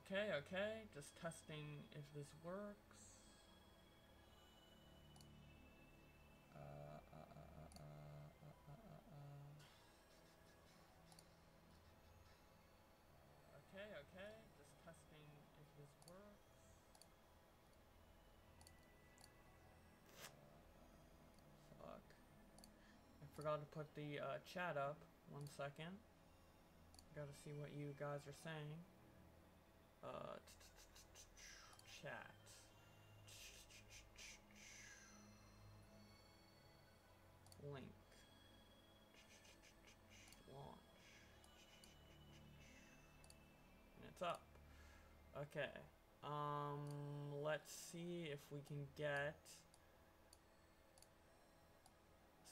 Okay, okay. Just testing if this works. Okay, okay. Just testing if this works. Fuck. I forgot to put the chat up. 1 second. Gotta see what you guys are saying. Chat. Link. Launch. And it's up. Okay. Let's see if we can get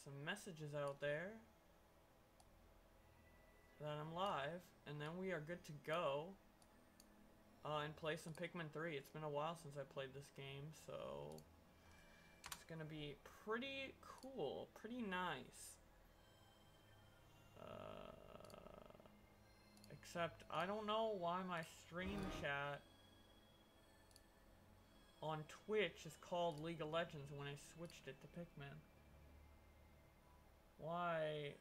some messages out there that I'm live, and then we are good to go and play some Pikmin 3. It's been a while since I played this game, so it's gonna be pretty cool, pretty nice. Except I don't know why my stream chat on Twitch is called League of Legends when I switched it to Pikmin. Why?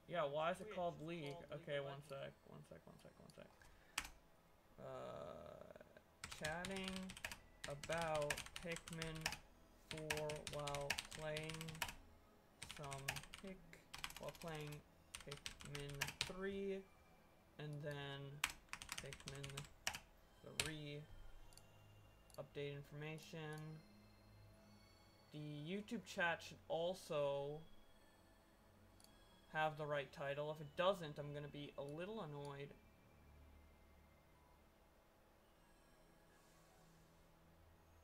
Yeah, why is it called League? Okay, one sec. Chatting about Pikmin 4 while playing Pikmin 3, and then Pikmin 3 update information. The YouTube chat should also have the right title. If it doesn't, I'm gonna be a little annoyed.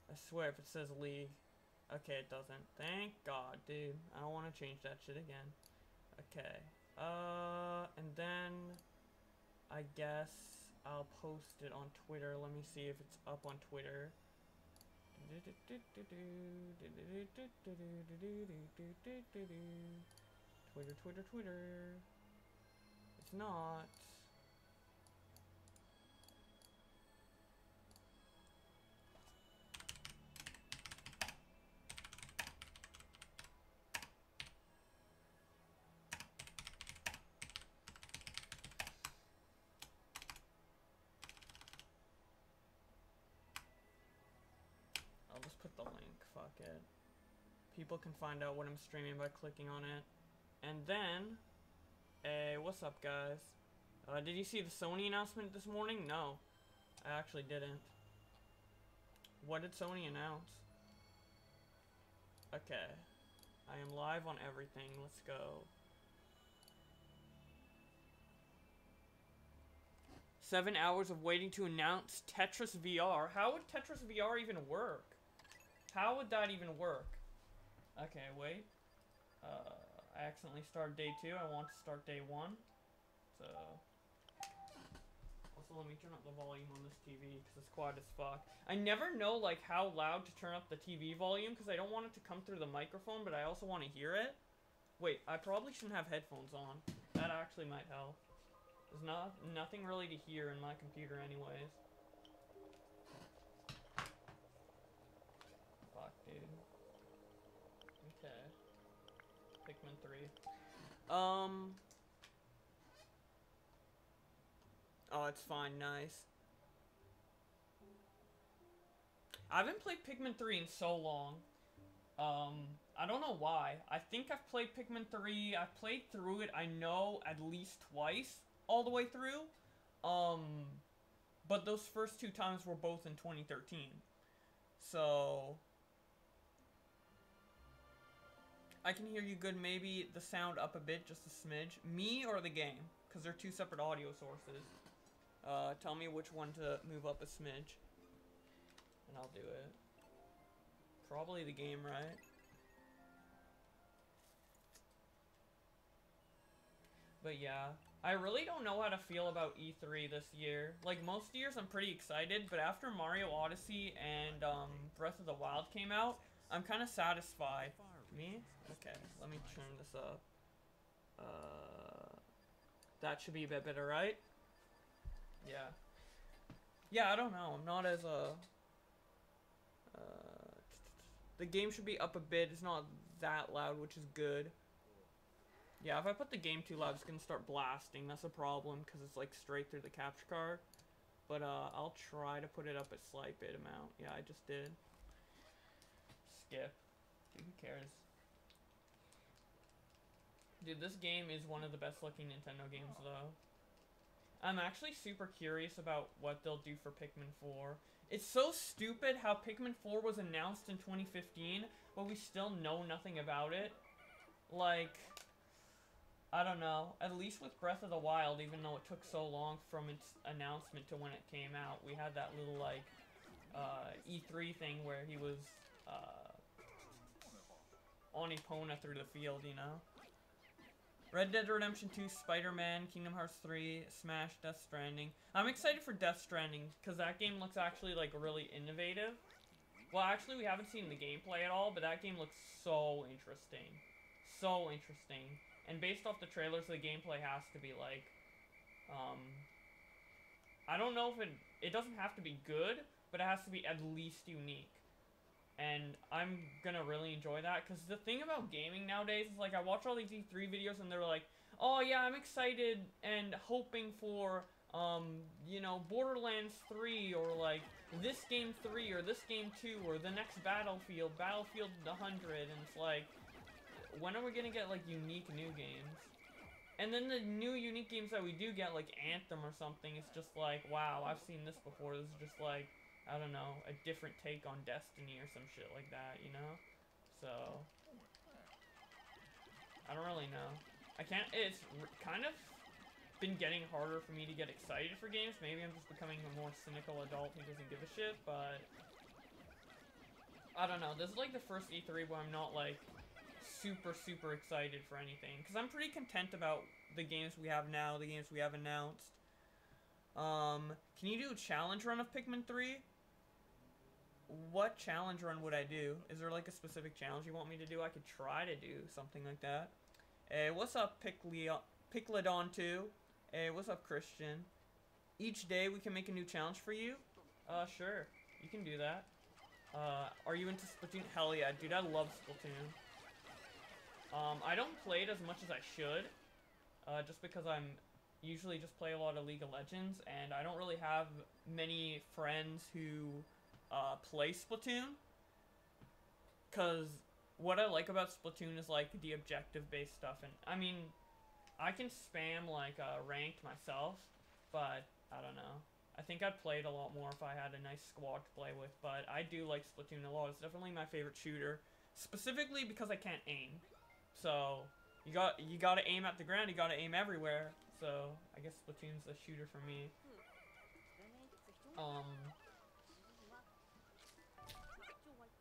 I swear if it says League. Okay, it doesn't. Thank God, dude. I don't want to change that shit again. Okay. And then I guess I'll post it on Twitter. Let me see if it's up on Twitter. Twitter. It's not. I'll just put the link, fuck it. People can find out what I'm streaming by clicking on it. And then, hey, what's up, guys? Did you see the Sony announcement this morning? No, I actually didn't. What did Sony announce? Okay, I am live on everything. Let's go. 7 hours of waiting to announce Tetris VR. How would Tetris VR even work? How would that even work? Okay, wait. I accidentally started day 2. I want to start day 1. So, also let me turn up the volume on this TV because it's quiet as fuck. I never know like how loud to turn up the TV volume because I don't want it to come through the microphone, but I also want to hear it. Wait, I probably shouldn't have headphones on. That actually might help. There's nothing really to hear in my computer anyways. Fuck, dude. Okay. Pikmin 3. Oh, it's fine, nice. I haven't played Pikmin 3 in so long. I don't know why. I think I've played Pikmin 3. I've played through it, I know, at least twice. All the way through. But those first 2 times were both in 2013. So I can hear you good. Maybe the sound up a bit, just a smidge. Me or the game? Because they're 2 separate audio sources. Tell me which one to move up a smidge. And I'll do it. Probably the game, right? But yeah, I really don't know how to feel about E3 this year. Like, most years I'm pretty excited, but after Mario Odyssey and Breath of the Wild came out, I'm kind of satisfied. Me? Okay, let me turn this up. That should be a bit better, right? Yeah. Yeah, I don't know. I'm not as the game should be up a bit. It's not that loud, which is good. Yeah, if I put the game too loud, it's gonna start blasting. That's a problem because it's like straight through the capture card. But I'll try to put it up a slight bit amount. Yeah, I just did. Skip. Dude, who cares? Dude, this game is one of the best looking Nintendo games though. I'm actually super curious about what they'll do for Pikmin 4. It's so stupid how Pikmin 4 was announced in 2015, but we still know nothing about it. Like, I don't know. At least with Breath of the Wild, even though it took so long from its announcement to when it came out, we had that little, like, E3 thing where he was, on Epona through the field, you know? Red Dead Redemption 2, Spider-Man, Kingdom Hearts 3, Smash, Death Stranding. I'm excited for Death Stranding, because that game looks actually, like, really innovative. Well, actually, we haven't seen the gameplay at all, but that game looks so interesting. So interesting. And based off the trailers, the gameplay has to be, like, I don't know if it doesn't have to be good, but it has to be at least unique. And I'm gonna really enjoy that, because the thing about gaming nowadays is, like, I watch all these E3 videos and they're like, oh yeah, I'm excited and hoping for, you know, Borderlands 3, or, like, this game 3, or this game 2, or the next Battlefield, Battlefield 100, and it's like, when are we gonna get, like, unique new games? And then the new unique games that we do get, like Anthem or something, it's just like, wow, I've seen this before. This is just like, I don't know, a different take on Destiny or some shit like that, you know? So, I don't really know. It's kind of been getting harder for me to get excited for games. Maybe I'm just becoming a more cynical adult who doesn't give a shit, but I don't know. This is like the first E3 where I'm not like super excited for anything, because I'm pretty content about the games we have now, the games we have announced. Can you do a challenge run of Pikmin 3? What challenge run would I do? Is there like a specific challenge you want me to do? I could try to do something like that. Hey, what's up, Piclodon 2? Hey, what's up, Christian? Each day we can make a new challenge for you? Sure. You can do that. Are you into Splatoon? Hell yeah, dude, I love Splatoon. I don't play it as much as I should, just because I'm usually just play a lot of League of Legends, and I don't really have many friends who play Splatoon, because what I like about Splatoon is like the objective-based stuff, and I mean, I can spam like ranked myself, but I don't know. I think I'd play it a lot more if I had a nice squad to play with, but I do like Splatoon a lot. It's definitely my favorite shooter, specifically because I can't aim. So, you gotta aim at the ground, you gotta aim everywhere. So, I guess Splatoon's the shooter for me.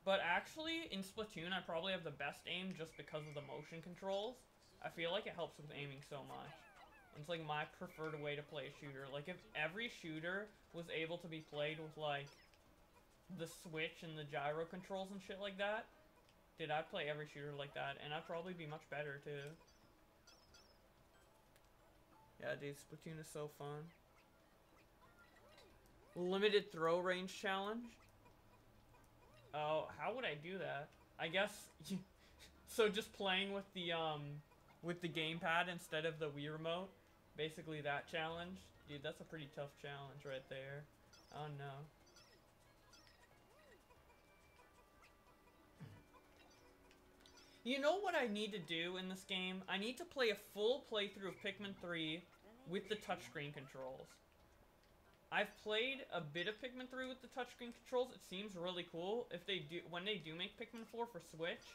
But actually, in Splatoon, I probably have the best aim just because of the motion controls. I feel like it helps with aiming so much. It's like my preferred way to play a shooter. Like, if every shooter was able to be played with, like, the Switch and the gyro controls and shit like that, dude, I'd play every shooter like that, and I'd probably be much better, too. Yeah, dude, Splatoon is so fun. Limited throw range challenge? Oh, how would I do that? I guess, so just playing with the gamepad instead of the Wii remote? Basically that challenge? Dude, that's a pretty tough challenge right there. Oh, no. You know what I need to do in this game? I need to play a full playthrough of Pikmin 3 with the touchscreen controls. I've played a bit of Pikmin 3 with the touchscreen controls. It seems really cool. When they do make Pikmin 4 for Switch,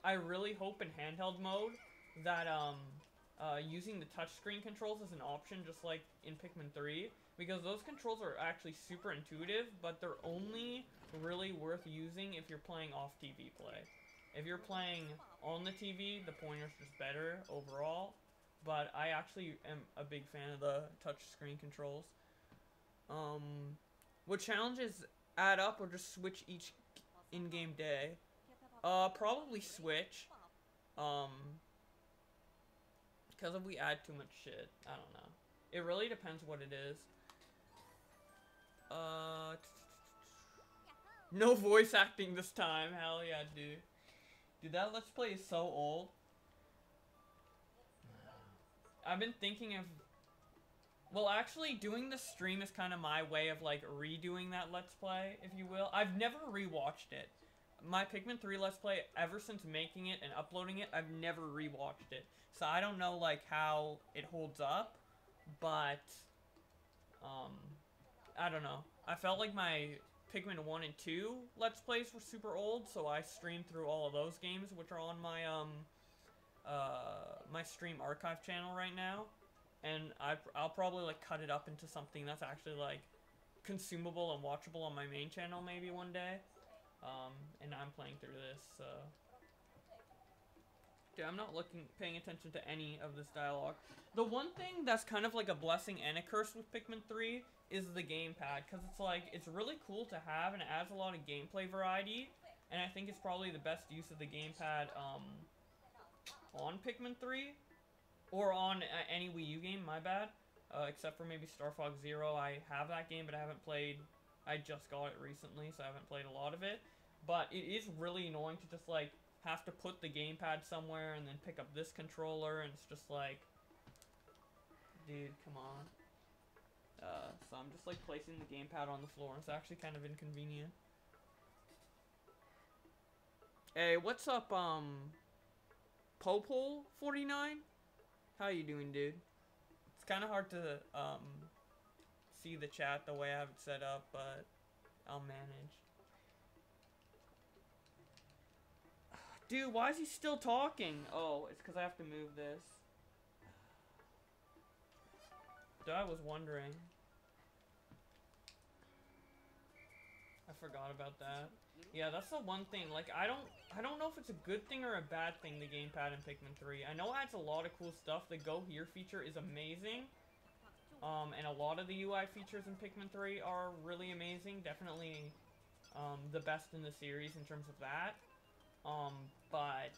I really hope in handheld mode that using the touchscreen controls is an option, just like in Pikmin 3, because those controls are actually super intuitive, but they're only really worth using if you're playing off TV play. If you're playing on the TV, the pointer's just better overall, but I actually am a big fan of the touchscreen controls. What challenges add up or just switch each in-game day? Probably switch. Because if we add too much shit, I don't know. It really depends what it is. No voice acting this time. Hell yeah, dude. Dude, that Let's Play is so old. I've been thinking of... Well, actually, doing the stream is kind of my way of, like, redoing that Let's Play, if you will. I've never rewatched it. My Pikmin 3 Let's Play, ever since making it and uploading it, I've never rewatched it. So I don't know, like, how it holds up, but, I don't know. I felt like my Pikmin 1 and 2 Let's Plays were super old, so I streamed through all of those games, which are on my, my stream archive channel right now. And I'll probably, like, cut it up into something that's actually, like, consumable and watchable on my main channel maybe one day. And I'm playing through this, so... Dude, I'm not paying attention to any of this dialogue. The one thing that's kind of like a blessing and a curse with Pikmin 3 is the gamepad, because it's like, it's really cool to have, and it adds a lot of gameplay variety, and I think it's probably the best use of the gamepad, on Pikmin 3, or on any Wii U game, my bad, except for maybe Star Fox Zero. I have that game, but I haven't played, I just got it recently, so I haven't played a lot of it, but it is really annoying to just, like, have to put the gamepad somewhere and then pick up this controller, and it's just like, dude, come on. So I'm just, like, placing the gamepad on the floor, and it's actually kind of inconvenient. Hey, what's up, Popol49? How you doing, dude? It's kind of hard to, see the chat the way I have it set up, but I'll manage. Dude, why is he still talking? Oh, it's because I have to move this. Dude, I was wondering. I forgot about that. Yeah, that's the one thing. Like, I don't know if it's a good thing or a bad thing, the gamepad in Pikmin 3. I know it adds a lot of cool stuff. The Go Here feature is amazing. And a lot of the UI features in Pikmin 3 are really amazing. Definitely, the best in the series in terms of that. But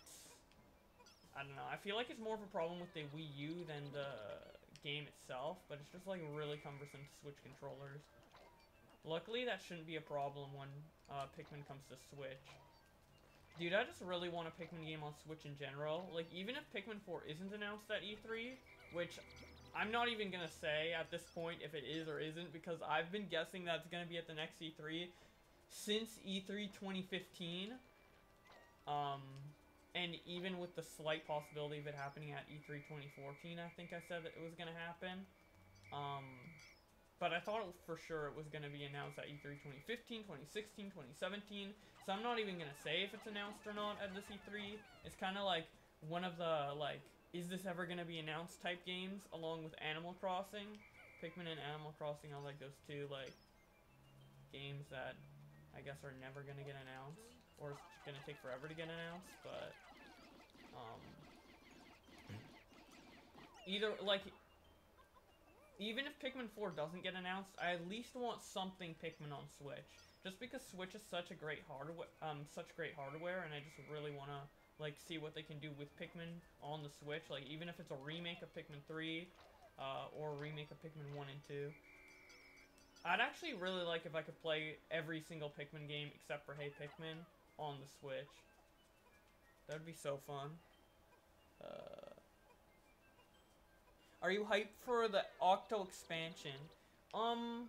I don't know. I feel like it's more of a problem with the Wii U than the game itself, but it's just, like, really cumbersome to switch controllers. Luckily, that shouldn't be a problem when Pikmin comes to Switch. Dude, I just really want a Pikmin game on Switch in general. Like, even if Pikmin 4 isn't announced at E3, which I'm not even gonna say at this point if it is or isn't, because I've been guessing that it's gonna be at the next E3 since E3 2015. And even with the slight possibility of it happening at E3 2014, I think I said that it was gonna happen. But I thought for sure it was going to be announced at E3 2015, 2016, 2017. So I'm not even going to say if it's announced or not at this E3. It's kind of like one of the, like, is this ever going to be announced type games, along with Animal Crossing. Pikmin and Animal Crossing are like those two, like, games that I guess are never going to get announced. Or it's going to take forever to get announced, but, either, like... Even if Pikmin 4 doesn't get announced, I at least want something Pikmin on Switch. Just because Switch is such great hardware, and I just really want to, like, see what they can do with Pikmin on the Switch. Like, even if it's a remake of Pikmin 3, or a remake of Pikmin 1 and 2. I'd actually really like if I could play every single Pikmin game except for Hey Pikmin on the Switch. That'd be so fun. Are you hyped for the Octo expansion? I'm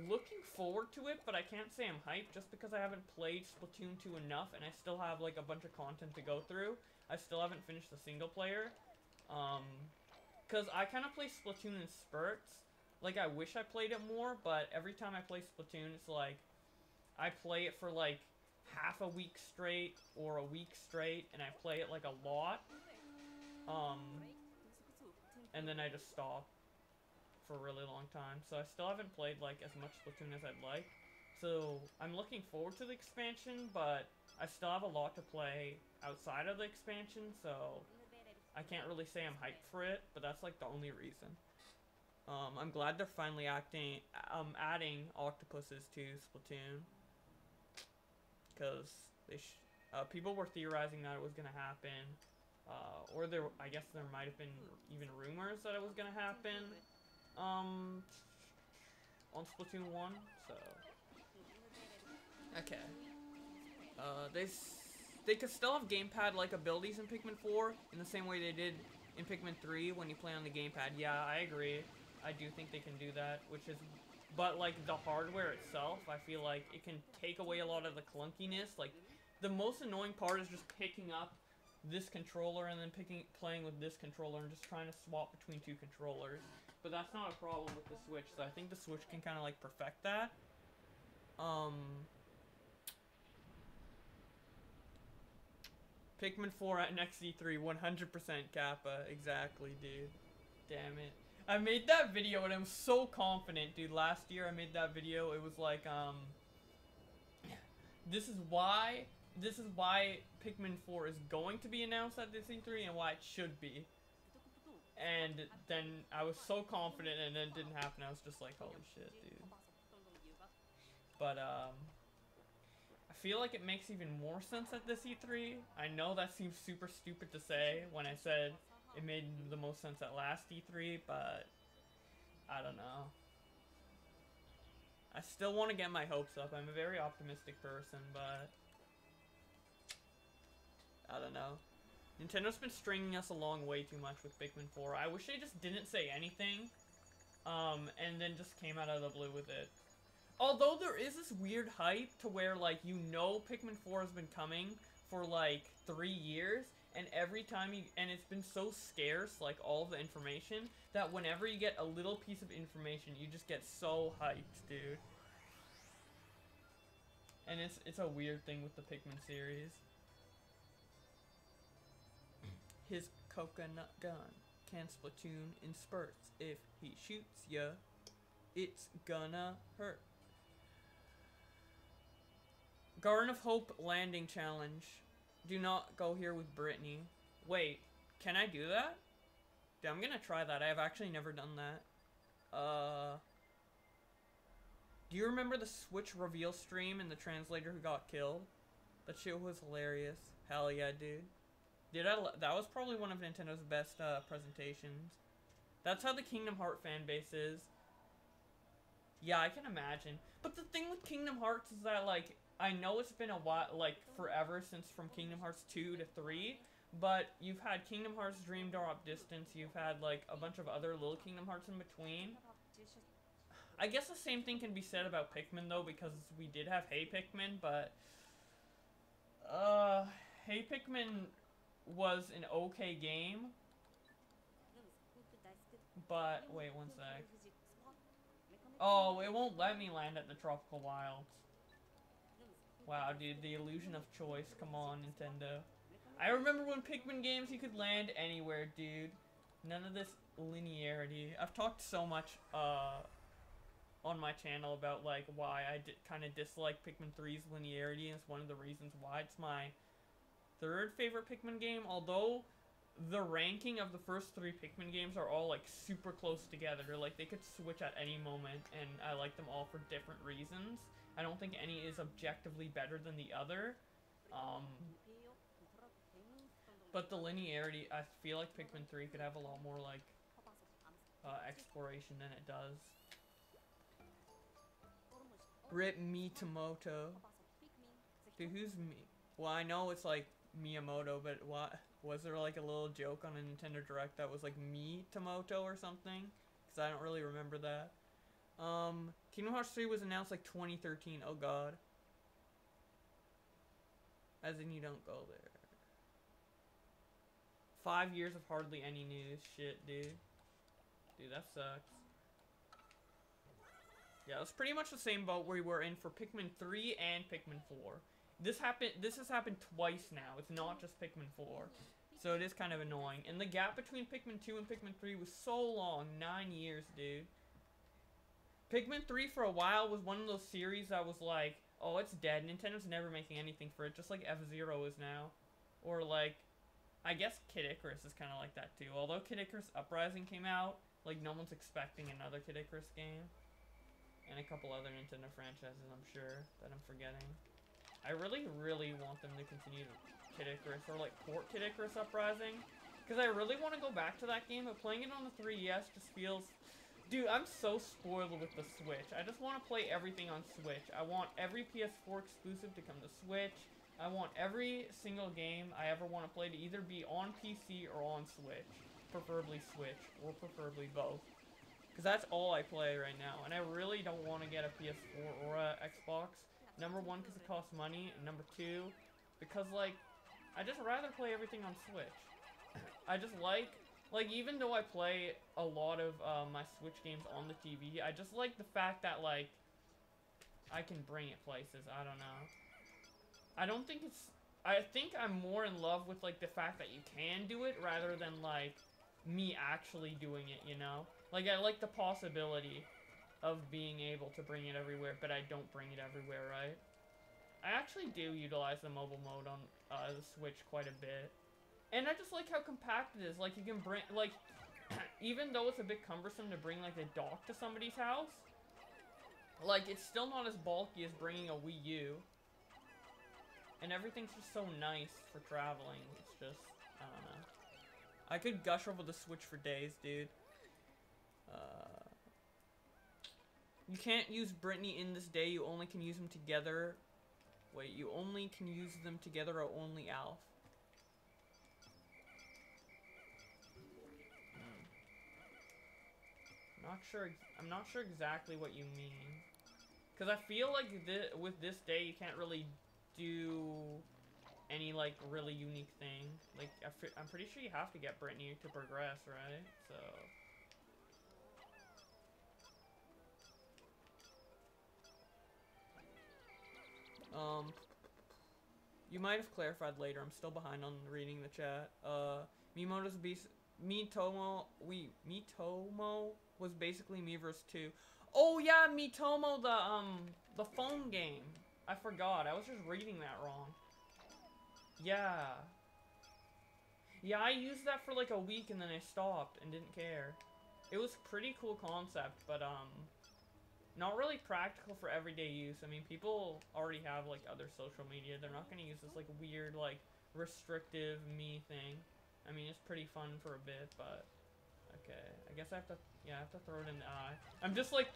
looking forward to it, but I can't say I'm hyped just because I haven't played Splatoon 2 enough, and I still have, like, a bunch of content to go through. I still haven't finished the single player. Because I kind of play Splatoon in spurts. Like, I wish I played it more, but every time I play Splatoon, it's like, I play it for, like, half a week straight, or a week straight, and I play it, like, a lot. And then I just stop for a really long time. So I still haven't played, like, as much Splatoon as I'd like. So I'm looking forward to the expansion, but I still have a lot to play outside of the expansion, so I can't really say I'm hyped for it, but that's, like, the only reason. I'm glad they're finally adding octopuses to Splatoon. Because people were theorizing that it was gonna happen. Or I guess there might have been even rumors that it was gonna happen. on Splatoon 1, so... Okay. They could still have gamepad-like abilities in Pikmin 4 in the same way they did in Pikmin 3 when you play on the gamepad. Yeah, I agree. I do think they can do that, which is... But, like, the hardware itself, I feel like it can take away a lot of the clunkiness. Like, the most annoying part is just picking up this controller and then playing with this controller and just trying to swap between two controllers. But that's not a problem with the Switch, so I think the Switch can kind of, like, perfect that. Pikmin 4 at next E3, 100% Kappa. Exactly, dude. Damn it. I made that video and I'm so confident, dude. Last year I made that video. It was like, this is why Pikmin 4 is going to be announced at this E3 and why it should be. And then I was so confident and then it didn't happen. I was just like, holy shit, dude. But, I feel like it makes even more sense at this E3. I know that seems super stupid to say when I said it made the most sense at last E3, but I don't know. I still want to get my hopes up. I'm a very optimistic person, but I don't know. Nintendo's been stringing us along way too much with Pikmin 4. I wish they just didn't say anything, and then just came out of the blue with it. Although there is this weird hype to where, like, you know Pikmin 4 has been coming for, like, 3 years, and every time and it's been so scarce, like, all of the information, that whenever you get a little piece of information, you just get so hyped, dude. And it's a weird thing with the Pikmin series. His coconut gun can Splatoon in spurts. If he shoots ya, it's gonna hurt. Garden of Hope landing challenge. Do not go here with Brittany. Wait, can I do that? Dude, I'm gonna try that. I have actually never done that. Do you remember the Switch reveal stream and the translator who got killed? That shit was hilarious. Hell yeah, dude. That was probably one of Nintendo's best presentations. That's how the Kingdom Hearts fan base is. Yeah, I can imagine. But the thing with Kingdom Hearts is that, like, I know it's been a while, like, forever since from Kingdom Hearts 2 to 3, but you've had Kingdom Hearts Dream Drop Distance, you've had, like, a bunch of other little Kingdom Hearts in between. I guess the same thing can be said about Pikmin, though, because we did have Hey Pikmin, but, Hey Pikmin was an okay game, but, wait one sec. Oh, it won't let me land at the Tropical Wilds. Wow, dude, the illusion of choice. Come on, Nintendo. I remember when Pikmin games you could land anywhere, dude. None of this linearity. I've talked so much, on my channel about, like, why I kind of dislike Pikmin 3's linearity, and it's one of the reasons why. It's my third favorite Pikmin game, although the ranking of the first 3 Pikmin games are all, like, super close together. Like, they could switch at any moment, and I like them all for different reasons. I don't think any is objectively better than the other. But the linearity, I feel like Pikmin 3 could have a lot more, like, exploration than it does. Rip Miyamoto. Dude, who's me? Well, I know it's, like, Miyamoto, but what? Was there, like, a little joke on a Nintendo Direct that was, like, Miyamoto or something? Because I don't really remember that. Kingdom Hearts 3 was announced, like, 2013. Oh, God. As in, you don't go there. 5 years of hardly any news. Shit, dude. Dude, that sucks. Yeah, it's pretty much the same boat we were in for Pikmin 3 and Pikmin 4. This has happened twice now. It's not just Pikmin 4. So it is kind of annoying. And the gap between Pikmin 2 and Pikmin 3 was so long. 9 years, dude. Pikmin 3 for a while was one of those series that was like, oh, it's dead. Nintendo's never making anything for it, just like F-Zero is now. Or like, I guess Kid Icarus is kind of like that too. Although Kid Icarus Uprising came out, like no one's expecting another Kid Icarus game. And a couple other Nintendo franchises, I'm sure, that I'm forgetting. I really, really want them to continue Kid Icarus, or like port Kid Icarus Uprising. Because I really want to go back to that game, but playing it on the 3DS just feels... Dude, I'm so spoiled with the Switch. I just want to play everything on Switch. I want every PS4 exclusive to come to Switch. I want every single game I ever want to play to either be on PC or on Switch. Preferably Switch, or preferably both. Because that's all I play right now. And I really don't want to get a PS4 or a Xbox. Number one, because it costs money. And number two, because, like, I just rather play everything on Switch. I just like, even though I play a lot of my Switch games on the TV, I just like the fact that, like, I can bring it places. I don't know. I don't think it's... I think I'm more in love with, like, the fact that you can do it rather than, like, me actually doing it, you know? Like, I like the possibility of being able to bring it everywhere, but I don't bring it everywhere, right? I actually do utilize the mobile mode on the Switch quite a bit. And I just like how compact it is. Like, you can bring, like, even though it's a bit cumbersome to bring, like, a dock to somebody's house, like, it's still not as bulky as bringing a Wii U. And everything's just so nice for traveling. It's just, I don't know. I could gush over the Switch for days, dude. You can't use Brittany in this day. You only can use them together. Wait, you only can use them together or only Alf? I'm not sure exactly what you mean. Because I feel like with this day, you can't really do any, like, really unique thing. Like, I'm pretty sure you have to get Brittany to progress, right? So... you might have clarified later. I'm still behind on reading the chat. Miitomo was basically Miiverse 2. Oh yeah, Miitomo, the phone game. I forgot. I was just reading that wrong. Yeah. Yeah, I used that for like a week and then I stopped and didn't care. It was a pretty cool concept, but not really practical for everyday use. I mean, people already have, like, other social media. They're not going to use this, like, weird, like, restrictive me thing. I mean, it's pretty fun for a bit, but... Okay. I guess I have to... Yeah, I have to throw it in the eye. I'm just, like...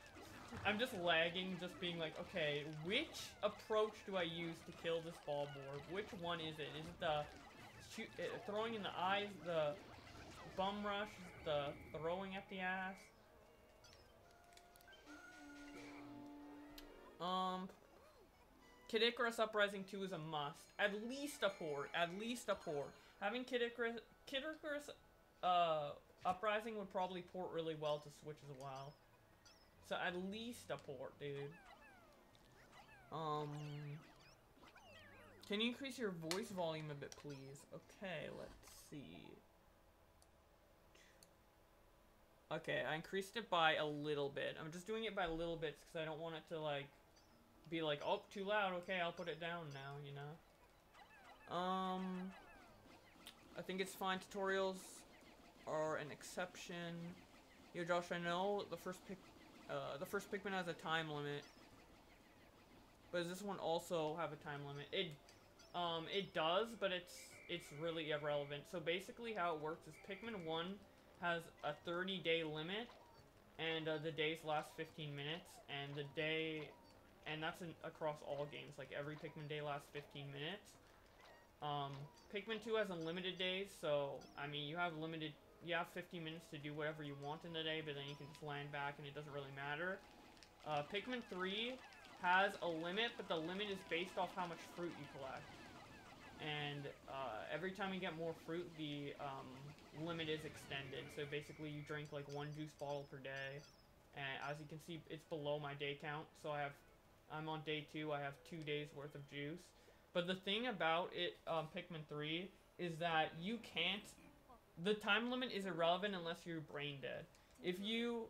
I'm just lagging, just being like, okay, which approach do I use to kill this ball board? Which one is it? Is it the... throwing in the eyes, the bum rush, the throwing at the ass? Kid Icarus Uprising 2 is a must. At least a port. At least a port. Having Kid Icarus Uprising would probably port really well to Switch as well. So at least a port, dude. Can you increase your voice volume a bit, please? Okay, let's see. Okay, I increased it by a little bit. I'm just doing it by little bits because I don't want it to, like, be like, oh, too loud. Okay, I'll put it down now, you know? I think it's fine. Tutorials are an exception. Yo, Josh, I know the first Pikmin has a time limit. But does this one also have a time limit? It does, but it's really irrelevant. So basically how it works is Pikmin 1 has a 30-day limit, and the days last 15 minutes, and that's across all games. Like, every Pikmin day lasts 15 minutes. Pikmin 2 has unlimited days, so, I mean, you have 15 minutes to do whatever you want in the day, but then you can just land back and it doesn't really matter. Pikmin 3 has a limit, but the limit is based off how much fruit you collect. And, every time you get more fruit, the, limit is extended. So basically you drink, like, 1 juice bottle per day. And as you can see, it's below my day count, so I'm on day 2, I have 2 days worth of juice. But the thing about it, Pikmin 3, is that you can't... The time limit is irrelevant unless you're brain dead. If you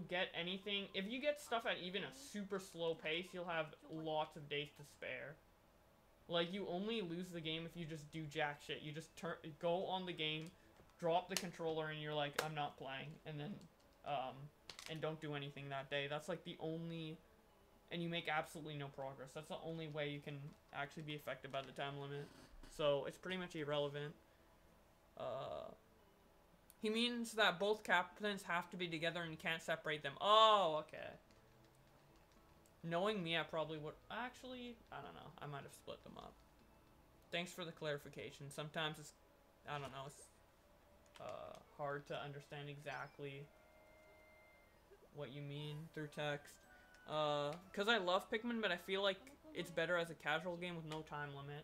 get anything... If you get stuff at even a super slow pace, you'll have lots of days to spare. Like, you only lose the game if you just do jack shit. You just go on the game, drop the controller, and you're like, I'm not playing. And then, and don't do anything that day. That's, like, the only... And you make absolutely no progress. That's the only way you can actually be affected by the time limit. So, it's pretty much irrelevant. He means that both captains have to be together and you can't separate them. Oh, okay. Knowing me, I probably would... Actually, I don't know. I might have split them up. Thanks for the clarification. Sometimes it's... I don't know. It's hard to understand exactly what you mean through text. Because I love Pikmin, but I feel like it's better as a casual game with no time limit.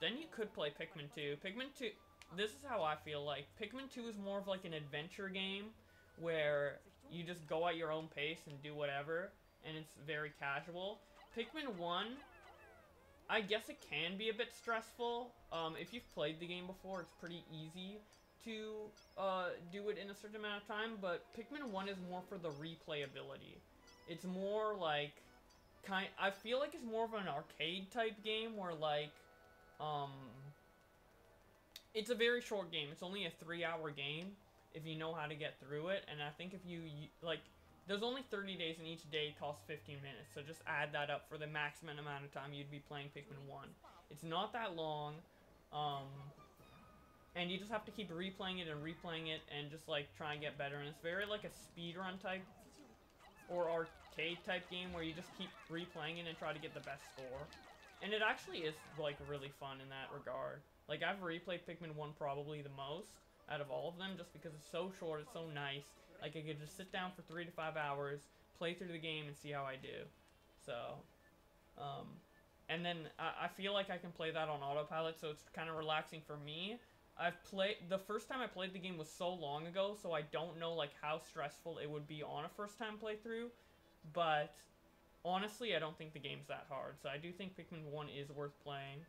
Then you could play Pikmin 2. Pikmin 2... This is how I feel like. Pikmin 2 is more of like an adventure game where you just go at your own pace and do whatever, and it's very casual. Pikmin 1, I guess it can be a bit stressful. If you've played the game before, it's pretty easy to do it in a certain amount of time, but Pikmin 1 is more for the replayability. It's more like, I feel like it's more of an arcade type game where like, it's a very short game. It's only a 3-hour game if you know how to get through it. And I think if you, like, there's only 30 days and each day costs 15 minutes. So just add that up for the maximum amount of time you'd be playing Pikmin 1. It's not that long. And you just have to keep replaying it and just, like, try and get better. And it's very, like, a speedrun type or arcade type game where you just keep replaying it and try to get the best score. And it actually is, like, really fun in that regard. Like, I've replayed Pikmin 1 probably the most out of all of them just because it's so short, it's so nice. Like, I could just sit down for 3 to 5 hours, play through the game, and see how I do. So, and then I feel like I can play that on autopilot, so it's kind of relaxing for me. The first time I played the game was so long ago, so I don't know, like, how stressful it would be on a first-time playthrough. But, honestly, I don't think the game's that hard. So I do think Pikmin 1 is worth playing.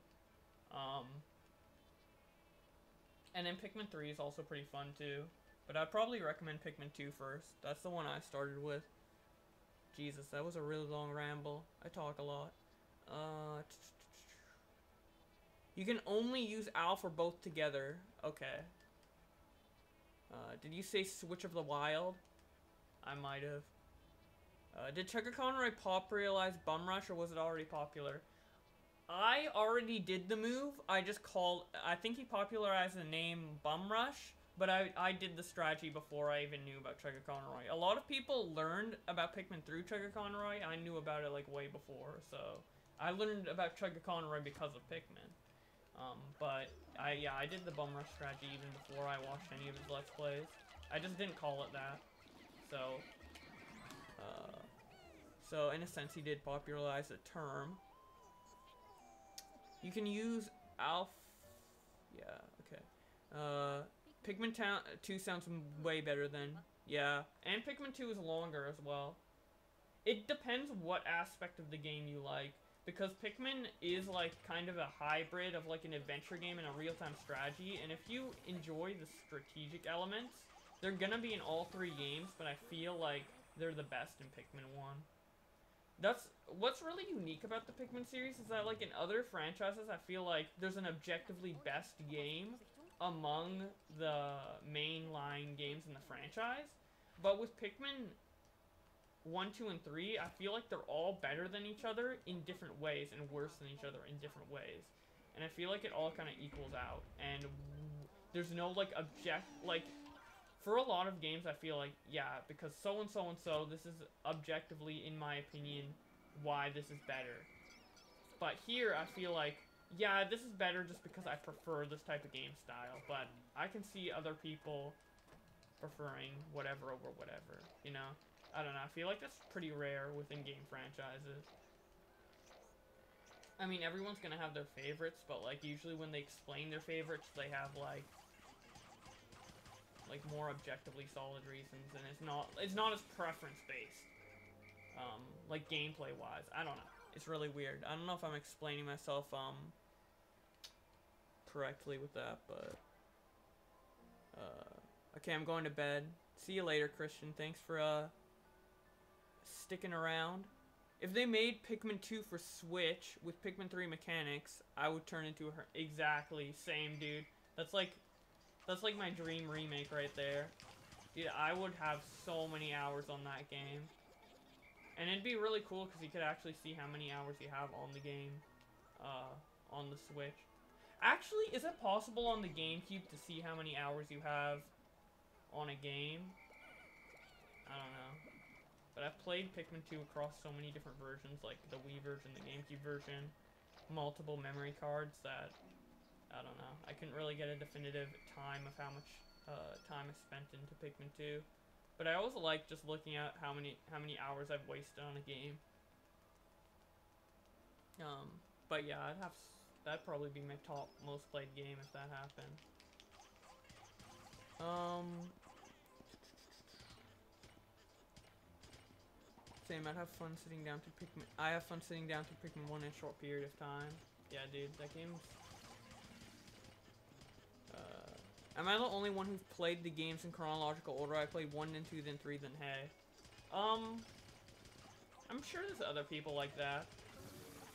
And then Pikmin 3 is also pretty fun too. But I'd probably recommend Pikmin 2 first. That's the one I started with. Jesus, that was a really long ramble. I talk a lot. You can only use Alph or both together. Okay. Did you say Switch of the Wild? I might have. Did Chugga Conroy popularize Bum Rush or was it already popular? I already did the move. I think he popularized the name Bum Rush, but I did the strategy before I even knew about Chugga Conroy. A lot of people learned about Pikmin through Chugga Conroy. I knew about it like way before, so I learned about Chugga Conroy because of Pikmin. But I did the Bum Rush strategy even before I watched any of his Let's Plays. I just didn't call it that. So in a sense, he did popularize the term. You can use Alph... Yeah, okay. Pikmin 2 sounds way better than... Yeah, and Pikmin 2 is longer as well. It depends what aspect of the game you like. Because Pikmin is like kind of a hybrid of like an adventure game and a real-time strategy. And if you enjoy the strategic elements, they're gonna be in all 3 games, but I feel like they're the best in Pikmin 1. What's really unique about the Pikmin series is that, like, in other franchises, I feel like there's an objectively best game among the mainline games in the franchise. But with Pikmin 1, 2, and 3, I feel like they're all better than each other in different ways and worse than each other in different ways. And I feel like it all kind of equals out. And there's no, like, for a lot of games, I feel like, yeah, because so and so and so, this is objectively, in my opinion, why this is better. But here, I feel like, yeah, this is better just because I prefer this type of game style. But I can see other people preferring whatever over whatever, you know? I don't know, I feel like that's pretty rare within game franchises. I mean, everyone's gonna have their favorites, but, like, usually when they explain their favorites, they have, like more objectively solid reasons, and it's not as preference based, like gameplay wise. I don't know, it's really weird. I don't know if I'm explaining myself correctly with that, but okay, I'm going to bed. See you later, Christian. Thanks for sticking around. If they made Pikmin 2 for Switch with Pikmin 3 mechanics, I would turn into her. Exactly, same, dude. That's like my dream remake right there. Dude, I would have so many hours on that game. And it'd be really cool because you could actually see how many hours you have on the game, on the Switch. Actually, is it possible on the GameCube to see how many hours you have on a game? I don't know. But I've played Pikmin 2 across so many different versions, like the Wii version, the GameCube version, multiple memory cards that, I don't know. I couldn't really get a definitive time of how much time I spent into Pikmin 2. But I always like just looking at how many hours I've wasted on a game. But yeah, that'd probably be my top most played game if that happened. Same, I'd have fun sitting down to Pikmin. I have fun sitting down to Pikmin 1 in a short period of time. Yeah, dude, that game's... am I the only one who's played the games in chronological order? I played 1, then 2, then 3, then Hey. I'm sure there's other people like that.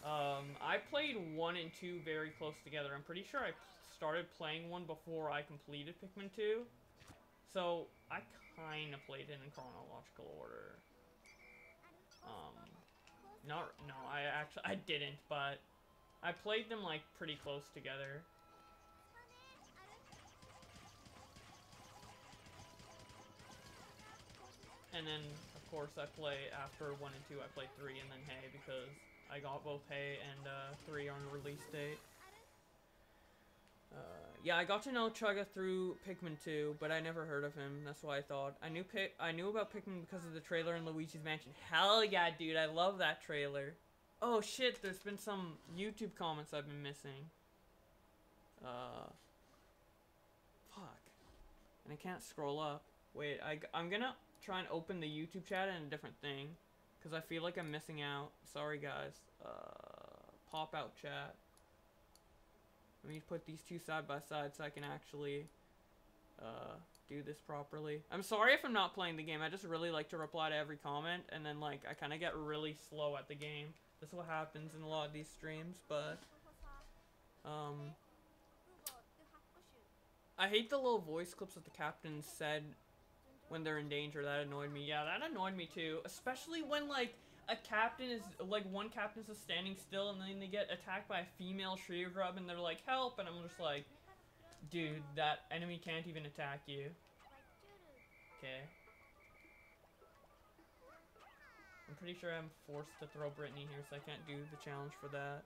I played 1 and 2 very close together. I'm pretty sure I started playing 1 before I completed Pikmin 2. So, I kinda played it in chronological order. I didn't, but I played them, like, pretty close together. And then, of course, I play, after 1 and 2, I played 3 and then Hey, because I got both Hey and 3 on release date. Yeah, I got to know Chugga through Pikmin 2, but I never heard of him. That's why I thought. I knew about Pikmin because of the trailer in Luigi's Mansion. Hell yeah, dude, I love that trailer. Oh shit, there's been some YouTube comments I've been missing. Fuck. And I can't scroll up. Wait, I'm gonna try and open the YouTube chat in a different thing, because I feel like I'm missing out. Sorry, guys. Pop out chat. Let me put these two side by side so I can actually do this properly. I'm sorry if I'm not playing the game. I just really like to reply to every comment, and then like I kind of get really slow at the game. That's what happens in a lot of these streams, but I hate the little voice clips that the captain said when they're in danger. That annoyed me. Yeah, that annoyed me too, especially when like a captain is, like, one captain's just standing still and then they get attacked by a female tree grub and they're like, help, and I'm just like, dude, that enemy can't even attack you. Okay. I'm pretty sure I'm forced to throw Brittany here, so I can't do the challenge for that.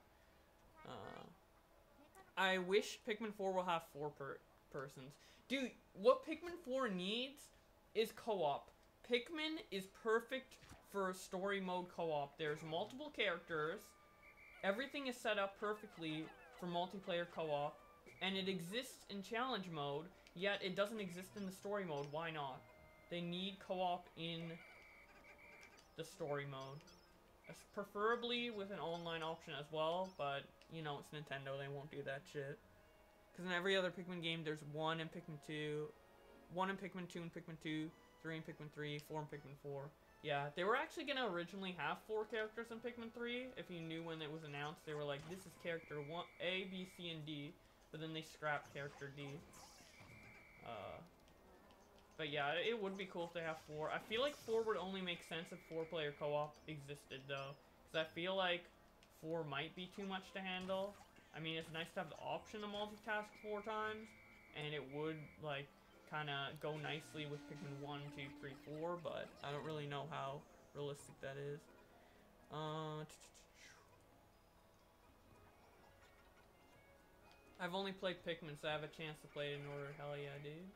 I wish Pikmin 4 will have 4 persons. Dude, what Pikmin 4 needs is co-op. Pikmin is perfect for story mode co-op. There's multiple characters. Everything is set up perfectly for multiplayer co-op. And it exists in challenge mode, yet it doesn't exist in the story mode. Why not? They need co-op in the story mode. Preferably with an online option as well, but, you know, it's Nintendo, they won't do that shit. Because in every other Pikmin game, there's 1 in Pikmin 2, 1 in Pikmin 2 and Pikmin 2, 3 in Pikmin 3, 4 in Pikmin 4. Yeah, they were actually going to originally have 4 characters in Pikmin 3. If you knew when it was announced, they were like, this is character 1, A, B, C, and D. But then they scrapped character D. But yeah, it would be cool if they have 4. I feel like 4 would only make sense if 4-player co-op existed, though. Because I feel like 4 might be too much to handle. I mean, it's nice to have the option to multitask 4 times. And it would, like, kind of go nicely with Pikmin 1, 2, 3, 4, but I don't really know how realistic that is. I've only played Pikmin, so I have a chance to play it in order. Hell yeah, dude.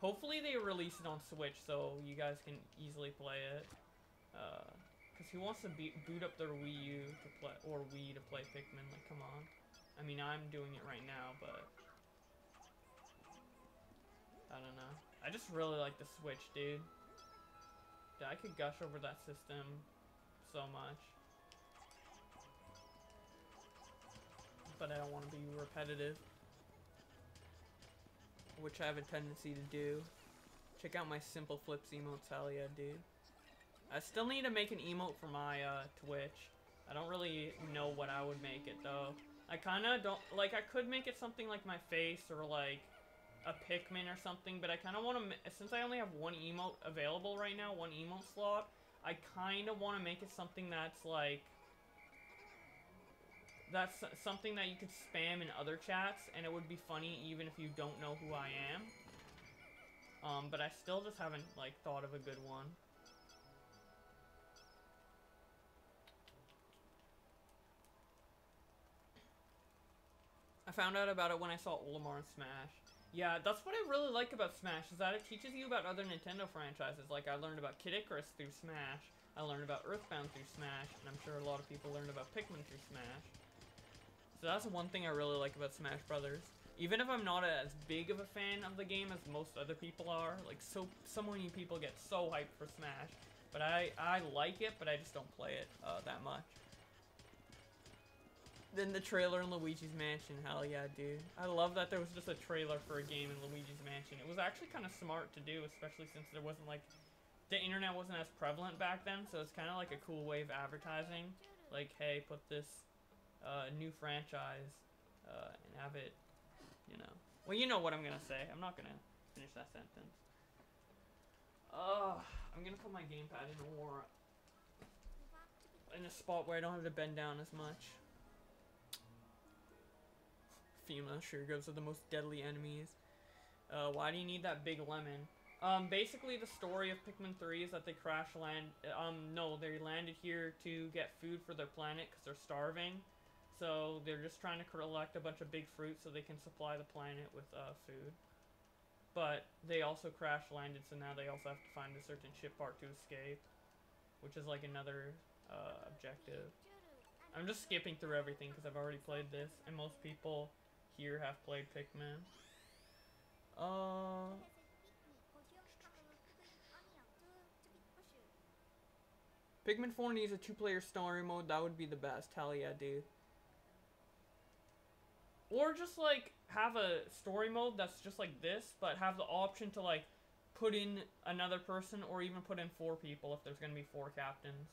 Hopefully they release it on Switch so you guys can easily play it. Because who wants to boot up their Wii U to play, or Wii to play Pikmin? Like, come on. I mean, I'm doing it right now, but I don't know. I just really like the Switch, dude. I could gush over that system so much. But I don't want to be repetitive, which I have a tendency to do. Check out my simple flips emotes, hell yeah, dude. I still need to make an emote for my Twitch. I don't really know what I would make it, though. I kind of don't, like, I could make it something like my face or, like, a Pikmin or something, but I kind of want to, since I only have 1 emote available right now, 1 emote slot, I kind of want to make it something that's, like, that's something that you could spam in other chats, and it would be funny even if you don't know who I am. But I still just haven't, like, thought of a good one. I found out about it when I saw Olimar in Smash. Yeah, that's what I really like about Smash, is that it teaches you about other Nintendo franchises. Like, I learned about Kid Icarus through Smash. I learned about Earthbound through Smash, and I'm sure a lot of people learned about Pikmin through Smash. So that's one thing I really like about Smash Brothers. Even if I'm not as big of a fan of the game as most other people are, like, so many people get so hyped for Smash. But I like it, but I just don't play it that much. Then the trailer in Luigi's Mansion, hell yeah, dude. I love that there was just a trailer for a game in Luigi's Mansion. It was actually kind of smart to do, especially since there wasn't, like, the internet wasn't as prevalent back then, so it's kind of like a cool way of advertising. Like, hey, put this new franchise and have it, you know. Well, you know what I'm gonna say. I'm not gonna finish that sentence. I'm gonna put my gamepad in a spot where I don't have to bend down as much. FEMA, Sugargoats are the most deadly enemies. Why do you need that big lemon? Basically the story of Pikmin 3 is that they crash land, no, they landed here to get food for their planet because they're starving. So they're just trying to collect a bunch of big fruit so they can supply the planet with, food. But they also crash landed, so now they also have to find a certain ship part to escape. Which is like another, objective. I'm just skipping through everything because I've already played this, and most people here have played Pikmin. Pikmin 4 needs a 2-player story mode. That would be the best. Hell yeah, dude. Or just, like, have a story mode that's just like this, but have the option to, like, put in another person or even put in 4 people if there's gonna be 4 captains.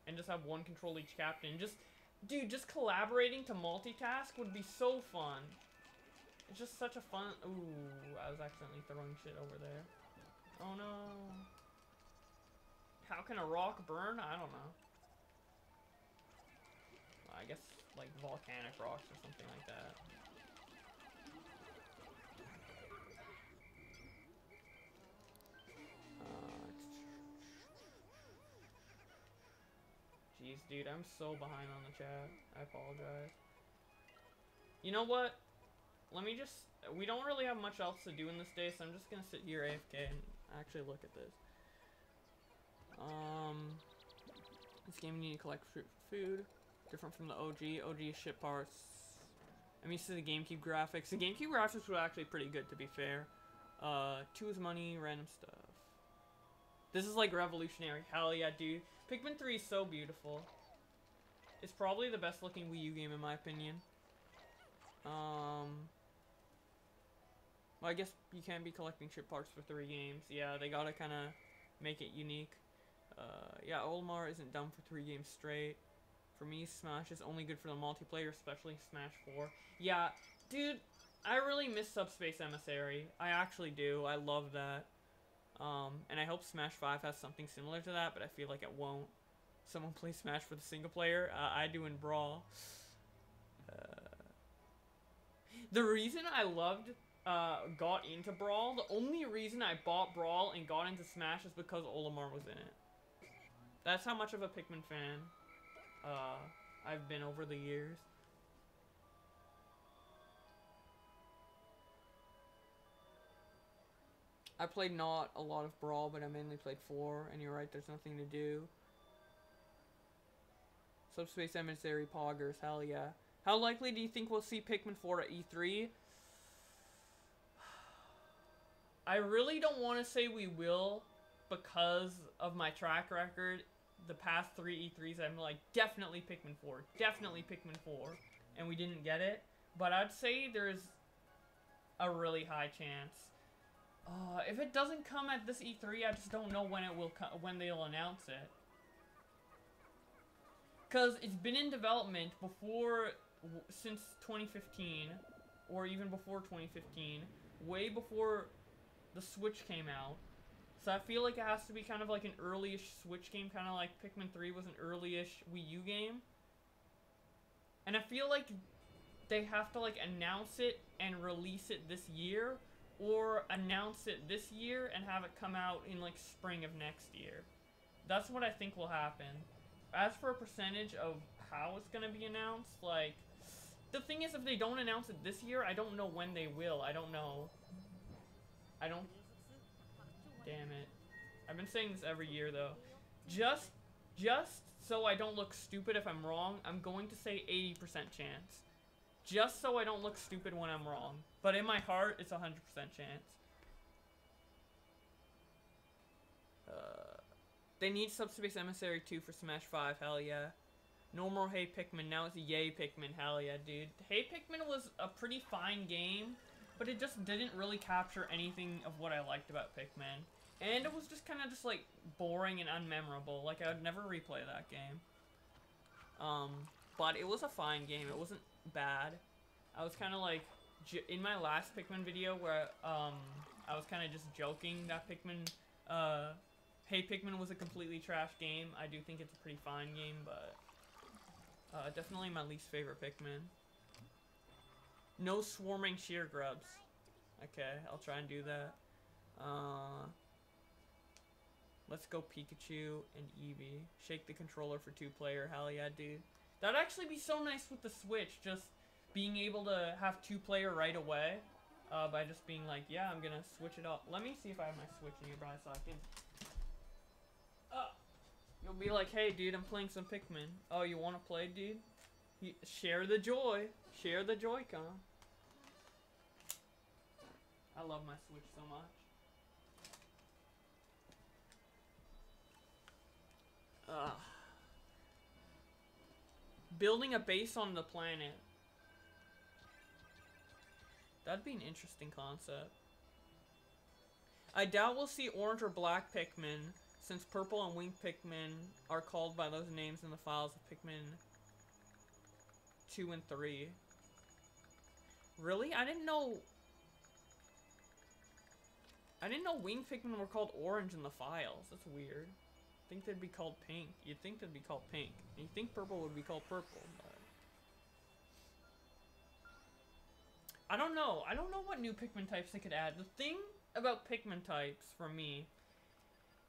And just have one control each captain. Dude, just collaborating to multitask would be so fun. It's just such a fun... Ooh, I was accidentally throwing shit over there. Oh no. How can a rock burn? I don't know. I guess, like, volcanic rocks or something like that. Jeez, dude, I'm so behind on the chat. I apologize. You know what? Let me just... We don't really have much else to do in this day, so I'm just gonna sit here AFK and actually look at this. This game you need to collect food. Different from the OG. OG ship parts. I'm used to the GameCube graphics. The GameCube graphics were actually pretty good, to be fair. 2 is money, random stuff. This is like revolutionary. Hell yeah, dude. Pikmin 3 is so beautiful. It's probably the best looking Wii U game in my opinion. Well, I guess you can't be collecting ship parts for 3 games. Yeah, they gotta kind of make it unique. Yeah, Olimar isn't done for 3 games straight. For me, Smash is only good for the multiplayer, especially Smash 4. Yeah, dude, I really miss Subspace Emissary. I actually do. I love that. And I hope Smash 5 has something similar to that, but I feel like it won't. Someone play Smash for the single player? I do in Brawl. The reason I got into Brawl, the only reason I bought Brawl and got into Smash is because Olimar was in it. That's how much of a Pikmin fan I've been over the years. I played not a lot of Brawl, but I mainly played 4, and you're right, there's nothing to do. Subspace Emissary Poggers, hell yeah. How likely do you think we'll see Pikmin 4 at E3? I really don't want to say we will because of my track record. The past 3 E3s, I'm like, definitely Pikmin 4. Definitely Pikmin 4. And we didn't get it. But I'd say there's a really high chance. If it doesn't come at this E3, I just don't know when it will when they'll announce it. Because it's been in development since 2015, or even before 2015, way before the Switch came out. So I feel like it has to be kind of like an early-ish Switch game, kind of like Pikmin 3 was an early-ish Wii U game. And I feel like they have to, like, announce it and release it this year, or announce it this year and have it come out in, like, spring of next year. That's what I think will happen. As for a percentage of how it's gonna be announced, like, the thing is, if they don't announce it this year, I don't know when they will. I don't know. I don't... Damn it. I've been saying this every year, though. Just so I don't look stupid if I'm wrong, I'm going to say 80% chance. Just so I don't look stupid when I'm wrong. But in my heart, it's 100% chance. They need Subspace Emissary 2 for Smash 5, hell yeah. No more Hey Pikmin, now it's Yay Pikmin, hell yeah, dude. Hey Pikmin was a pretty fine game, but it just didn't really capture anything of what I liked about Pikmin. And it was just kind of just, like, boring and unmemorable. Like, I would never replay that game. But it was a fine game. It wasn't bad. I was kind of, like, in my last Pikmin video where, I was kind of just joking that Pikmin, Hey Pikmin was a completely trash game. I do think it's a pretty fine game, but, definitely my least favorite Pikmin. No swarming sheer grubs. Okay, I'll try and do that. Let's go Pikachu and Eevee. Shake the controller for 2-player. Hell yeah, dude. That'd actually be so nice with the Switch. Just being able to have 2-player right away. By just being like, yeah, I'm gonna switch it up. Let me see if I have my Switch nearby so I can... You'll be like, hey, dude, I'm playing some Pikmin. Oh, you wanna play, dude? Share the joy. Share the Joy-Con. I love my Switch so much. Building a base on the planet. That'd be an interesting concept. I doubt we'll see orange or black Pikmin, since purple and winged Pikmin are called by those names in the files of Pikmin 2 and 3. Really? I didn't know winged Pikmin were called orange in the files. That's weird. I think they'd be called pink. You'd think they'd be called pink. And you'd think purple would be called purple, but... I don't know. I don't know what new Pikmin types they could add. The thing about Pikmin types, for me,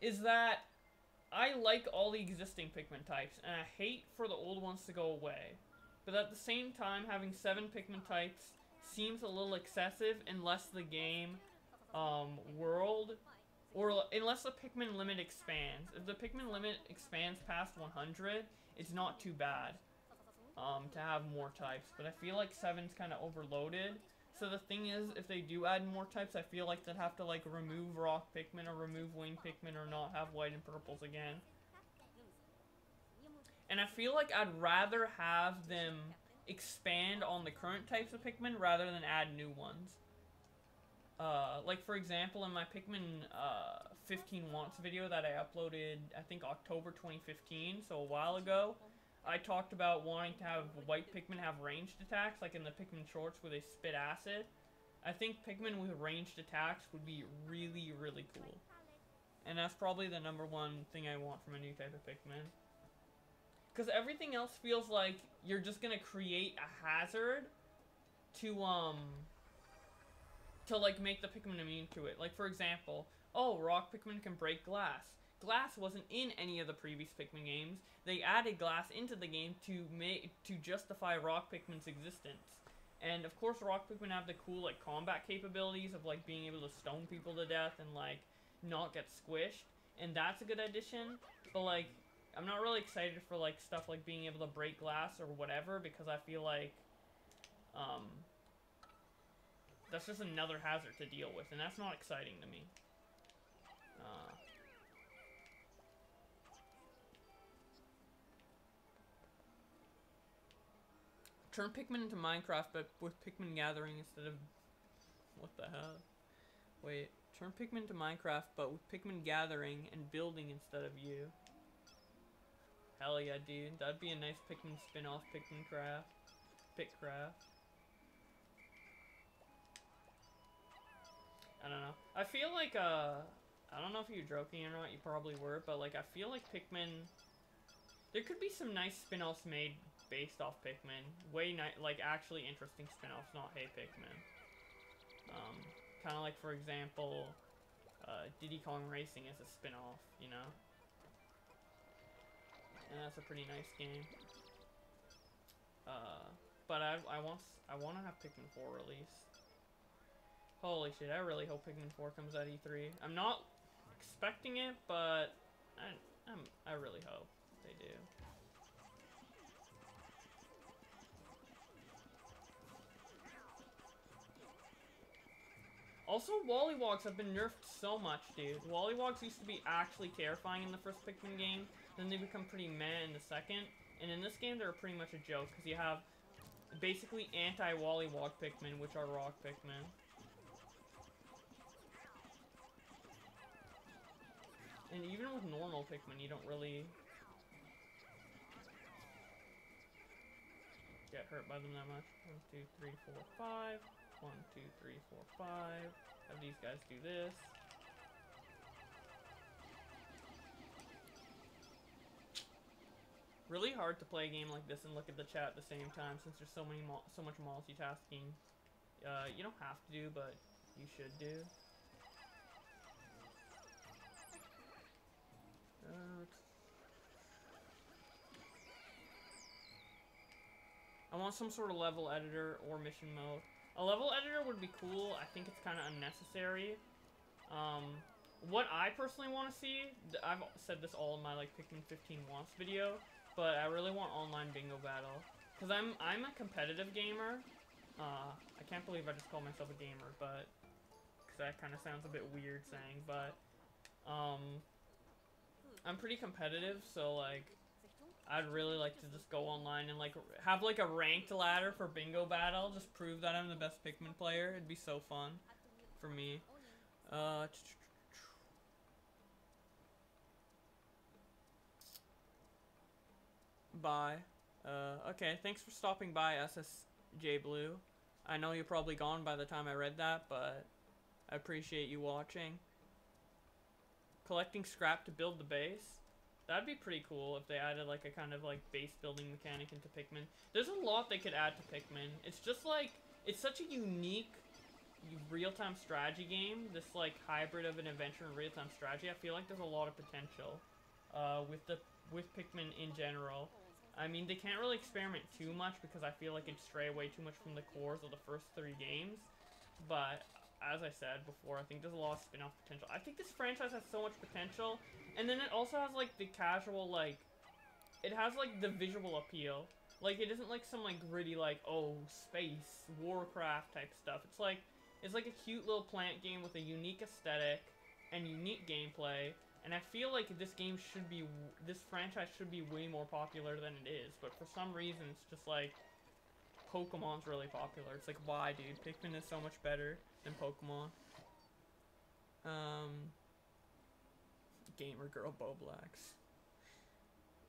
is that I like all the existing Pikmin types, and I hate for the old ones to go away. But at the same time, having 7 Pikmin types seems a little excessive unless the game, world... Or unless the Pikmin limit expands. If the Pikmin limit expands past 100, it's not too bad to have more types. But I feel like 7's kind of overloaded. So the thing is, if they do add more types, I feel like they'd have to, like, remove rock Pikmin or remove winged Pikmin or not have white and purples again. And I feel like I'd rather have them expand on the current types of Pikmin rather than add new ones. Like, for example, in my Pikmin 15 wants video that I uploaded, I think October 2015, so a while ago, I talked about wanting to have white Pikmin have ranged attacks, like in the Pikmin shorts where they spit acid. I think Pikmin with ranged attacks would be really, really cool. And that's probably the #1 thing I want from a new type of Pikmin. Because everything else feels like you're just gonna create a hazard to like, make the Pikmin immune to it. Like, for example, oh, rock Pikmin can break glass. Glass wasn't in any of the previous Pikmin games. They added glass into the game to justify rock Pikmin's existence. And, of course, rock Pikmin have the cool, like, combat capabilities of, like, being able to stone people to death and, like, not get squished. And that's a good addition. But, like, I'm not really excited for, like, stuff like being able to break glass or whatever, because I feel like, that's just another hazard to deal with, and that's not exciting to me. Turn Pikmin into Minecraft, but with Pikmin gathering instead of... What the hell? Wait. Turn Pikmin to Minecraft, but with Pikmin gathering and building instead of you. Hell yeah, dude. That'd be a nice Pikmin spin-off Pikmin craft. Pikcraft. I don't know. I feel like, I don't know if you're joking or not, you probably were, but, like, I feel like Pikmin... There could be some nice spin-offs made based off Pikmin. Way like actually interesting spin-offs, not Hey Pikmin. Kind of like, for example, Diddy Kong Racing is a spin-off, you know? And that's a pretty nice game. But I want to have Pikmin 4 released. Holy shit, I really hope Pikmin 4 comes at E3. I'm not expecting it, but I really hope they do. Also, Wollywogs have been nerfed so much, dude. Wollywogs used to be actually terrifying in the first Pikmin game, then they become pretty meh in the second, and in this game they're pretty much a joke, because you have basically anti-Wollywog Pikmin, which are rock Pikmin. And even with normal Pikmin, you don't really get hurt by them that much. 1, 2, 3, 4, 5. 1, 2, 3, 4, 5. Have these guys do this. Really hard to play a game like this and look at the chat at the same time, since there's so much multitasking. You don't have to do, but you should do. I want some sort of level editor or mission mode. A level editor would be cool. I think it's kind of unnecessary. What I personally want to see, I've said this all in my like Pikmin 15 wants video, but I really want online bingo battle, because I'm a competitive gamer. I can't believe I just called myself a gamer, but because that kind of sounds a bit weird saying, but I'm pretty competitive, so like I'd really like to just go online and like have like a ranked ladder for bingo battle, just prove that I'm the best Pikmin player. It'd be so fun for me. Bye. Okay, thanks for stopping by, SSJ Blue. I know you're probably gone by the time I read that, but I appreciate you watching. Collecting scrap to build the base. That'd be pretty cool if they added like a kind of like base building mechanic into Pikmin. There's a lot they could add to Pikmin. It's just like, it's such a unique real-time strategy game. This like hybrid of an adventure and real-time strategy. I feel like there's a lot of potential with Pikmin in general. I mean, they can't really experiment too much because I feel like it'd stray away too much from the cores of the first 3 games. But as I said before, I think there's a lot of spin-off potential. I think this franchise has so much potential. And then it also has, like, the casual, like... It has, like, the visual appeal. Like, it isn't, like, some, like, gritty, like, oh, space, Warcraft type stuff. It's like a cute little plant game with a unique aesthetic and unique gameplay. And I feel like this franchise should be way more popular than it is. But for some reason, it's just, like, Pokemon's really popular. It's like, why, dude? Pikmin is so much better than Pokemon. Gamer Girl Boblax.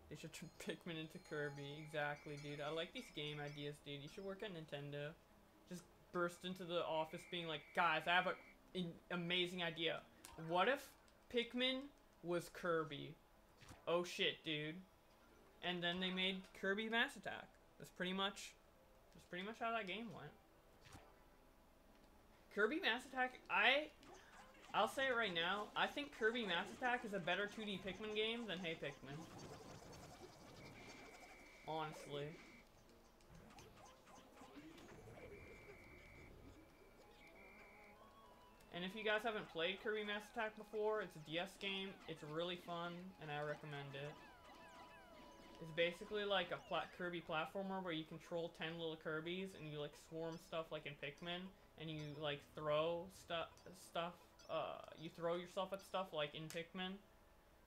They should turn Pikmin into Kirby. Exactly, dude. I like these game ideas, dude. You should work at Nintendo. Just burst into the office being like, guys, I have an amazing idea. What if Pikmin was Kirby? Oh shit, dude. And then they made Kirby Mass Attack. That's pretty much how that game went. Kirby Mass Attack, I'll say it right now, I think Kirby Mass Attack is a better 2D Pikmin game than Hey Pikmin. Honestly. And if you guys haven't played Kirby Mass Attack before, it's a DS game, it's really fun, and I recommend it. It's basically like a Kirby platformer where you control 10 little Kirbys and you like swarm stuff like in Pikmin, and you like throw you throw yourself at stuff like in Pikmin.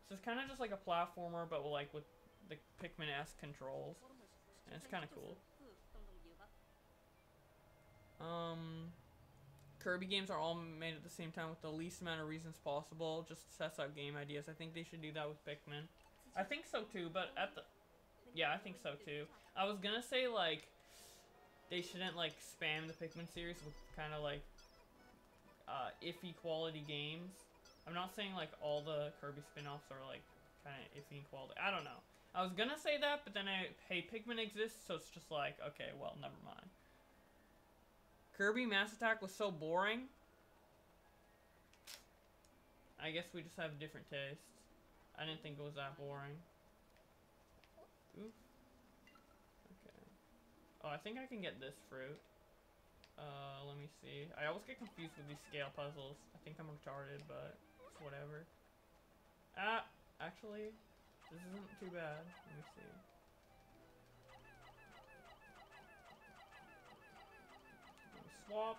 So it's kind of just like a platformer, but like with the Pikmin-esque controls, and it's kind of cool. Kirby games are all made at the same time with the least amount of reasons possible, just to test out game ideas. I think they should do that with Pikmin. I think so too, but yeah, I think so too. I was gonna say, like, they shouldn't, like, spam the Pikmin series with kind of, like, iffy quality games. I'm not saying, like, all the Kirby spin-offs are, like, kind of iffy quality. I don't know. I was gonna say that, but then hey, Pikmin exists, so it's just like, okay, well, never mind. Kirby Mass Attack was so boring. I guess we just have different tastes. I didn't think it was that boring. Oof. Okay. Oh, I think I can get this fruit. Let me see. I always get confused with these scale puzzles. I think I'm retarded, but it's whatever. Ah, actually, this isn't too bad. Let me see. Let me swap.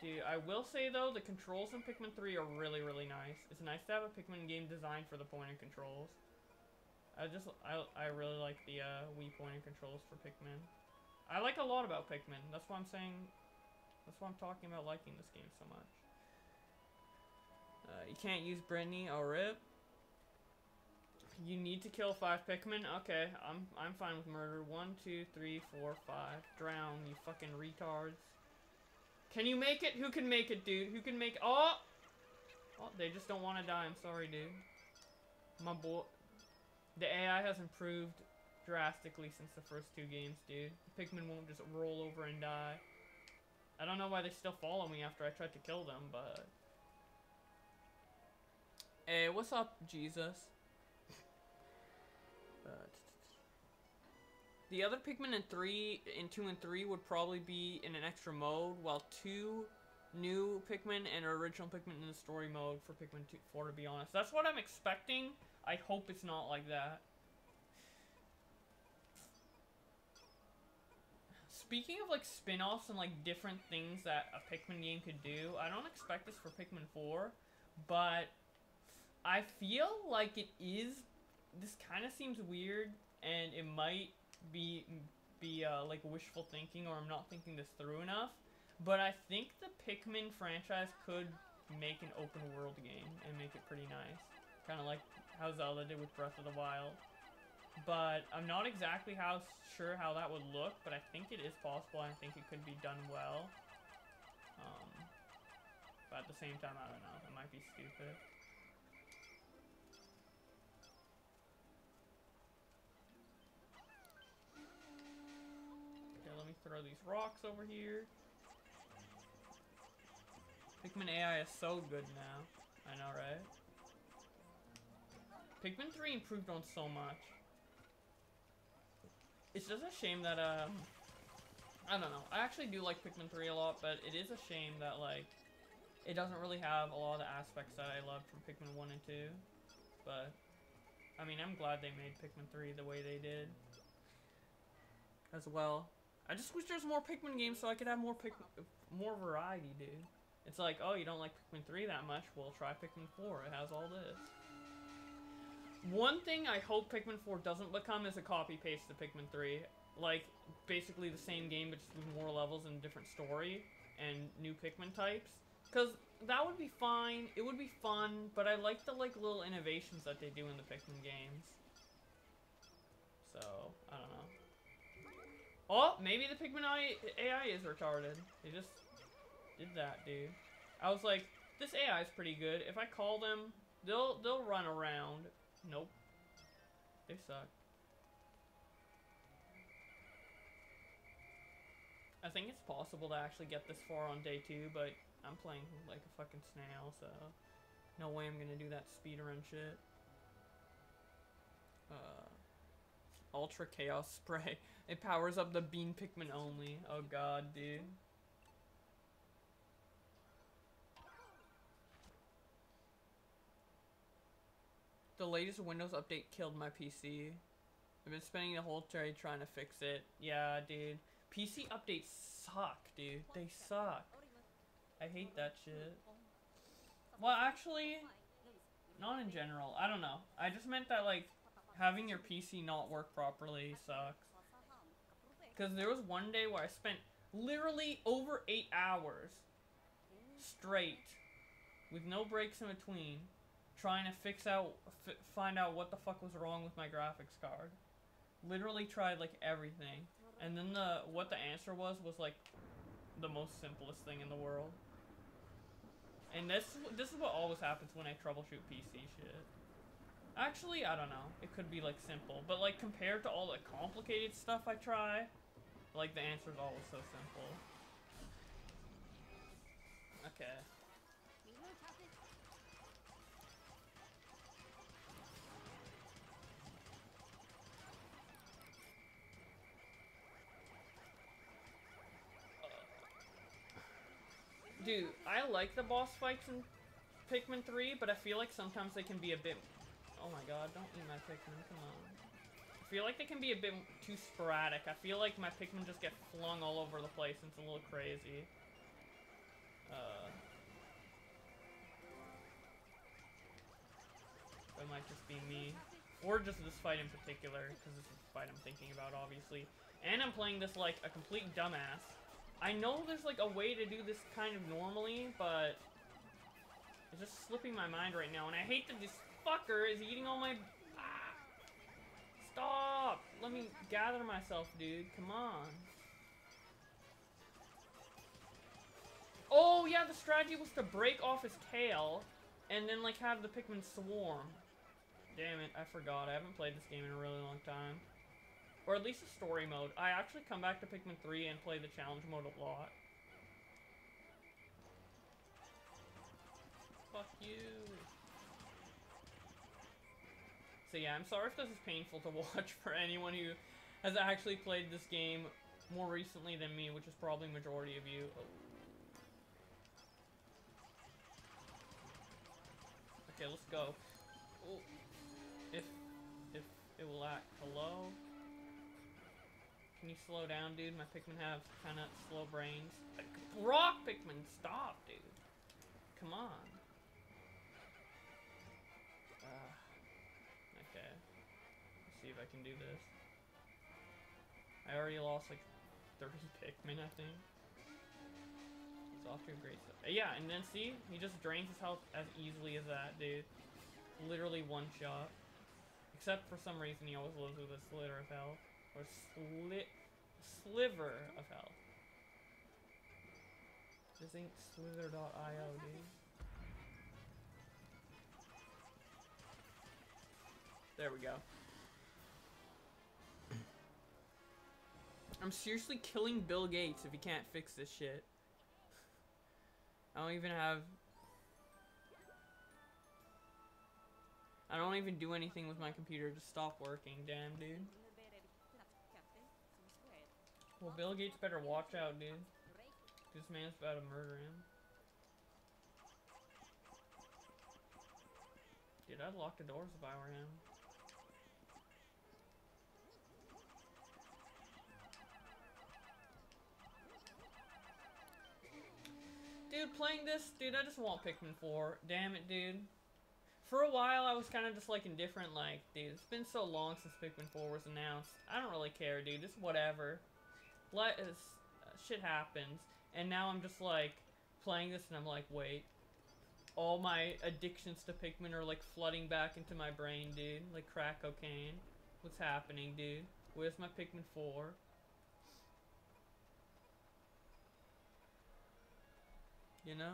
Dude, I will say though, the controls in Pikmin 3 are really, really nice. It's nice to have a Pikmin game designed for the pointer controls. I really like the Wii pointer controls for Pikmin. I like a lot about Pikmin. That's why I'm saying, that's why I'm talking about liking this game so much. You can't use Brittany, oh rip. You need to kill 5 Pikmin? Okay, I'm fine with murder. 1, 2, 3, 4, 5. Drown, you fucking retards. Can you make it? Who can make it, dude? Who can make... Oh! Oh, they just don't want to die. I'm sorry, dude. My boy... The AI has improved drastically since the first 2 games, dude. Pikmin won't just roll over and die. I don't know why they still follow me after I tried to kill them, but... Hey, what's up, Jesus? The other Pikmin in 2 and 3 would probably be in an extra mode, while 2 new Pikmin and original Pikmin in the story mode for Pikmin 4, to be honest. That's what I'm expecting. I hope it's not like that. Speaking of like spin-offs and like different things that a Pikmin game could do, I don't expect this for Pikmin 4, but I feel like it is. This kind of seems weird, and it might be like wishful thinking, or I'm not thinking this through enough. But I think the Pikmin franchise could make an open world game and make it pretty nice, kind of like how Zelda did with Breath of the Wild. But I'm not exactly sure how that would look, but I think it is possible. I think it could be done well. But at the same time, I don't know. It might be stupid. Okay, let me throw these rocks over here. Pikmin AI is so good now. I know, right? Pikmin 3 improved on so much. It's just a shame that, I don't know. I actually do like Pikmin 3 a lot, but it is a shame that, like, it doesn't really have a lot of the aspects that I loved from Pikmin 1 and 2. But, I mean, I'm glad they made Pikmin 3 the way they did. As well. I just wish there was more Pikmin games so I could have more variety, dude. It's like, oh, you don't like Pikmin 3 that much? Well, try Pikmin 4. It has all this. One thing I hope Pikmin 4 doesn't become is a copy-paste to Pikmin 3. Like, basically the same game, but just with more levels and a different story. And new Pikmin types. Because that would be fine. It would be fun. But I like the, like, little innovations that they do in the Pikmin games. So, I don't know. Oh, maybe the Pikmin AI is retarded. They just did that, dude. I was like, this AI is pretty good. If I call them, they'll run around. Nope. They suck. I think it's possible to actually get this far on day 2, but I'm playing like a fucking snail, so no way I'm gonna do that speedrun shit. Ultra Chaos Spray. It powers up the Bean Pikmin only. Oh god, dude. The latest Windows update killed my PC. I've been spending the whole day trying to fix it. Yeah, dude. PC updates suck, dude. They suck. I hate that shit. Well, actually, not in general. I don't know. I just meant that, like, having your PC not work properly sucks. Because there was one day where I spent literally over 8 hours straight, with no breaks in between, trying to find out what the fuck was wrong with my graphics card. Literally tried, like, everything. And then what the answer was like, the most simplest thing in the world. And this is what always happens when I troubleshoot PC shit. Actually, I don't know. It could be like simple, but like compared to all the complicated stuff I try, like the answer is always so simple. Okay. Dude, I like the boss fights in Pikmin 3, but I feel like sometimes they can be a bit... Oh my god, don't eat my Pikmin, come on. I feel like they can be a bit too sporadic. I feel like my Pikmin just get flung all over the place and it's a little crazy. That might just be me. Or just this fight in particular, because this is the fight I'm thinking about, obviously. And I'm playing this like a complete dumbass. I know there's like a way to do this kind of normally, but it's just slipping my mind right now. And I hate that this fucker is eating all my... Ah. Stop! Let me gather myself, dude. Come on. Oh, yeah, the strategy was to break off his tail and then like have the Pikmin swarm. Damn it, I forgot. I haven't played this game in a really long time. Or at least the story mode. I actually come back to Pikmin 3 and play the challenge mode a lot. Fuck you. So yeah, I'm sorry if this is painful to watch for anyone who has actually played this game more recently than me, which is probably majority of you. Oh. Okay, let's go. Oh. If it will act. Hello? Can you slow down, dude? My Pikmin have kind of slow brains. Rock Pikmin, stop, dude. Come on. Okay. Let's see if I can do this. I already lost like 30 Pikmin, I think. It's off to a great start. Yeah, and then see? He just drains his health as easily as that, dude. Literally one shot. Except for some reason he always lives with a sliver of health. Or sliver of health. This ain't slither.io, dude. There we go. I'm seriously killing Bill Gates if he can't fix this shit. I don't even do anything with my computer. Just stop working. Damn, dude. Well, Bill Gates better watch out, dude. This man's about to murder him. Dude, I'd lock the doors if I were him. Dude, playing this, dude, I just want Pikmin 4. Damn it, dude. For a while, I was kind of just, like, indifferent, like, dude, it's been so long since Pikmin 4 was announced. I don't really care, dude. It's whatever. Shit happens. And now I'm just, like, playing this, and I'm like, wait. All my addictions to Pikmin are, like, flooding back into my brain, dude. Like crack cocaine. What's happening, dude? Where's my Pikmin 4? You know?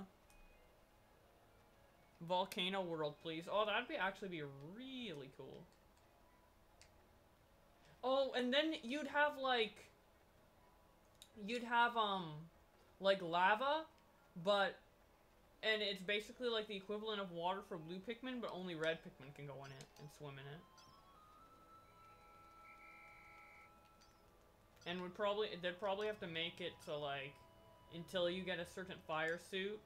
Volcano World, please. Oh, that'd actually be really cool. Oh, and then you'd have like lava, and it's basically like the equivalent of water for blue Pikmin, but only red Pikmin can go in it and swim in it. And they'd probably have to make it so like, until you get a certain fire suit,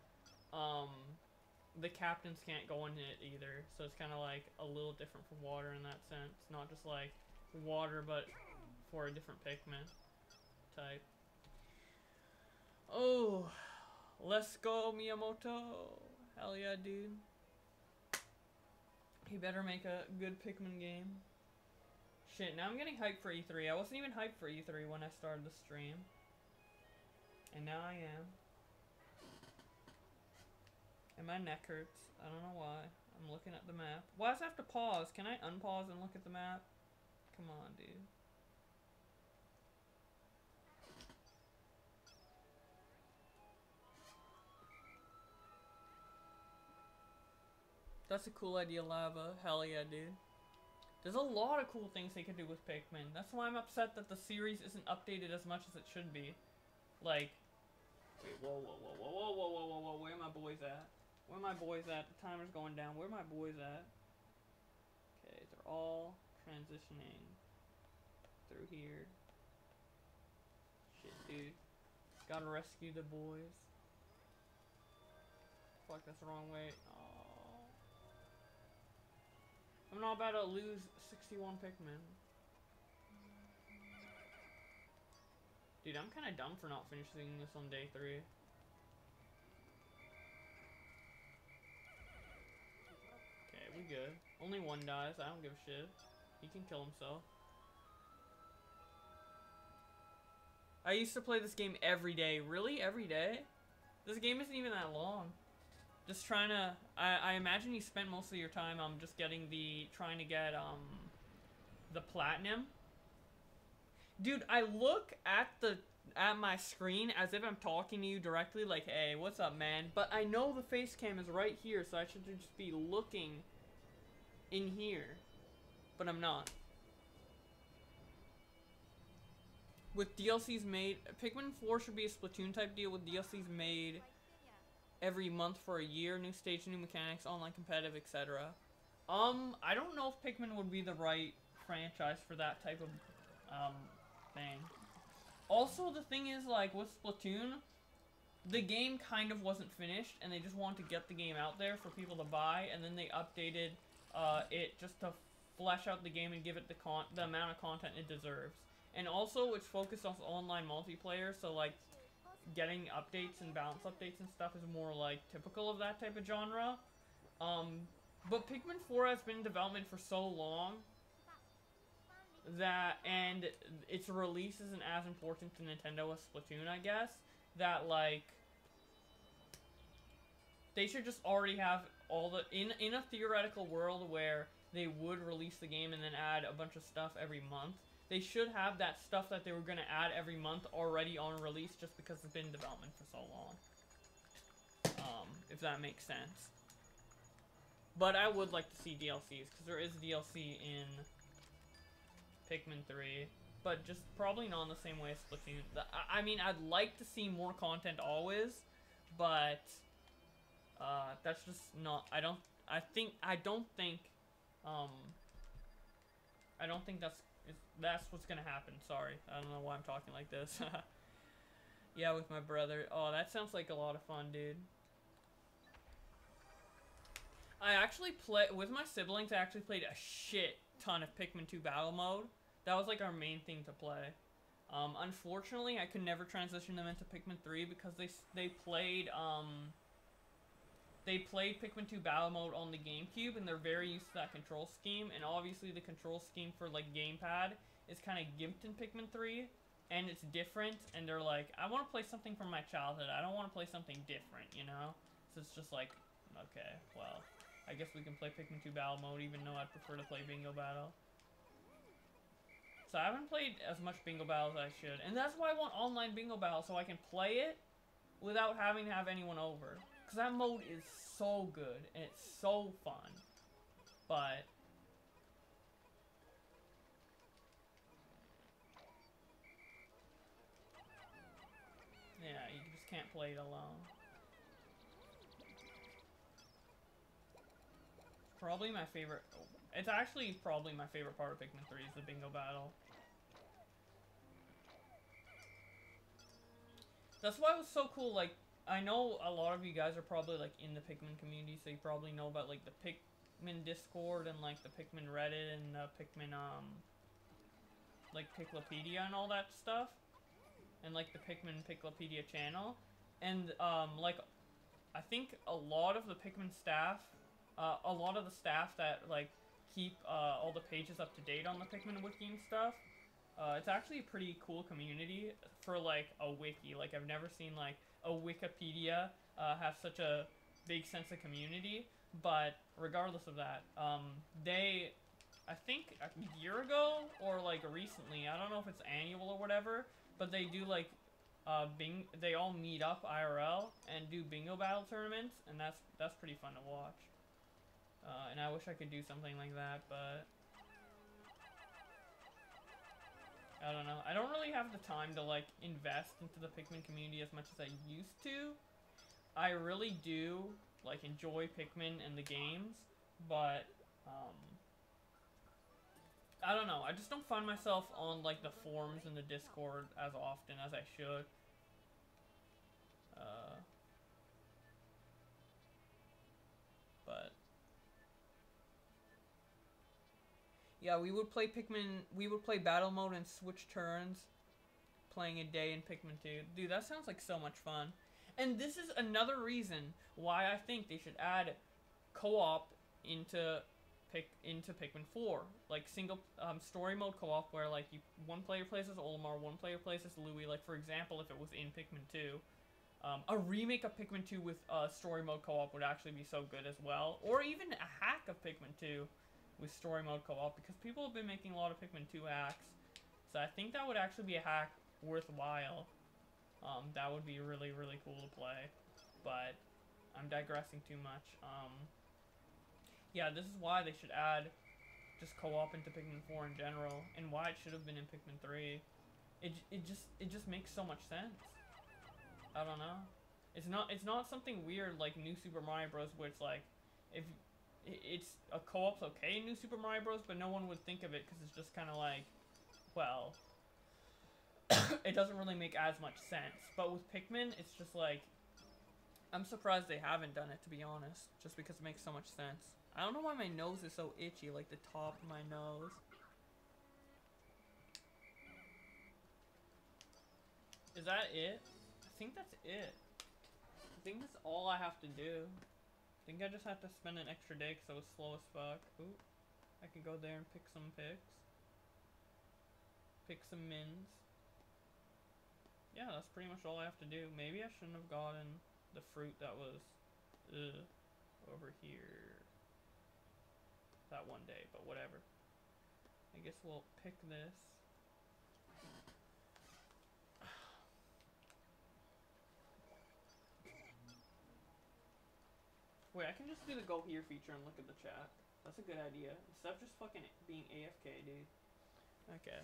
the captains can't go in it either. So it's kind of like a little different from water in that sense. Not just like water, but for a different Pikmin type. Oh, let's go, Miyamoto. Hell yeah, dude. He better make a good Pikmin game. Shit, now I'm getting hyped for E3. I wasn't even hyped for E3 when I started the stream. And now I am. And my neck hurts. I don't know why. I'm looking at the map. Why does I have to pause? Can I unpause and look at the map? Come on, dude. That's a cool idea, Lava. Hell yeah, dude. There's a lot of cool things they could do with Pikmin. That's why I'm upset that the series isn't updated as much as it should be. Like, wait, whoa, whoa, whoa, whoa, whoa, whoa, whoa, whoa, whoa, where my boys at? Where my boys at? The timer's going down. Where my boys at? Okay, they're all transitioning through here. Shit, dude. Gotta rescue the boys. Fuck, that's the wrong way. Aww. I'm not about to lose 61 Pikmin. Dude, I'm kinda dumb for not finishing this on day 3. Okay, we good. Only one dies, I don't give a shit. He can kill himself. I used to play this game every day. Really? Every day? This game isn't even that long. Just trying to... I imagine you spent most of your time just getting the... Trying to get the platinum. Dude, I look at my screen as if I'm talking to you directly, like, hey, what's up, man? But I know the face cam is right here, so I should just be looking in here. But I'm not. With DLCs made, Pikmin 4 should be a Splatoon type deal with DLCs made every month for a year, new stage, new mechanics, online competitive, etc. I don't know if Pikmin would be the right franchise for that type of thing. Also, the thing is, like, with Splatoon, the game kind of wasn't finished, and they just wanted to get the game out there for people to buy, and then they updated it just to flesh out the game and give it the amount of content it deserves. And also, it's focused on online multiplayer, so, like, getting updates and balance updates and stuff is more, like, typical of that type of genre. But Pikmin 4 has been in development for so long that, and its release isn't as important to Nintendo as Splatoon, I guess, that, like, they should just already have all the, in a theoretical world where they would release the game and then add a bunch of stuff every month, they should have that stuff that they were going to add every month already on release just because it's been in development for so long. If that makes sense. But I would like to see DLCs, because there is DLC in Pikmin 3, but just probably not in the same way as Splatoon. I mean, I'd like to see more content always, but that's just not, I don't think that's what's gonna happen. Sorry, I don't know why I'm talking like this. Yeah, with my brother. Oh, that sounds like a lot of fun, dude. I actually with my siblings, I actually played a shit ton of Pikmin 2 Battle Mode. That was like our main thing to play. Unfortunately, I could never transition them into Pikmin 3 because they played Pikmin 2 Battle Mode on the GameCube, and they're very used to that control scheme, and obviously the control scheme for, like, gamepad is kind of gimped in Pikmin 3, and it's different, and they're like, I want to play something from my childhood, I don't want to play something different, you know? So it's just like, okay, well, I guess we can play Pikmin 2 Battle Mode, even though I'd prefer to play Bingo Battle. So I haven't played as much Bingo Battle as I should, and that's why I want online Bingo Battle, so I can play it without having to have anyone over. Because that mode is so good, and it's so fun. But yeah, you just can't play it alone. Probably my favorite. It's actually probably my favorite part of Pikmin 3 is the Bingo Battle. That's why it was so cool, like, I know a lot of you guys are probably, like, in the Pikmin community, so you probably know about, like, the Pikmin Discord and, like, the Pikmin Reddit and the Pikmin, like, Piklopedia and all that stuff. And, like, the Pikmin Piklopedia channel. And, like, I think a lot of the Pikmin staff, a lot of the staff that, like, keep, all the pages up to date on the Pikmin wiki and stuff, it's actually a pretty cool community for, like, a wiki. Like, I've never seen, like, a Wikipedia have such a big sense of community. But regardless of that, they, I think a year ago or, like, recently, I don't know if it's annual or whatever, but they do, like, they all meet up IRL and do Bingo Battle tournaments, and that's pretty fun to watch. And I wish I could do something like that, but I don't know. I don't really have the time to, like, invest into the Pikmin community as much as I used to. I really do, like, enjoy Pikmin and the games, but, I don't know. I just don't find myself on, like, the forums and the Discord as often as I should. But yeah, we would play Pikmin. We would play battle mode and switch turns, playing a day in Pikmin 2. Dude, that sounds like so much fun. And this is another reason why I think they should add co-op into Pikmin 4, like single story mode co-op, where like one player plays as Olimar, one player plays as Louie. Like for example, if it was in Pikmin 2, a remake of Pikmin 2 with story mode co-op would actually be so good as well. Or even a hack of Pikmin 2 with story mode co-op, because people have been making a lot of Pikmin 2 hacks. So I think that would actually be a hack worthwhile. That would be really, really cool to play. But I'm digressing too much. Yeah, this is why they should add just co-op into Pikmin 4 in general, and why it should have been in Pikmin 3. It just makes so much sense. I don't know. It's not something weird like New Super Mario Bros. Where it's like, if it's a co-op's okay in New Super Mario Bros. But no one would think of it because it's just kind of like, well, it doesn't really make as much sense. But with Pikmin, it's just like, I'm surprised they haven't done it, to be honest, just because it makes so much sense. I don't know why my nose is so itchy, like the top of my nose. Is that it? I think that's it. I think that's all I have to do. I think I just have to spend an extra day because I was slow as fuck. Ooh, I can go there and pick some picks. Pick some mins. Yeah, that's pretty much all I have to do. Maybe I shouldn't have gotten the fruit that was over here that one day, but whatever. I guess we'll pick this. Wait, I can just do the go here feature and look at the chat. That's a good idea. Instead of just fucking being AFK, dude. Okay.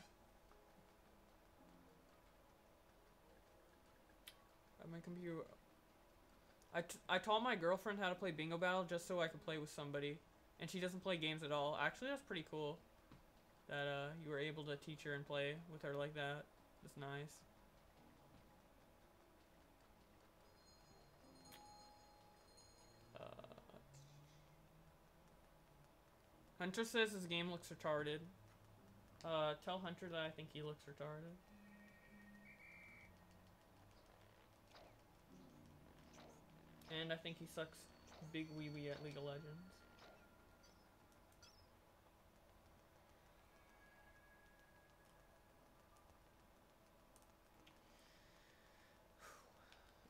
At my computer. I taught my girlfriend how to play Bingo Battle just so I could play with somebody. And she doesn't play games at all. Actually, that's pretty cool. That you were able to teach her and play with her like that. That's nice. Hunter says his game looks retarded. Tell Hunter that I think he looks retarded. And I think he sucks big wee wee at League of Legends.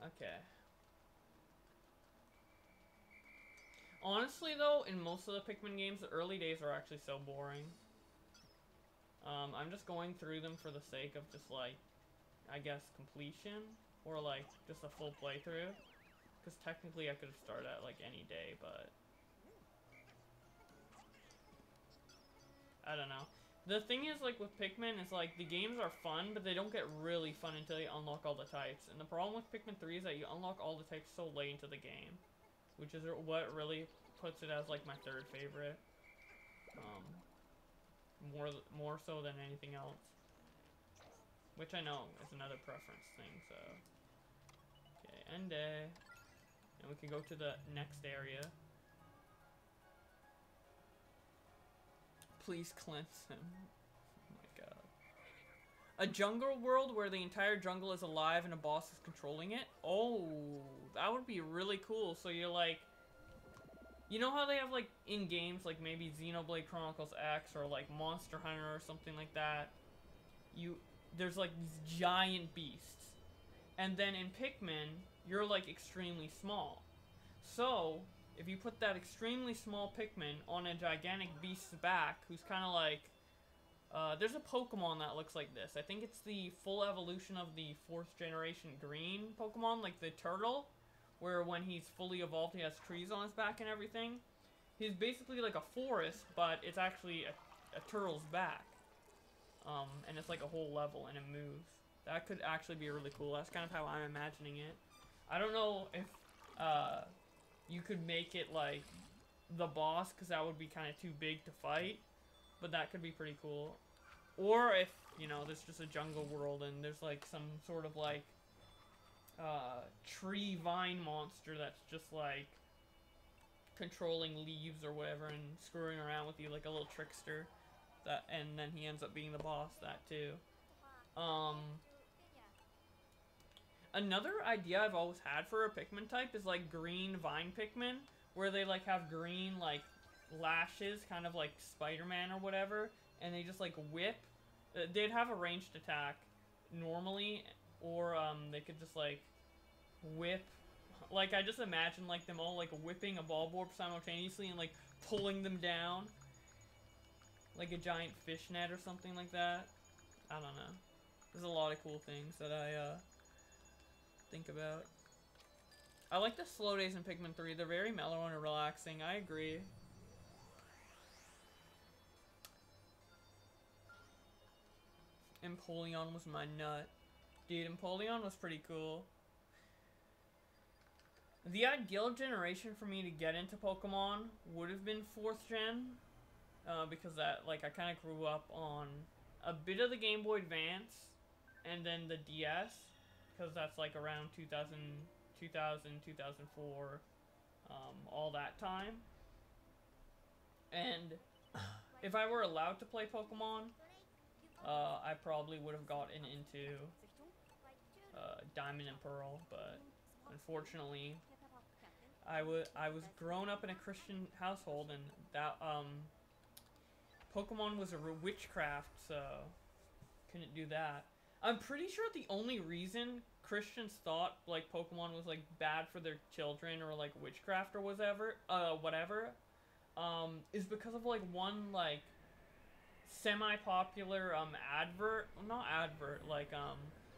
Okay. Honestly though, in most of the Pikmin games, the early days are actually so boring. I'm just going through them for the sake of just like, I guess, completion. Or like, just a full playthrough. Because technically I could have started at like any day, but I don't know. The thing is, like, with Pikmin, is like, the games are fun, but they don't get really fun until you unlock all the types. And the problem with Pikmin 3 is that you unlock all the types so late into the game. Which is what really puts it as, like, my third favorite. More so than anything else. Which I know is another preference thing, so. Okay, end day. And we can go to the next area. Please cleanse him. Oh my god. A jungle world where the entire jungle is alive and a boss is controlling it? Oh, that would be really cool. So you're like, you know how they have like in games like maybe Xenoblade Chronicles X or like Monster Hunter or something like that. There's like these giant beasts. And then in Pikmin, you're like extremely small. So if you put that extremely small Pikmin on a gigantic beast's back, who's kind of like, there's a Pokemon that looks like this. I think it's the full evolution of the 4th generation green Pokemon, like the turtle, where when he's fully evolved he has trees on his back and everything. he's basically like a forest, but it's actually a turtle's back. And it's like a whole level and it moves. That could actually be really cool. That's kind of how I'm imagining it. I don't know if you could make it like the boss, because that would be kind of too big to fight, but that could be pretty cool. Or if, you know, there's just a jungle world and there's like some sort of like tree vine monster that's just like controlling leaves or whatever and screwing around with you like a little trickster, that, and then he ends up being the boss. That too. Another idea I've always had for a Pikmin type is like green vine Pikmin, where they like have green like lashes, kind of like Spider-Man or whatever, and they just like whip. They'd have a ranged attack normally, or they could just like whip. Like, I just imagine like them all like whipping a ball orb simultaneously and like pulling them down like a giant fishnet or something like that. I don't know. There's a lot of cool things that I think about. I like the slow days in Pikmin 3. They're very mellow and relaxing. I agree. Empoleon was my nut. Dude, Empoleon was pretty cool. The ideal generation for me to get into Pokemon would have been 4th gen. Because that, like, I kind of grew up on a bit of the Game Boy Advance and then the DS. Because that's like around 2000, 2004, all that time. And if I were allowed to play Pokemon, I probably would have gotten into Diamond and Pearl, but unfortunately, I was grown up in a Christian household, and that Pokemon was a witchcraft, so couldn't do that. I'm pretty sure the only reason Christians thought like Pokemon was like bad for their children or like witchcraft or whatever, is because of like one like semi-popular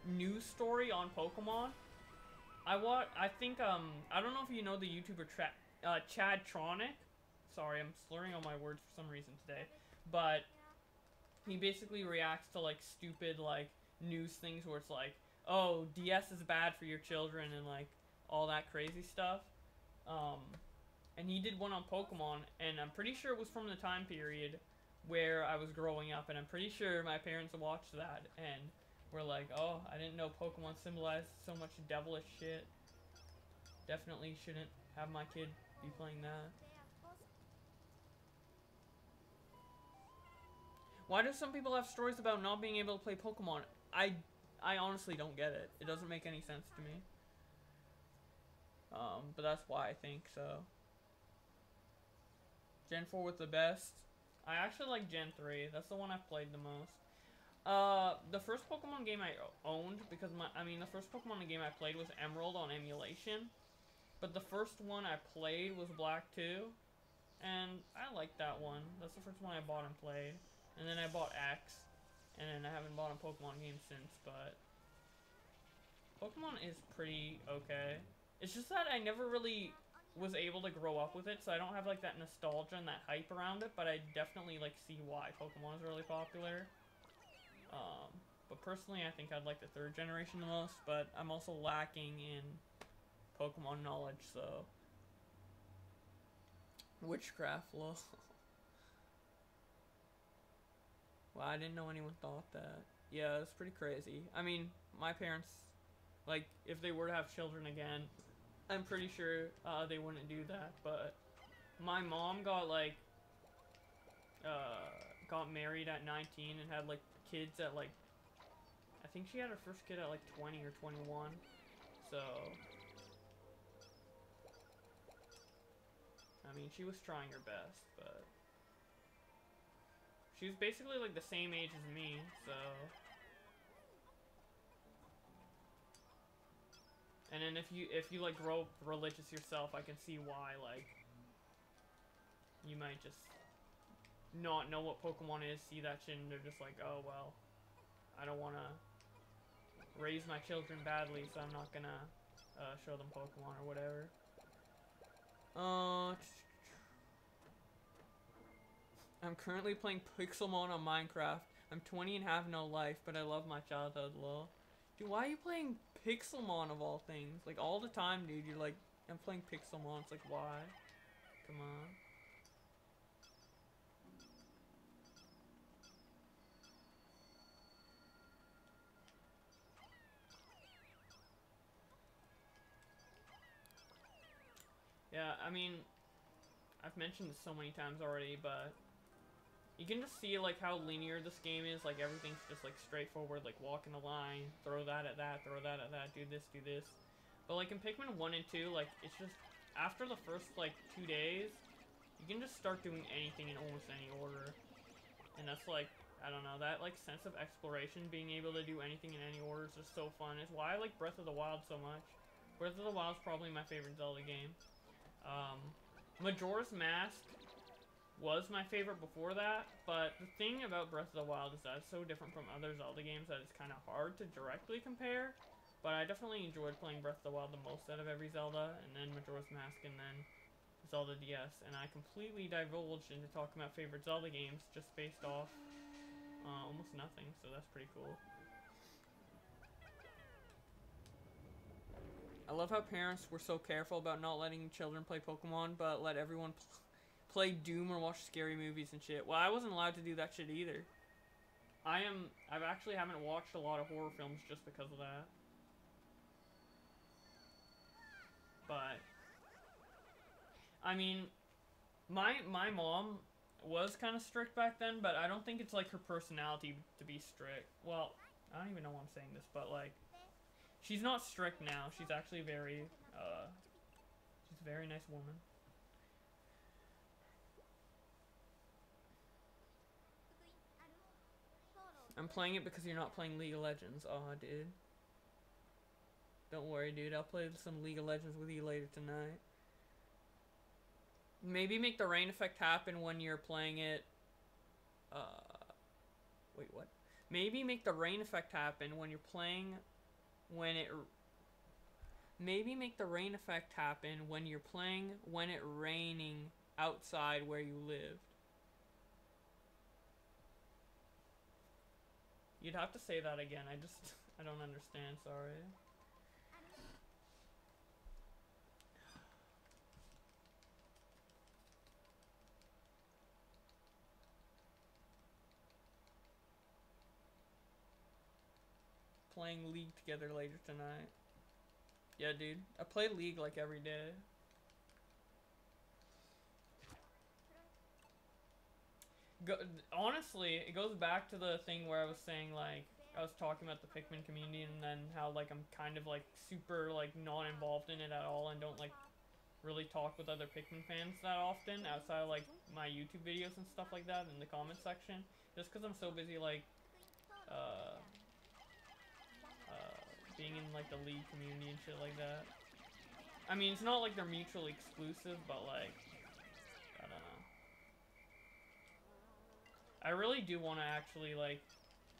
news story on Pokemon. I think I don't know if you know the YouTuber Chadtronic. Sorry, I'm slurring on my words for some reason today, but he basically reacts to like stupid like news things where it's like, oh, DS is bad for your children and like all that crazy stuff. And he did one on Pokemon, and I'm pretty sure it was from the time period where I was growing up, and I'm pretty sure my parents watched that and were like, oh, I didn't know Pokemon symbolized so much devilish shit. Definitely shouldn't have my kid be playing that. Why do some people have stories about not being able to play Pokemon? I honestly don't get it. It doesn't make any sense to me. But that's why I think so. Gen 4 was the best. I actually like Gen 3. That's the one I've played the most. The first Pokemon game I owned, because the first Pokemon game I played was Emerald on emulation. But the first one I played was Black 2. And I liked that one. That's the first one I bought and played. And then I bought X. And then I haven't bought a Pokemon game since, but Pokemon is pretty okay. It's just that I never really was able to grow up with it, so I don't have like that nostalgia and that hype around it, but I definitely like see why Pokemon is really popular. But personally, I think I'd like the 3rd generation the most, but I'm also lacking in Pokemon knowledge, so witchcraft, lol. Wow, I didn't know anyone thought that. Yeah, it's pretty crazy. I mean, my parents, like, if they were to have children again, I'm pretty sure they wouldn't do that, but my mom got, like, got married at 19 and had, like, kids at, like, I think she had her first kid at, like, 20 or 21, so, I mean, she was trying her best, but she was basically, like, the same age as me, so. And then if you like grow up religious yourself, I can see why, like, you might just not know what Pokemon is, see that shit, and they're just like, oh, well, I don't want to raise my children badly, so I'm not gonna show them Pokemon or whatever. I'm currently playing Pixelmon on Minecraft. I'm 20 and have no life, but I love my childhood, lol. Dude, why are you playing Pixelmon of all things? Like, all the time, dude, you're like, I'm playing Pixelmon. It's like, why? Come on. Yeah, I mean, I've mentioned this so many times already, but you can just see, like, how linear this game is. Like, everything's just, like, straightforward. Like, walk in a line, throw that at that, throw that at that, do this, do this. But, like, in Pikmin 1 and 2, like, it's just, after the first, like, 2 days, you can just start doing anything in almost any order. And that's, like, I don't know, that, like, sense of exploration, being able to do anything in any order is just so fun. It's why I like Breath of the Wild so much. Breath of the Wild is probably my favorite Zelda game. Majora's Mask was my favorite before that, but the thing about Breath of the Wild is that it's so different from other Zelda games that it's kind of hard to directly compare. But I definitely enjoyed playing Breath of the Wild the most out of every Zelda, and then Majora's Mask, and then Zelda DS. And I completely divulged into talking about favorite Zelda games just based off almost nothing, so that's pretty cool. I love how parents were so careful about not letting children play Pokemon, but let everyone play Doom or watch scary movies and shit. Well, I wasn't allowed to do that shit either. I've actually haven't watched a lot of horror films just because of that. But, I mean, my mom was kind of strict back then, but I don't think it's like her personality to be strict. Well, I don't even know why I'm saying this, but like, she's not strict now. She's actually very, she's a very nice woman. I'm playing it because you're not playing League of Legends. Aw, dude. Don't worry, dude. I'll play some League of Legends with you later tonight. Maybe make the rain effect happen when you're playing it. Wait, what? Maybe make the rain effect happen when you're playing when it. Maybe make the rain effect happen when you're playing when it raining outside where you lived. You'd have to say that again. I don't understand. Sorry. Playing League together later tonight. Yeah, dude. I play League like every day. Honestly, it goes back to the thing where I was saying, like, I was talking about the Pikmin community and then how, like, I'm kind of, like, super, like, not involved in it at all and don't, like, really talk with other Pikmin fans that often outside of, like, my YouTube videos and stuff like that in the comment section. Just because I'm so busy, like, being in, like, the League community and shit like that. I mean, it's not like they're mutually exclusive, but, like, I don't know. I really do want to actually, like,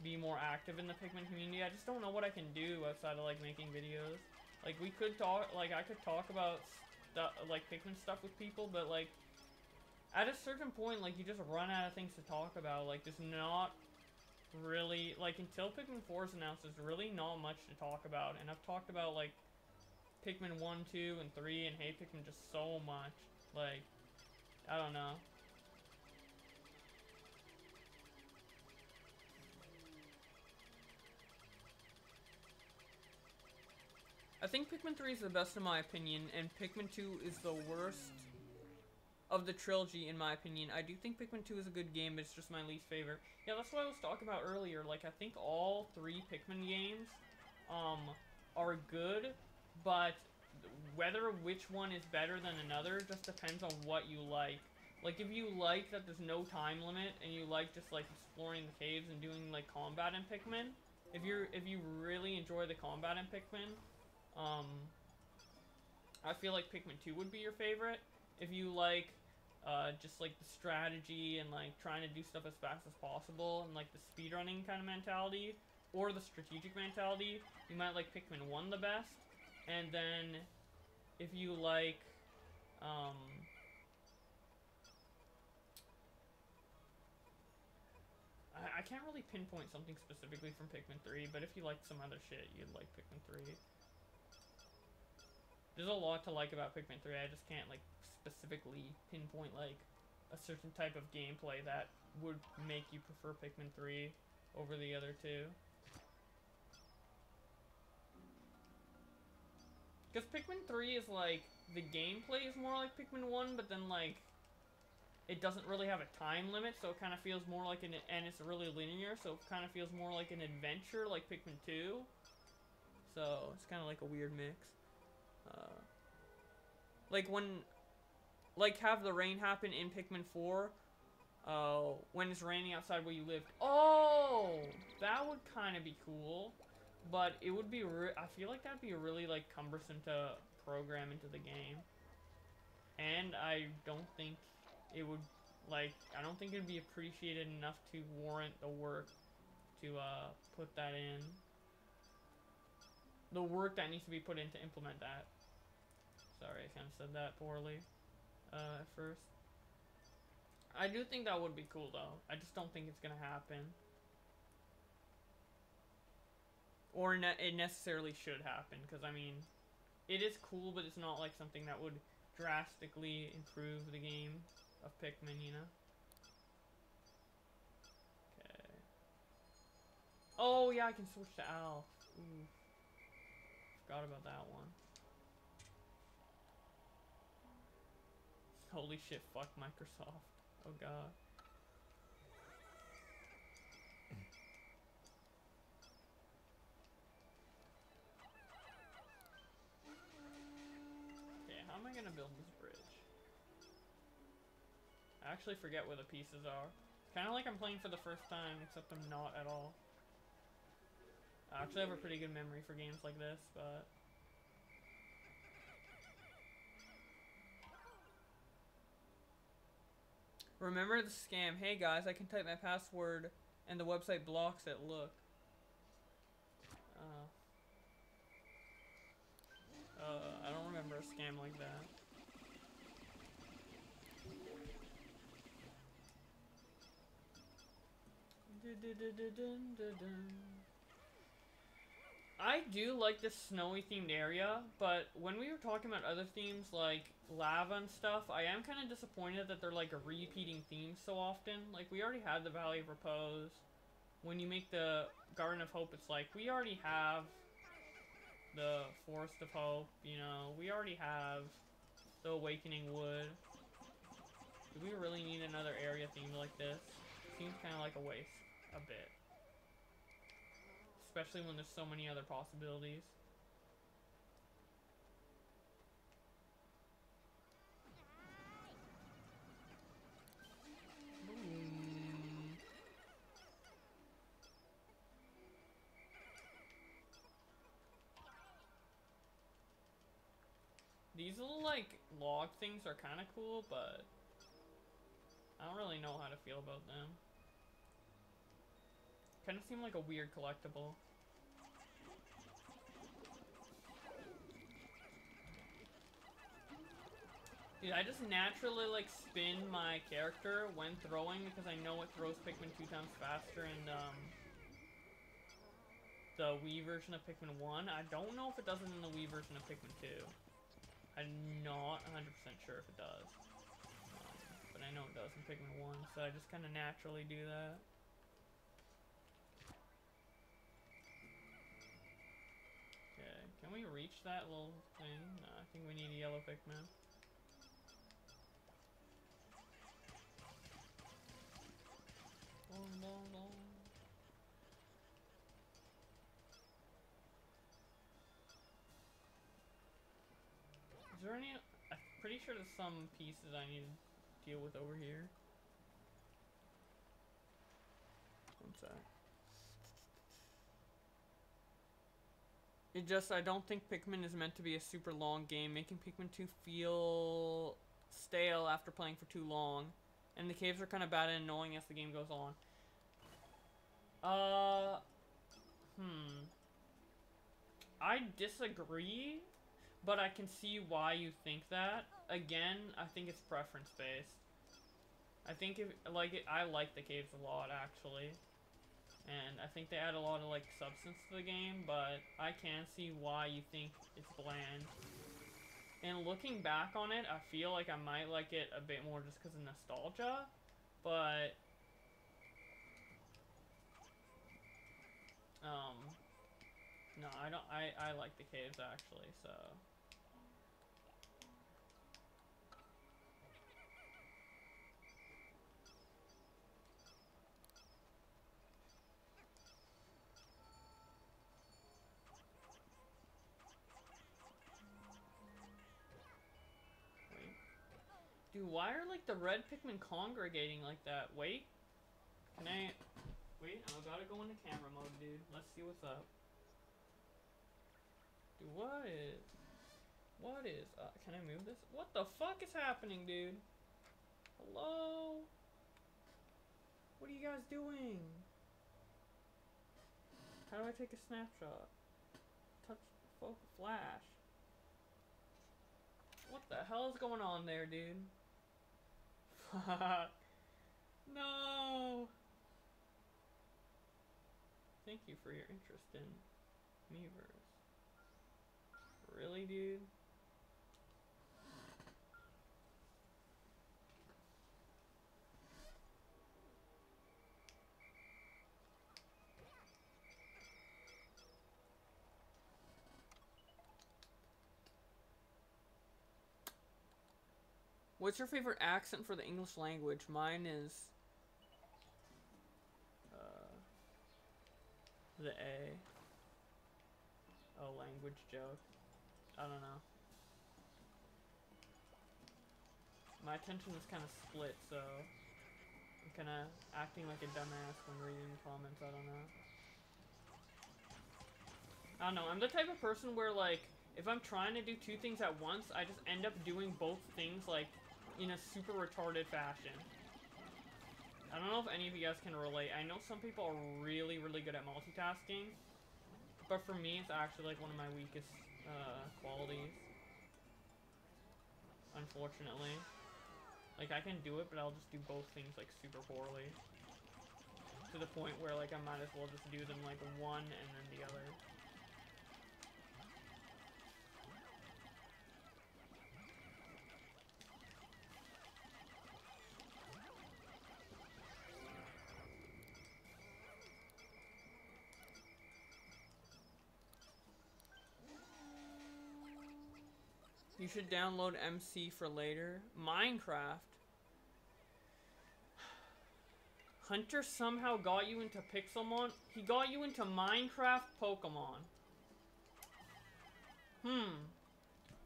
be more active in the Pikmin community. I just don't know what I can do outside of, like, making videos. Like, we could talk, like, I could talk about stuff, like, Pikmin stuff with people, but, like, at a certain point, like, you just run out of things to talk about. Like, there's not really, like, until Pikmin 4 is announced, there's really not much to talk about. And I've talked about, like, Pikmin 1, 2, and 3, and Hey Pikmin just so much. Like, I don't know. I think Pikmin 3 is the best in my opinion, and Pikmin 2 is the worst of the trilogy in my opinion. I do think Pikmin 2 is a good game, but it's just my least favorite. Yeah, that's what I was talking about earlier. Like, I think all 3 Pikmin games, are good, but which one is better than another just depends on what you like. Like, if you like that there's no time limit, and you like just, like, exploring the caves and doing, like, combat in Pikmin, if you really enjoy the combat in Pikmin, I feel like Pikmin 2 would be your favorite. If you like, just like the strategy and like trying to do stuff as fast as possible and like the speedrunning kind of mentality, or the strategic mentality, you might like Pikmin 1 the best. And then, if you like, I can't really pinpoint something specifically from Pikmin 3, but if you like some other shit, you'd like Pikmin 3. There's a lot to like about Pikmin 3, I just can't, like, specifically pinpoint, like, a certain type of gameplay that would make you prefer Pikmin 3 over the other two. Because Pikmin 3 is, like, the gameplay is more like Pikmin 1, but then, like, it doesn't really have a time limit, so it kind of feels more like an, and it's really linear, so it kind of feels more like an adventure, like Pikmin 2. So, it's kind of like a weird mix. Like when, like have the rain happen in Pikmin 4, when it's raining outside where you lived. Oh, that would kind of be cool, but it would be, I feel like that'd be really, like, cumbersome to program into the game. And I don't think it would, like, I don't think it'd be appreciated enough to warrant the work to, put that in. The work that needs to be put in to implement that. Sorry, I kind of said that poorly, at first. I do think that would be cool, though. I just don't think it's gonna happen. Or it necessarily should happen, because, I mean, it is cool, but it's not, like, something that would drastically improve the game of Pikmin, you know? Okay. Oh, yeah, I can switch to Alf. Ooh. Forgot about that one. Holy shit, fuck Microsoft. Oh god. Okay, how am I gonna build this bridge? I actually forget where the pieces are. Kind of like I'm playing for the first time, except I'm not at all. I actually have a pretty good memory for games like this, but... Remember the scam. Hey guys, I can type my password and the website blocks it. Look. I don't remember a scam like that. I do like this snowy themed area, but when we were talking about other themes like lava and stuff, I am kind of disappointed that they're like repeating themes so often. Like we already had the Valley of Repose. When you make the Garden of Hope, it's like we already have the Forest of Hope, you know, we already have the Awakening Wood. Do we really need another area themed like this? Seems kind of like a waste, a bit. Especially when there's so many other possibilities. These little, like, log things are kind of cool, but I don't really know how to feel about them. Kind of seem like a weird collectible. Dude, I just naturally, like, spin my character when throwing because I know it throws Pikmin 2 times faster in, the Wii version of Pikmin 1. I don't know if it does it in the Wii version of Pikmin 2. I'm not 100% sure if it does. But I know it does in Pikmin 1, so I just kind of naturally do that. Okay, can we reach that little thing? No, I think we need a yellow Pikmin. Is there any... I'm pretty sure there's some pieces I need to deal with over here. One sec. It just, I don't think Pikmin is meant to be a super long game, making Pikmin 2 feel stale after playing for too long. And the caves are kind of bad and annoying as the game goes on. I disagree, but I can see why you think that. Again, I think it's preference based. I think if, like, I like the caves a lot, actually. And I think they add a lot of, like, substance to the game, but I can see why you think it's bland. And looking back on it, I feel like I might like it a bit more just because of nostalgia, but, no, I don't, I like the caves, actually, so. Dude, why are, like, the red Pikmin congregating like that? Wait. Can I... Wait, I'm about to go into camera mode, dude. Let's see what's up. Dude, what is... What is... can I move this? What the fuck is happening, dude? Hello? What are you guys doing? How do I take a snapshot? Touch... Focus... Flash. What the hell is going on there, dude? Fuck. No. Thank you for your interest in Miiverse. Really, dude? What's your favorite accent for the English language? Mine is the A. Oh, language joke. I don't know. My attention is kind of split, so I'm kind of acting like a dumbass when reading comments. I don't know. I don't know. I'm the type of person where, like, if I'm trying to do two things at once, I just end up doing both things, like, in a super retarded fashion. I don't know if any of you guys can relate. I know some people are really, really good at multitasking, but for me, it's actually, like, one of my weakest qualities. Unfortunately. Like, I can do it, but I'll just do both things, like, super poorly. To the point where, like, I might as well just do them, like, one and then the other. You should download MC for later. Minecraft. Hunter somehow got you into Pixelmon. He got you into Minecraft Pokemon.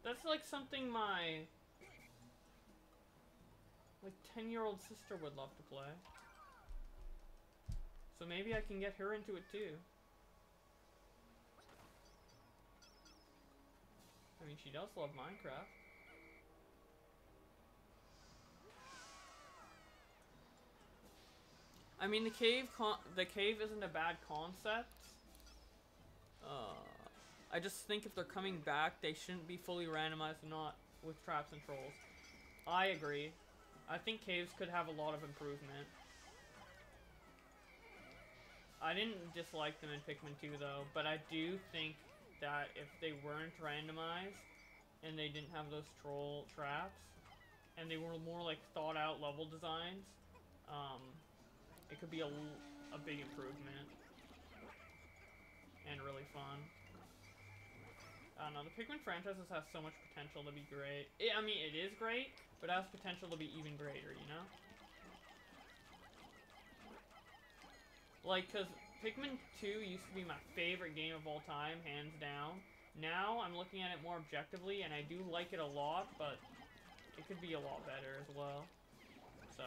That's like something my... like 10-year-old sister would love to play. So maybe I can get her into it too. I mean, she does love Minecraft. I mean, the cave isn't a bad concept. I just think if they're coming back, they shouldn't be fully randomized and not with traps and trolls. I agree. I think caves could have a lot of improvement. I didn't dislike them in Pikmin 2 though, but I do think that if they weren't randomized and they didn't have those troll traps and they were more like thought out level designs, it could be a big improvement and really fun. I don't know, the Pikmin franchises have so much potential to be great. I mean, it is great, but it has potential to be even greater, you know? Like, cause Pikmin 2 used to be my favorite game of all time, hands down. Now, I'm looking at it more objectively, and I do like it a lot, but it could be a lot better as well. So,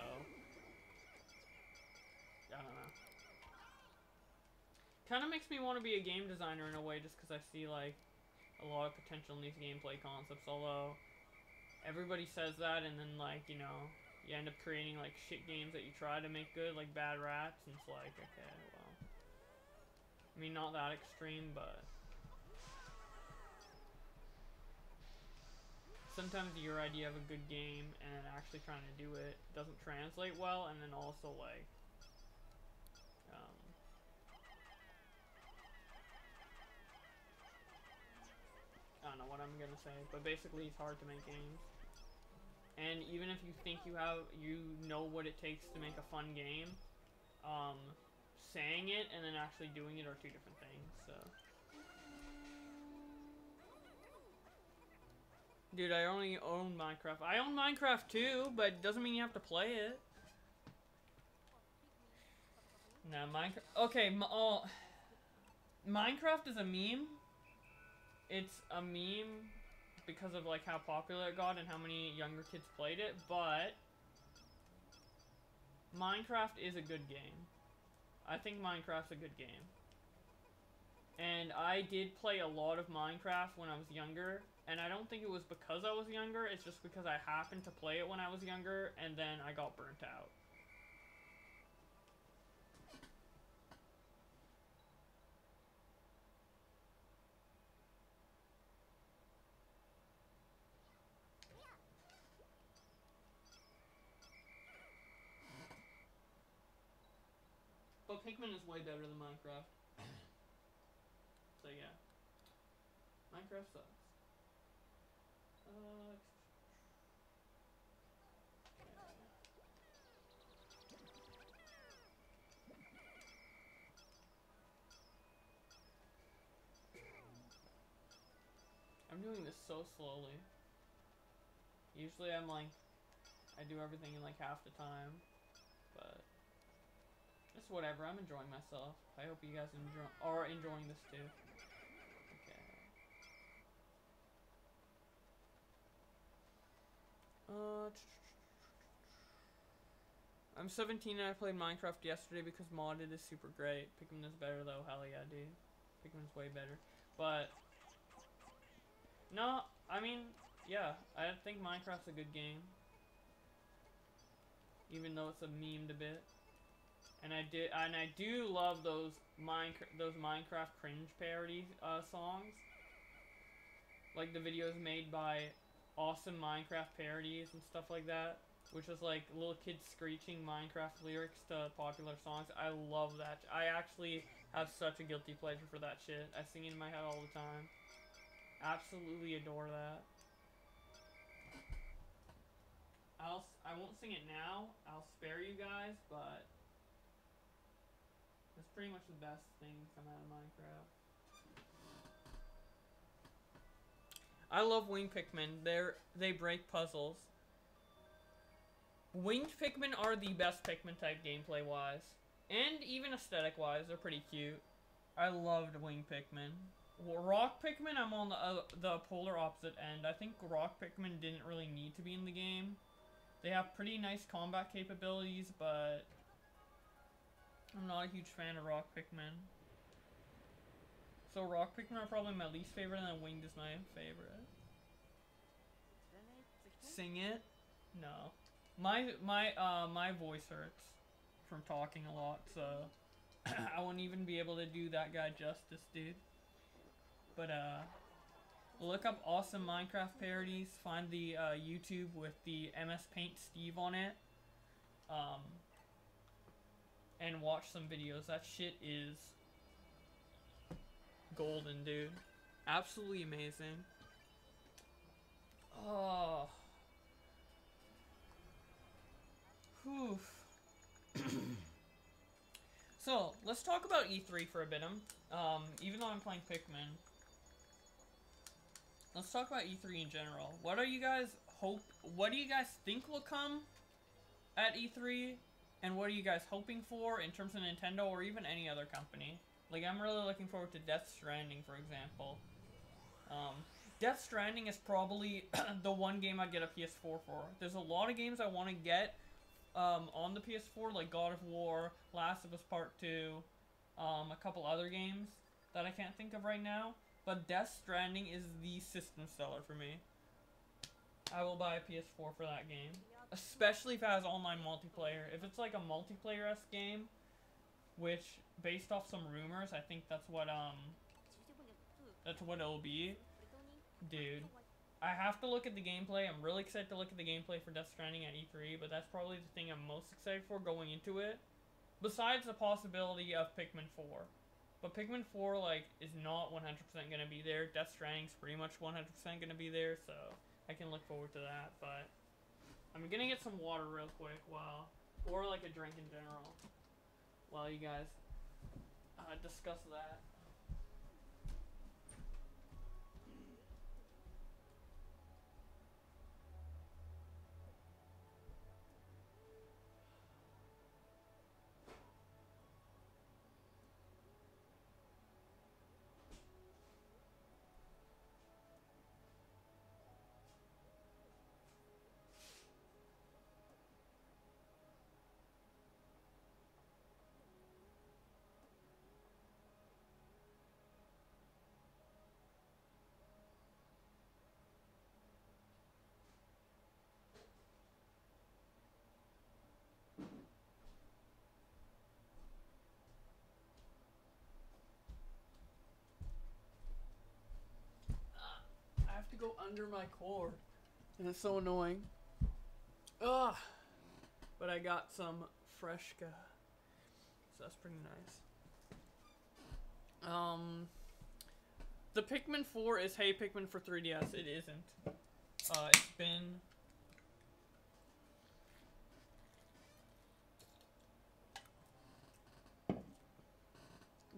I don't know. Kind of makes me want to be a game designer in a way, just because I see, like, a lot of potential in these gameplay concepts, although everybody says that, and then, like, you know, you end up creating, like, shit games that you try to make good, like Bad Rats, and it's like, okay, well. I mean, not that extreme, but sometimes your idea of a good game and actually trying to do it doesn't translate well, and then also, like, don't know what I'm gonna say, but basically it's hard to make games. And even if you think you know what it takes to make a fun game, saying it and then actually doing it are two different things, so. Dude, I only own Minecraft. I own Minecraft too, but it doesn't mean you have to play it. Nah, Minecraft. Okay, Minecraft is a meme. It's a meme because of like how popular it got and how many younger kids played it, but Minecraft is a good game. I think Minecraft's a good game. And I did play a lot of Minecraft when I was younger, and I don't think it was because I was younger, it's just because I happened to play it when I was younger, and then I got burnt out. But Pikmin is way better than Minecraft. So yeah. Minecraft sucks. I'm doing this so slowly. Usually I'm like, I do everything in like half the time, but it's whatever. I'm enjoying myself. I hope you guys are enjoying this too. Okay. I'm 17 and I played Minecraft yesterday because modded is super great. Pikmin is better though. Hell yeah, dude. Pikmin's way better. But no, I mean, yeah, I think Minecraft's a good game. Even though it's a memed a bit. And I do love those Minecraft cringe parody songs. Like the videos made by awesome Minecraft parodies and stuff like that. Which is like little kids screeching Minecraft lyrics to popular songs. I love that. I actually have such a guilty pleasure for that shit. I sing it in my head all the time. Absolutely adore that. I won't sing it now. I'll spare you guys, but it's pretty much the best thing to come out of Minecraft. I love winged Pikmin. They break puzzles. Winged Pikmin are the best Pikmin type gameplay wise. And even aesthetic wise, they're pretty cute. I loved winged Pikmin. Rock Pikmin, I'm on the polar opposite end. I think Rock Pikmin didn't really need to be in the game. They have pretty nice combat capabilities, but I'm not a huge fan of Rock Pikmin. So Rock Pikmin are probably my least favorite, and then Winged is my favorite. Sing it? No. My voice hurts from talking a lot, so I wouldn't even be able to do that guy justice, dude. But look up awesome Minecraft parodies. Find the YouTube with the MS Paint Steve on it. And watch some videos. That shit is golden, dude. Absolutely amazing. Oh. Whew. So, let's talk about E3 for a bit. Even though I'm playing Pikmin. Let's talk about E3 in general. What do you guys think will come at E3? And what are you guys hoping for in terms of Nintendo or even any other company? Like, I'm really looking forward to Death Stranding, for example. Death Stranding is probably the one game I'd get a PS4 for. There's a lot of games I want to get on the PS4, like God of War, Last of Us Part 2, a couple other games that I can't think of right now. But Death Stranding is the system seller for me. I will buy a PS4 for that game. Especially if it has online multiplayer. If it's like a multiplayer-esque game, which, based off some rumors, I think that's what it'll be. Dude, I have to look at the gameplay. I'm really excited to look at the gameplay for Death Stranding at E3, but that's probably the thing I'm most excited for going into it. Besides the possibility of Pikmin 4. But Pikmin 4, like, is not 100% gonna be there. Death Stranding's pretty much 100% gonna be there, so I can look forward to that. But I'm gonna get some water real quick or like a drink in general, while you guys discuss that. I have to go under my cord, and it's so annoying. Ugh. But I got some Freshka, so that's pretty nice. The Pikmin 4 is Hey Pikmin for 3DS. It isn't. It's been...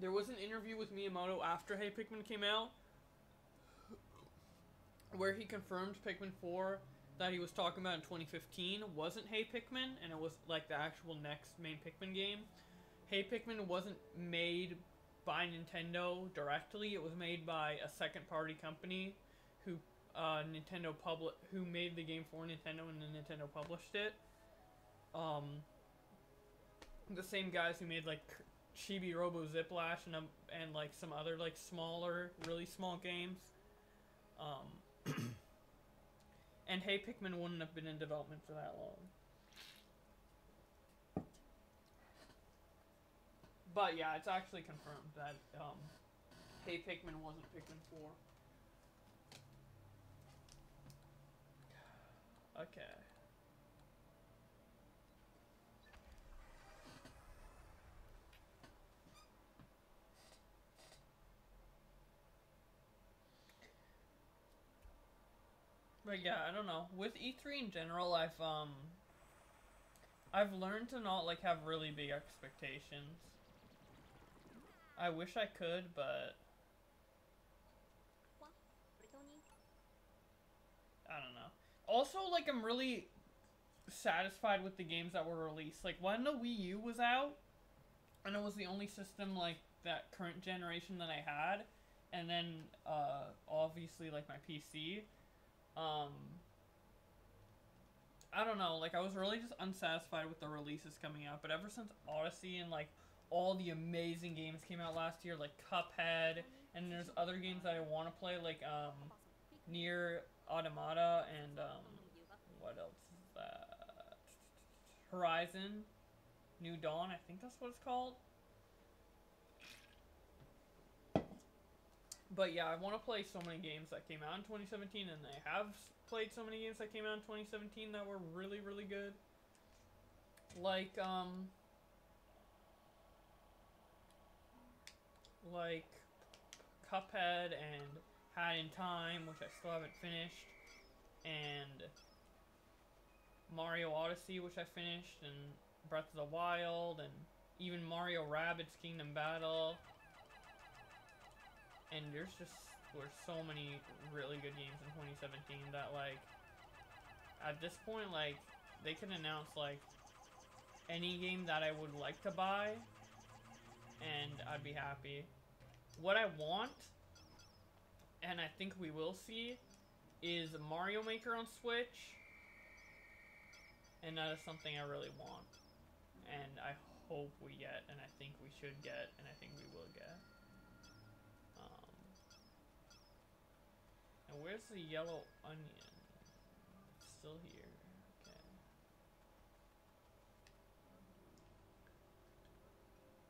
There was an interview with Miyamoto after Hey Pikmin came out, where he confirmed Pikmin 4 that he was talking about in 2015 wasn't Hey Pikmin, and it was like the actual next main Pikmin game. Hey Pikmin wasn't made by Nintendo directly. It was made by a second-party company who who made the game for Nintendo, and then Nintendo published it. The same guys who made like Chibi Robo Ziplash and like some other like smaller, really small games. And Hey Pikmin wouldn't have been in development for that long. But yeah, it's actually confirmed that Hey Pikmin wasn't Pikmin 4. Okay. But yeah, I don't know. With E3 in general, I've learned to not like have really big expectations. I wish I could, but I don't know. Also, like, I'm really satisfied with the games that were released. Like, when the Wii U was out, and it was the only system, like, that current generation that I had, and then, obviously, like, my PC, I don't know, like, I was really just unsatisfied with the releases coming out, but ever since Odyssey and, like, all the amazing games came out last year, like Cuphead, and there's other games that I want to play, like, Nier Automata, and, what else is that? Horizon New Dawn, I think that's what it's called. But yeah, I want to play so many games that came out in 2017, and I have played so many games that came out in 2017 that were really, really good. Like Cuphead and Hat in Time, which I still haven't finished, and Mario Odyssey, which I finished, and Breath of the Wild, and even Mario Rabbids Kingdom Battle. And there's just were so many really good games in 2017 that, like, at this point, like, they can announce, like, any game that I would like to buy, and I'd be happy. What I want, and I think we will see, is Mario Maker on Switch, and that is something I really want, and I hope we get, and I think we should get, and I think we will get. And where's the yellow onion? It's still here. Okay.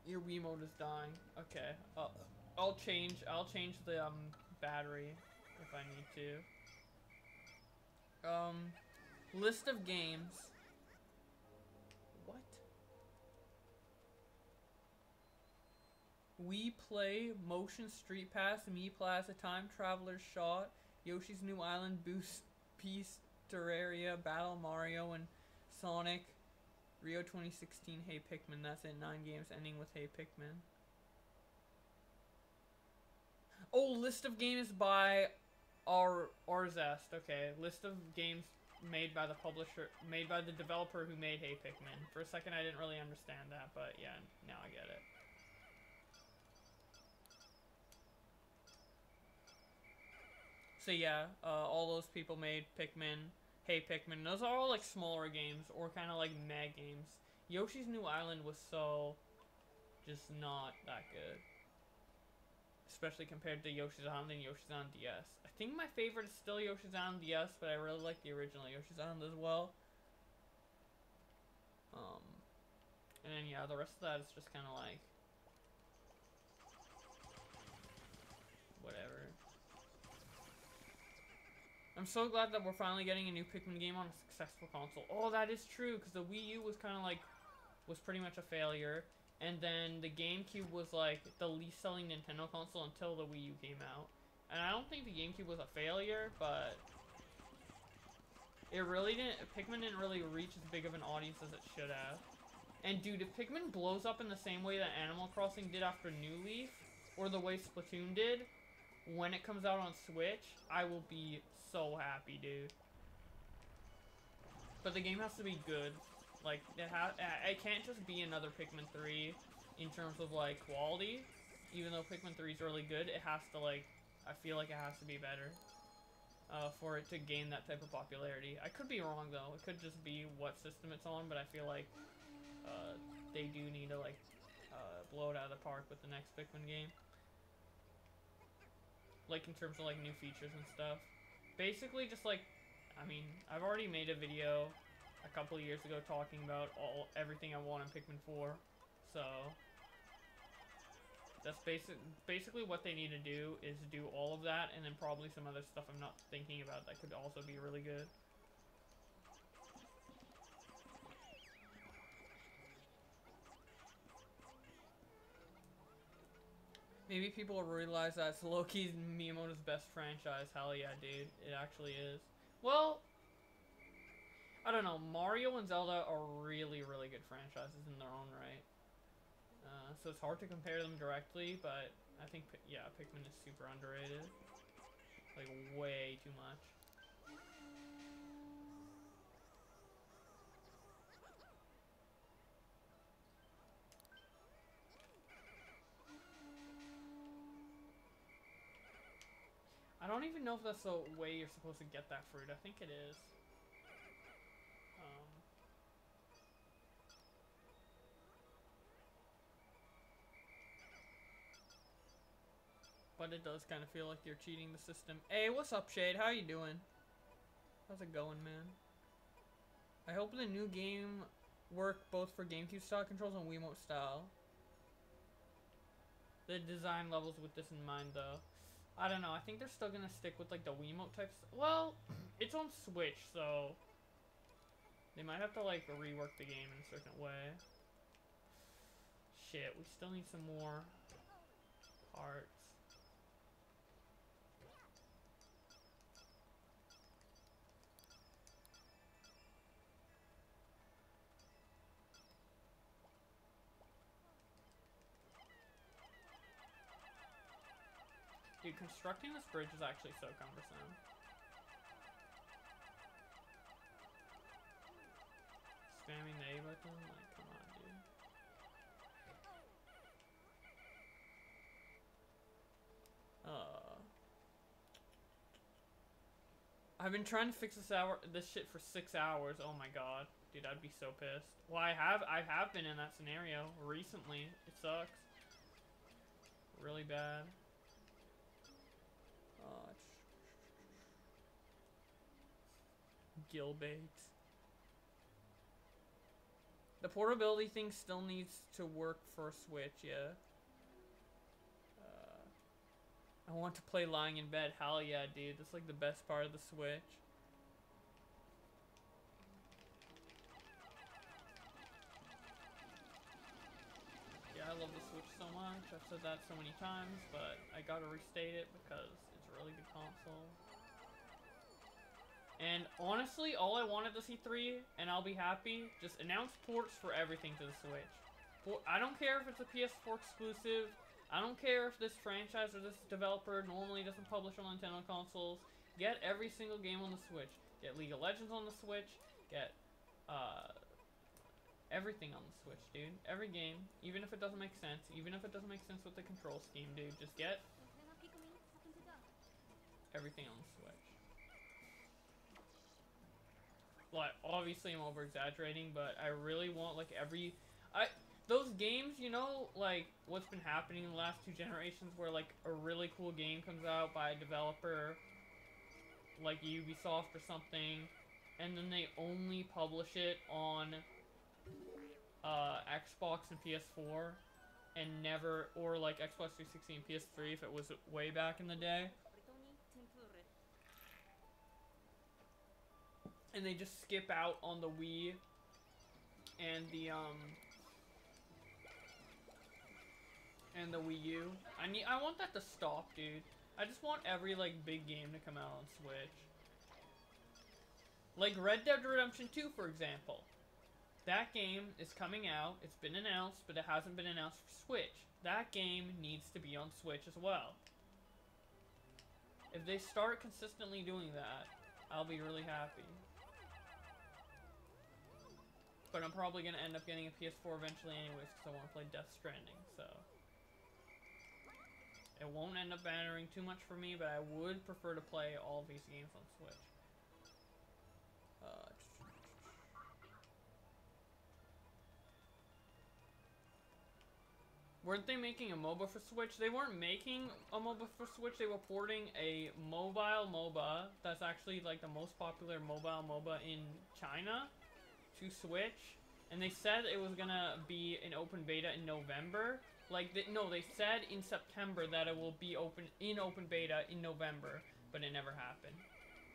Your Wiimote is dying. Okay. I'll change the battery if I need to. List of games. What? We Play, Motion Street Pass, Me Plaza, Time Traveler's Shot, Yoshi's New Island, Boost Peace, Terraria, Battle Mario, and Sonic. Rio 2016, Hey Pikmin. That's it. 9 games ending with Hey Pikmin. Oh, list of games by Arzest. Okay, list of games made by the publisher, made by the developer who made Hey Pikmin. For a second, I didn't really understand that, but yeah, now I get it. So yeah, all those people made Pikmin, Hey Pikmin. Those are all like smaller games or kind of like meh games. Yoshi's New Island was so just not that good. Especially compared to Yoshi's Island and Yoshi's Island DS. I think my favorite is still Yoshi's Island DS, but I really like the original Yoshi's Island as well. And then yeah, the rest of that is just kind of like whatever. I'm so glad that we're finally getting a new Pikmin game on a successful console. Oh, that is true, because the Wii U was kind of like, was pretty much a failure. And then the GameCube was like the least selling Nintendo console until the Wii U came out. And I don't think the GameCube was a failure, but it really didn't, Pikmin didn't really reach as big of an audience as it should have. And dude, if Pikmin blows up in the same way that Animal Crossing did after New Leaf, or the way Splatoon did, when it comes out on Switch, I will be so happy, dude. But the game has to be good. Like, it can't just be another Pikmin 3 in terms of, like, quality. Even though Pikmin 3 is really good, it has to, like, I feel like it has to be better. For it to gain that type of popularity. I could be wrong, though. It could just be what system it's on, but I feel like, they do need to, like, blow it out of the park with the next Pikmin game. Like, in terms of, like, new features and stuff. Basically, just, like, I mean, I've already made a video a couple of years ago talking about everything I want in Pikmin 4. So, that's basically what they need to do is do all of that, and then probably some other stuff I'm not thinking about that could also be really good. Maybe people will realize that it's low-key Miyamoto's best franchise. Hell yeah, dude. It actually is. Well, I don't know. Mario and Zelda are really, really good franchises in their own right. So it's hard to compare them directly, but I think, yeah, Pikmin is super underrated. Like, way too much. I don't even know if that's the way you're supposed to get that fruit. I think it is. But it does kind of feel like you're cheating the system. Hey, what's up, Shade? How you doing? How's it going, man? I hope the new game work both for GameCube style controls and Wiimote style. The design levels with this in mind, though. I don't know. I think they're still gonna stick with like the Wiimote types. Well, it's on Switch, so they might have to like rework the game in a certain way. Shit, we still need some more parts. Dude, constructing this bridge is actually so cumbersome. Spamming the A button? Like, come on, dude. I've been trying to fix this shit for 6 hours. Oh my god. Dude, I'd be so pissed. Well, I have been in that scenario recently. It sucks. Really bad. Gilbait. The portability thing still needs to work for Switch, yeah. I want to play lying in bed. Hell yeah, dude. That's like the best part of the Switch. Yeah, I love the Switch so much. I've said that so many times, but I gotta restate it because it's a really good console. And honestly, all I wanted this E3, and I'll be happy, just announce ports for everything to the Switch. I don't care if it's a PS4 exclusive. I don't care if this franchise or this developer normally doesn't publish on Nintendo consoles. Get every single game on the Switch. Get League of Legends on the Switch. Get everything on the Switch, dude. Every game, even if it doesn't make sense, even if it doesn't make sense with the control scheme, dude, just get everything on the Switch. Like, obviously I'm over-exaggerating, but I really want, like, those games, you know, like, what's been happening in the last 2 generations where, like, a really cool game comes out by a developer, like Ubisoft or something, and then they only publish it on, Xbox and PS4, and never, or, like, Xbox 360 and PS3 if it was way back in the day. And they just skip out on the Wii and the Wii U. I want that to stop, dude. I just want every, like, big game to come out on Switch. Like Red Dead Redemption 2, for example. That game is coming out. It's been announced, but it hasn't been announced for Switch. That game needs to be on Switch as well. If they start consistently doing that, I'll be really happy. But I'm probably going to end up getting a PS4 eventually anyways because I want to play Death Stranding, so. It won't end up mattering too much for me, but I would prefer to play all of these games on Switch. Weren't they making a MOBA for Switch? They weren't making a MOBA for Switch, they were porting a mobile MOBA that's actually like the most popular mobile MOBA in China to Switch, and they said it was gonna be in open beta in November. Like, no, they said in September that it will be in open beta in November, but it never happened.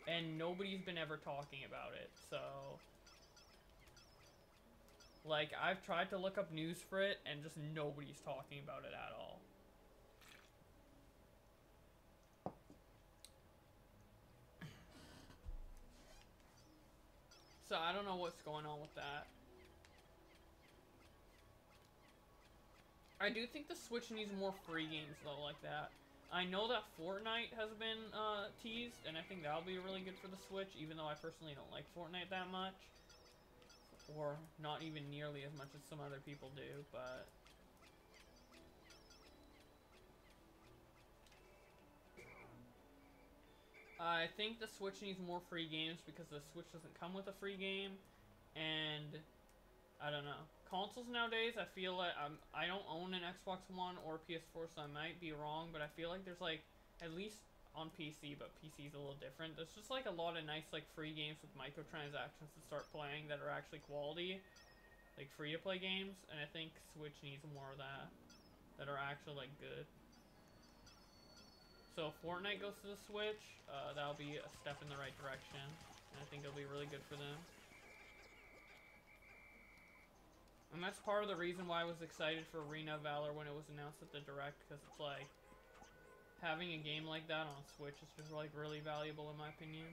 And nobody's been ever talking about it, so. Like, I've tried to look up news for it, and just nobody's talking about it at all. So I don't know what's going on with that. I do think the Switch needs more free games, though, like that. I know that Fortnite has been teased, and I think that'll be really good for the Switch, even though I personally don't like Fortnite that much. Or not even nearly as much as some other people do, but. I think the Switch needs more free games because the Switch doesn't come with a free game, and I don't know. Consoles nowadays, I feel like I don't own an Xbox One or PS4, so I might be wrong, but I feel like there's like, at least on PC, but PC is a little different. There's just like a lot of nice like free games with microtransactions to start playing that are actually quality, like free to play games, and I think Switch needs more of that are actually like good. So if Fortnite goes to the Switch, that'll be a step in the right direction, and I think it'll be really good for them. And that's part of the reason why I was excited for Arena of Valor when it was announced at the Direct, because it's like, having a game like that on Switch is just like really valuable in my opinion.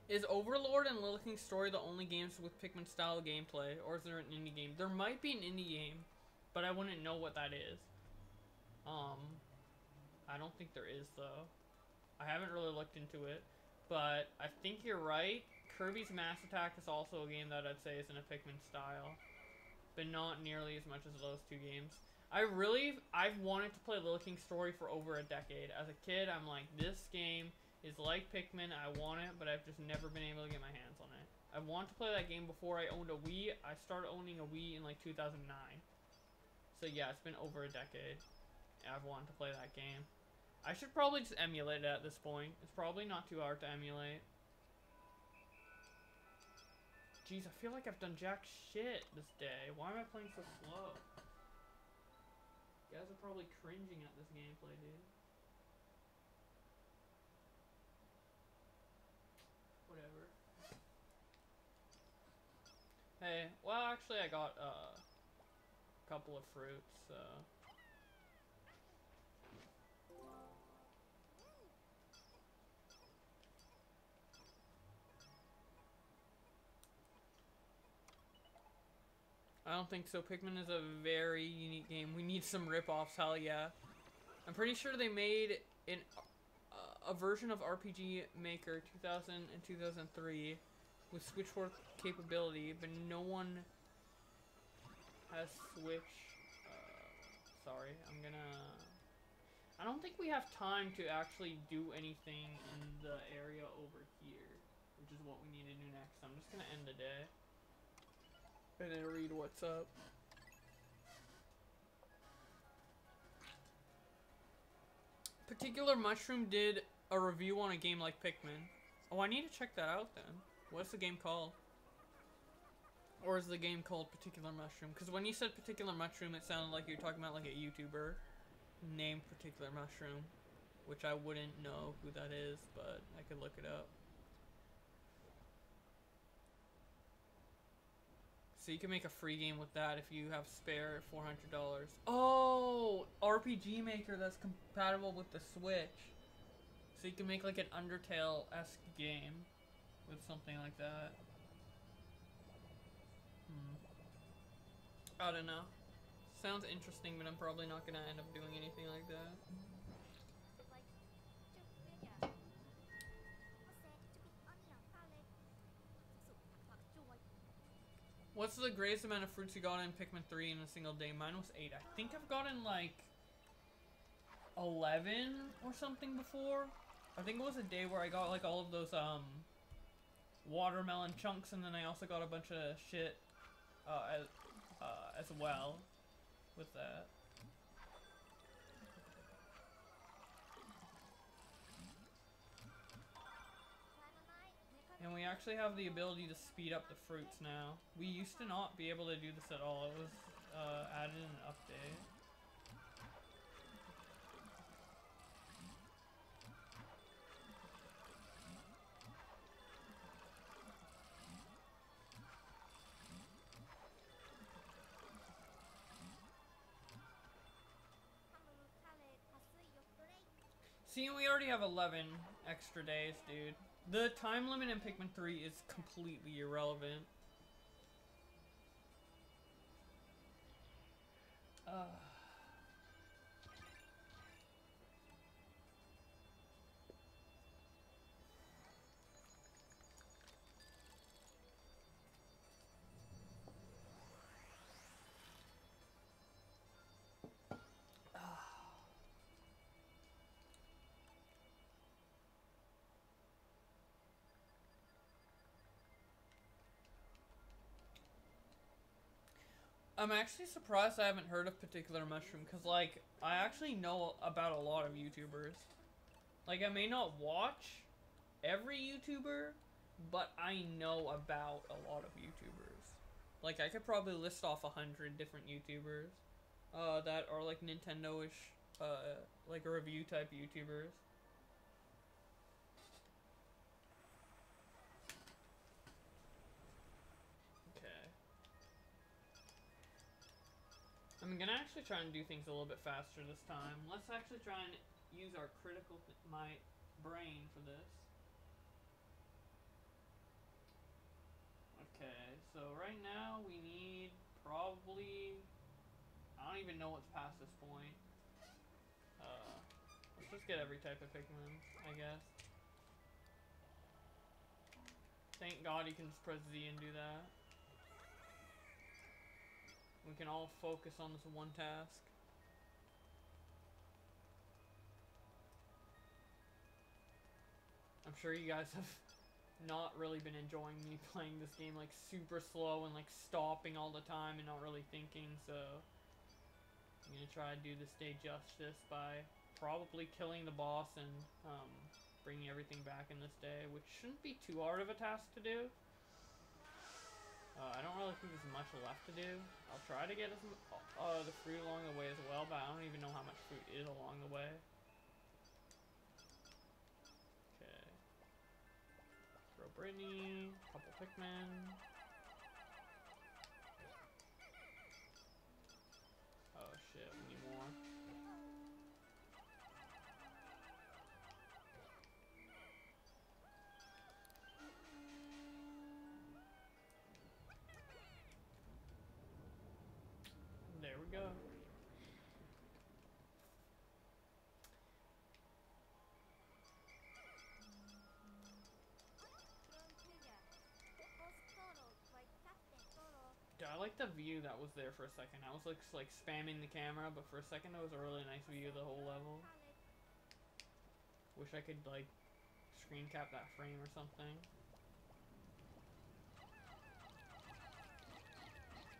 Is Overlord and Little King's Story the only games with Pikmin style gameplay, or is there an indie game? There might be an indie game, but I wouldn't know what that is. I don't think there is though. I haven't really looked into it, but I think you're right. Kirby's Mass Attack is also a game that I'd say is in a Pikmin style, but not nearly as much as those two games. I've wanted to play Little King's Story for over a decade. As a kid, I'm like, this game is like Pikmin, I want it, but I've just never been able to get my hands on it. I want to play that game before I owned a Wii. I started owning a Wii in like 2009. So yeah, it's been over a decade. I've wanted to play that game. I should probably just emulate it at this point. It's probably not too hard to emulate. Jeez, I feel like I've done jack shit this day. Why am I playing so slow? You guys are probably cringing at this gameplay, dude. Whatever. Hey, well, actually, I got a couple of fruits, so. I don't think so. Pikmin is a very unique game. We need some rip-offs, hell yeah. I'm pretty sure they made a version of RPG Maker 2000 and 2003 with switchboard capability, but no one has Switch. Sorry, I don't think we have time to actually do anything in the area over here, which is what we need to do next. I'm just gonna end the day and then read what's up. Particular Mushroom did a review on a game like Pikmin. Oh, I need to check that out then. What's the game called? Or is the game called Particular Mushroom? Because when you said Particular Mushroom, it sounded like you were talking about like a YouTuber named Particular Mushroom, which I wouldn't know who that is, but I could look it up. So you can make a free game with that if you have spare $400. Oh, RPG Maker that's compatible with the Switch. So you can make like an Undertale-esque game with something like that. I don't know. Sounds interesting, but I'm probably not gonna end up doing anything like that. What's the greatest amount of fruits you got in Pikmin 3 in a single day? Mine was 8. I think I've gotten like 11 or something before. I think it was a day where I got like all of those watermelon chunks, and then I also got a bunch of shit as well with that. And we actually have the ability to speed up the fruits now. We used to not be able to do this at all. It was added in an update. See, we already have 11 extra days, dude. The time limit in Pikmin 3 is completely irrelevant. I'm actually surprised I haven't heard of Particular Mushroom, because, like, I actually know about a lot of YouTubers. Like, I may not watch every YouTuber, but I know about a lot of YouTubers. Like, I could probably list off 100 different YouTubers that are, like, Nintendo-ish, like, review-type YouTubers. I'm gonna actually try and do things a little bit faster this time. Let's actually try and use our my brain for this. Okay, so right now we need probably, I don't even know what's past this point. Let's just get every type of Pikmin, I guess. Thank God you can just press Z and do that. We can all focus on this one task. I'm sure you guys have not really been enjoying me playing this game like super slow and like stopping all the time and not really thinking, so I'm gonna try to do this day justice by probably killing the boss and bringing everything back in this day, which shouldn't be too hard of a task to do. I don't really think there's much left to do. I'll try to get the fruit along the way as well, but I don't even know how much fruit is along the way. Okay. Throw Brittany, couple Pikmin. go. Dude, I like the view that was there for a second. I was like spamming the camera, but for a second it was a really nice view of the whole level. Wish I could like screen cap that frame or something.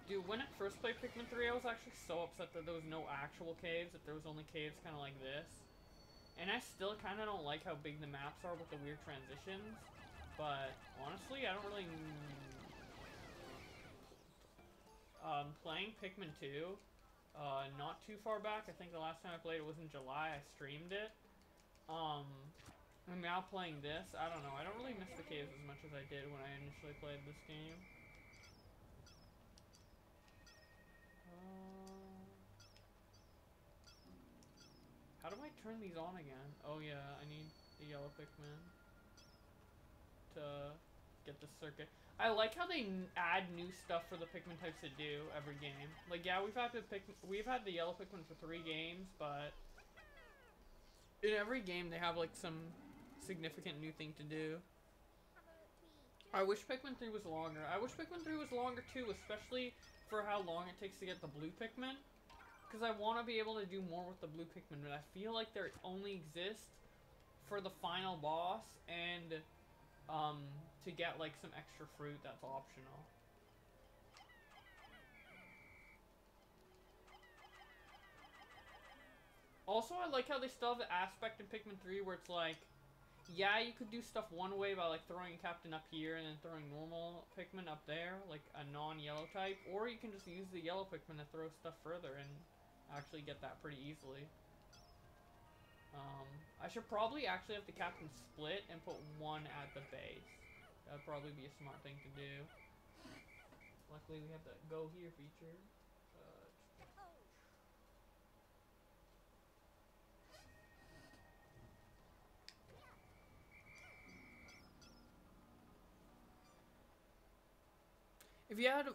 Dude, when I first played Pikmin 3, I was actually so upset that there was no actual caves, that there was only caves kind of like this. And I still kind of don't like how big the maps are with the weird transitions. But honestly, I don't really... playing Pikmin 2, not too far back. I think the last time I played it was in July. I streamed it. And now playing this, I don't know. I don't really miss the caves as much as I did when I initially played this game. How do I turn these on again? Oh yeah, I need the yellow Pikmin to get the circuit. I like how they add new stuff for the Pikmin types to do every game. Like, yeah, we've had the yellow Pikmin for 3 games, but in every game they have like some significant new thing to do. I wish Pikmin 3 was longer. I wish Pikmin 3 was longer too, especially for how long it takes to get the blue Pikmin. Because I want to be able to do more with the blue Pikmin, but I feel like they only exist for the final boss and to get like some extra fruit that's optional. Also, I like how they still have the aspect in Pikmin 3 where it's like, yeah, you could do stuff one way by like throwing Captain up here and then throwing normal Pikmin up there, like a non-yellow type, or you can just use the yellow Pikmin to throw stuff further and actually get that pretty easily. I should probably actually have the Captain split and put one at the base. That would probably be a smart thing to do. Luckily we have the Go Here feature. If you had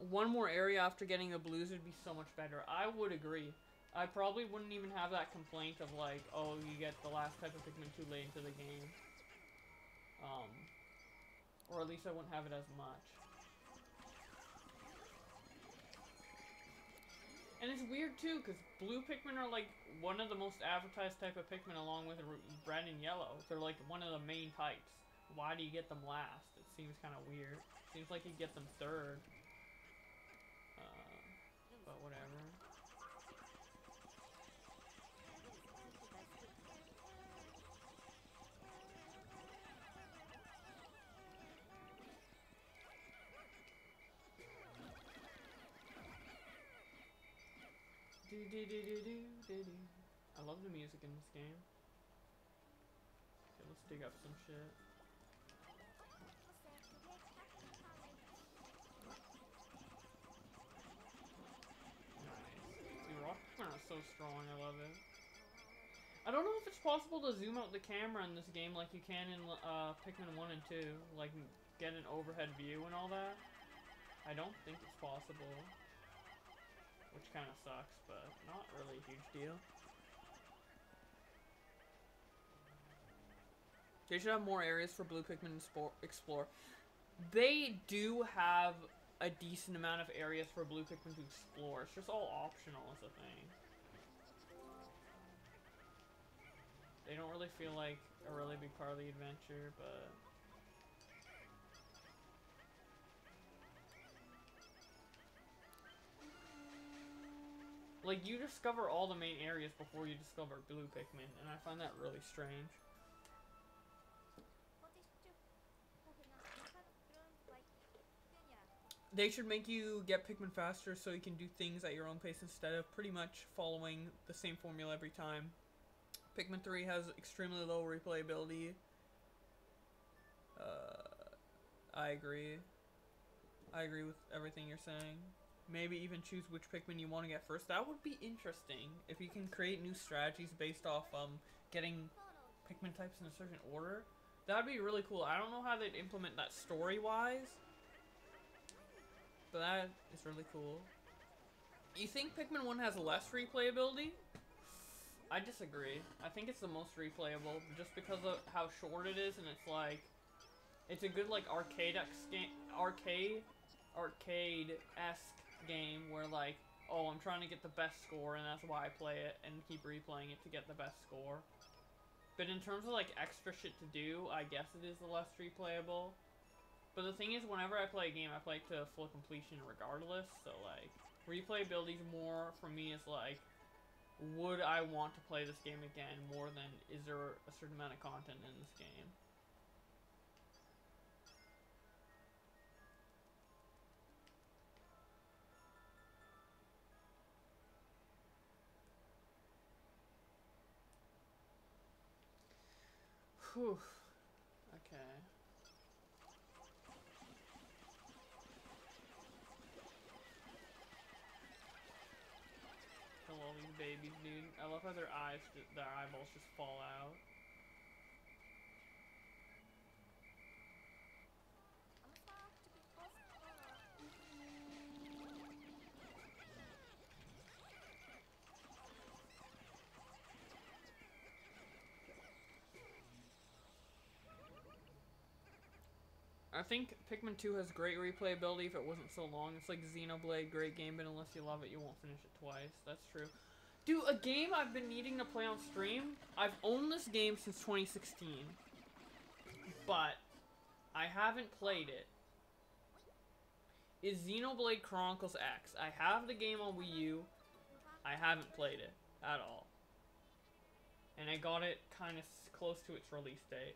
one more area after getting the blues, it would be so much better. I would agree. I probably wouldn't even have that complaint of like, oh, you get the last type of Pikmin too late into the game. Or at least I wouldn't have it as much. And it's weird too, because blue Pikmin are like one of the most advertised type of Pikmin along with red and yellow. They're like one of the main types. Why do you get them last? It seems kind of weird. Seems like you get them third. But whatever. I love the music in this game. Okay, let's dig up some shit. So strong, I love it. I don't know if it's possible to zoom out the camera in this game like you can in Pikmin 1 and 2. Like, get an overhead view and all that. I don't think it's possible. Which kind of sucks, but not really a huge deal. They should have more areas for blue Pikmin to explore. They do have a decent amount of areas for blue Pikmin to explore. It's just all optional is the thing. They don't really feel like a really big part of the adventure, but... like, you discover all the main areas before you discover blue Pikmin, and I find that really strange. They should make you get Pikmin faster so you can do things at your own pace instead of pretty much following the same formula every time. Pikmin 3 has extremely low replayability. I agree. I agree with everything you're saying. Maybe even choose which Pikmin you want to get first. That would be interesting. If you can create new strategies based off getting Pikmin types in a certain order. That would be really cool. I don't know how they'd implement that story-wise. But that is really cool. You think Pikmin 1 has less replayability? I disagree. I think it's the most replayable just because of how short it is, and it's like, it's a good like arcade-esque game where like, oh, I'm trying to get the best score, and that's why I play it and keep replaying it to get the best score. But in terms of like extra shit to do, I guess it is the less replayable. But the thing is, whenever I play a game, I play it to full completion regardless. So like, replayability more for me is like, would I want to play this game again more than is there a certain amount of content in this game? Whew. Okay. Kill all these babies, dude. I love how their eyeballs just fall out. I think Pikmin 2 has great replayability if it wasn't so long. It's like Xenoblade, great game, but unless you love it, you won't finish it twice. That's true. Dude, a game I've been needing to play on stream. I've owned this game since 2016. But I haven't played it. Is Xenoblade Chronicles X. I have the game on Wii U. I haven't played it at all. And I got it kind of close to its release date.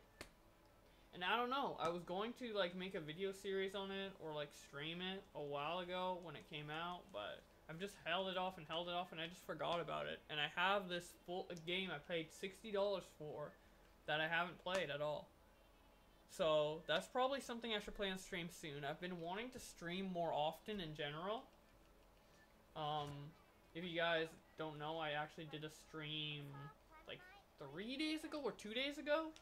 And I don't know, I was going to like make a video series on it or like stream it a while ago when it came out, but I've just held it off and I just forgot about it. And I have this full game I paid $60 for that I haven't played at all. So that's probably something I should play on stream soon. I've been wanting to stream more often in general. If you guys don't know, I actually did a stream like 3 days ago or 2 days ago.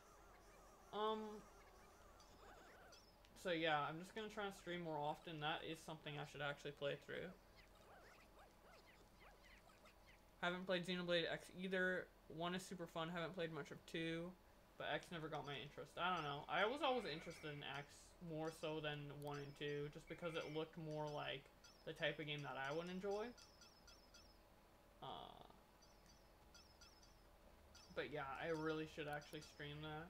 So yeah, I'm just gonna try and stream more often. That is something I should actually play through. Haven't played Xenoblade X either. 1 is super fun, haven't played much of 2. But X never got my interest. I don't know. I was always interested in X more so than 1 and 2. Just because it looked more like the type of game that I would enjoy. But yeah, I really should actually stream that.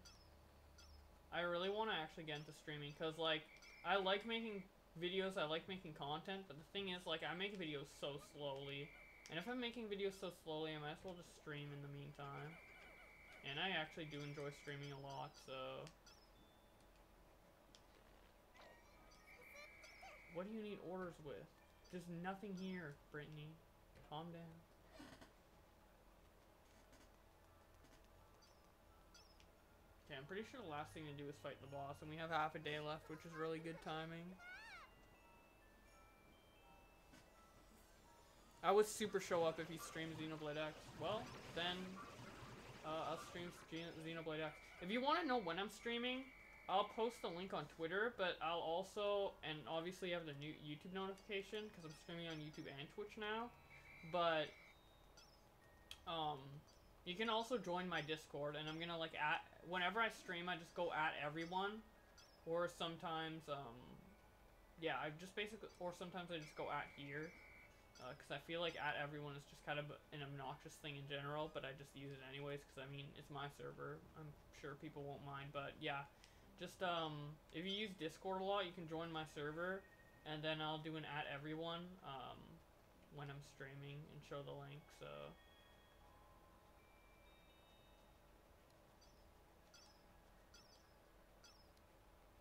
I really want to actually get into streaming, because, like, I like making videos, I like making content, but the thing is, like, I make videos so slowly, and if I'm making videos so slowly, I might as well just stream in the meantime. And I actually do enjoy streaming a lot, so... What do you need orders with? There's nothing here, Brittany. Calm down. Okay, I'm pretty sure the last thing to do is fight the boss, and we have half a day left, which is really good timing. I would super show up if he streams Xenoblade X. Well, then, I'll stream Xenoblade X. If you want to know when I'm streaming, I'll post the link on Twitter, but I'll also, and obviously have the new YouTube notification, because I'm streaming on YouTube and Twitch now, but, you can also join my Discord, and I'm gonna, like, whenever I stream, I just go at everyone, or sometimes, yeah, or sometimes I just go at here, because I feel like at everyone is just kind of an obnoxious thing in general, but I just use it anyways, because, I mean, it's my server, I'm sure people won't mind, but, yeah, just, if you use Discord a lot, you can join my server, and then I'll do an at everyone, when I'm streaming, and show the link, so...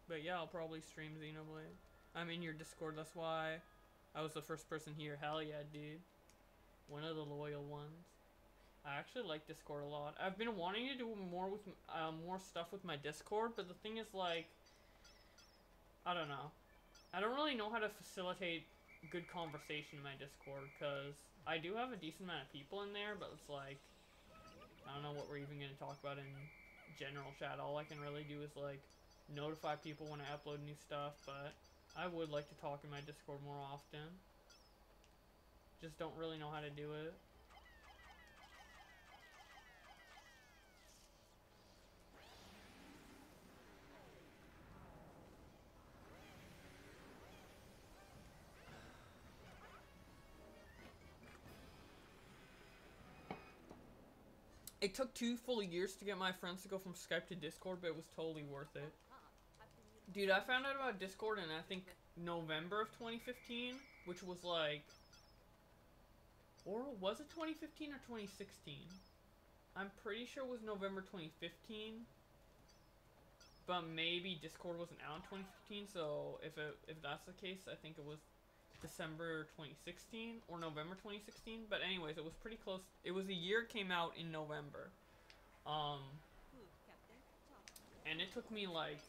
But yeah, I'll probably stream Xenoblade. I'm in your Discord, that's why I was the first person here. Hell yeah, dude. One of the loyal ones. I actually like Discord a lot. I've been wanting to do more with more stuff with my Discord, but the thing is, like, I don't know. I don't really know how to facilitate good conversation in my Discord, because I do have a decent amount of people in there, but it's like, I don't know what we're even going to talk about in general chat. All I can really do is, like, notify people when I upload new stuff, but I would like to talk in my Discord more often. Just don't really know how to do it. It took 2 full years to get my friends to go from Skype to Discord, but it was totally worth it. Dude, I found out about Discord in, I think, November of 2015, which was like... Or was it 2015 or 2016? I'm pretty sure it was November 2015. But maybe Discord wasn't out in 2015, so if that's the case, I think it was December 2016 or November 2016. But anyways, it was pretty close. It was a year it came out in November. And it took me like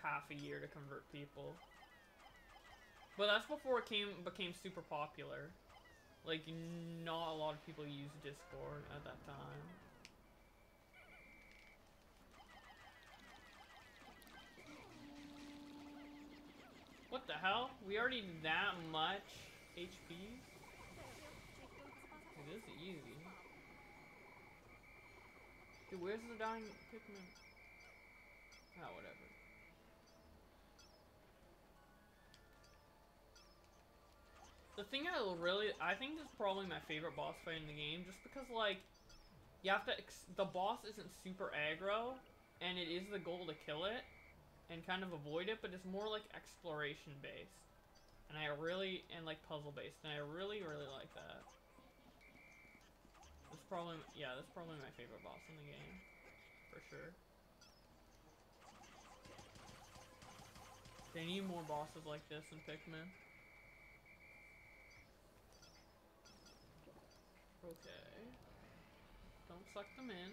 half a year to convert people. But that's before it became super popular. Like, not a lot of people used Discord at that time. What the hell? We already did that much HP? It is easy. Dude, where's the dying Pikmin? Oh, whatever. The thing I think this is probably my favorite boss fight in the game, just because, like, you have to, the boss isn't super aggro, and it is the goal to kill it, and kind of avoid it, but it's more, like, exploration-based. And and, like, puzzle-based, and I really, really like that. That's probably my favorite boss in the game, for sure. They need more bosses like this in Pikmin. Okay. Don't suck them in.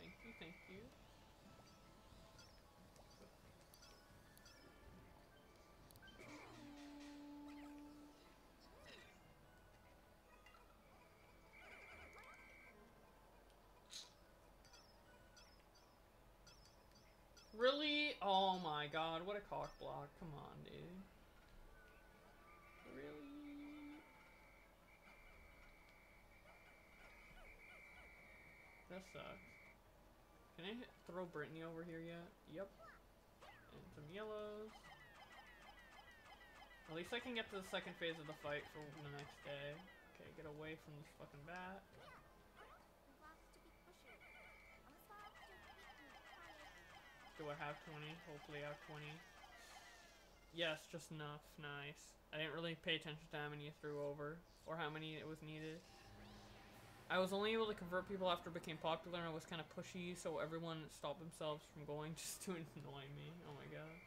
Thank you, thank you. Really? Oh my god, what a cock block. Come on, dude. Really? That sucks. Can I throw Brittany over here yet? Yep. And some yellows. At least I can get to the second phase of the fight for the next day. Okay, get away from this fucking bat. Do I have 20? Hopefully I have 20. Yes, just enough. Nice. I didn't really pay attention to how many you threw over, or how many it was needed. I was only able to convert people after it became popular, and I was kind of pushy, so everyone stopped themselves from going just to annoy me. Oh my god.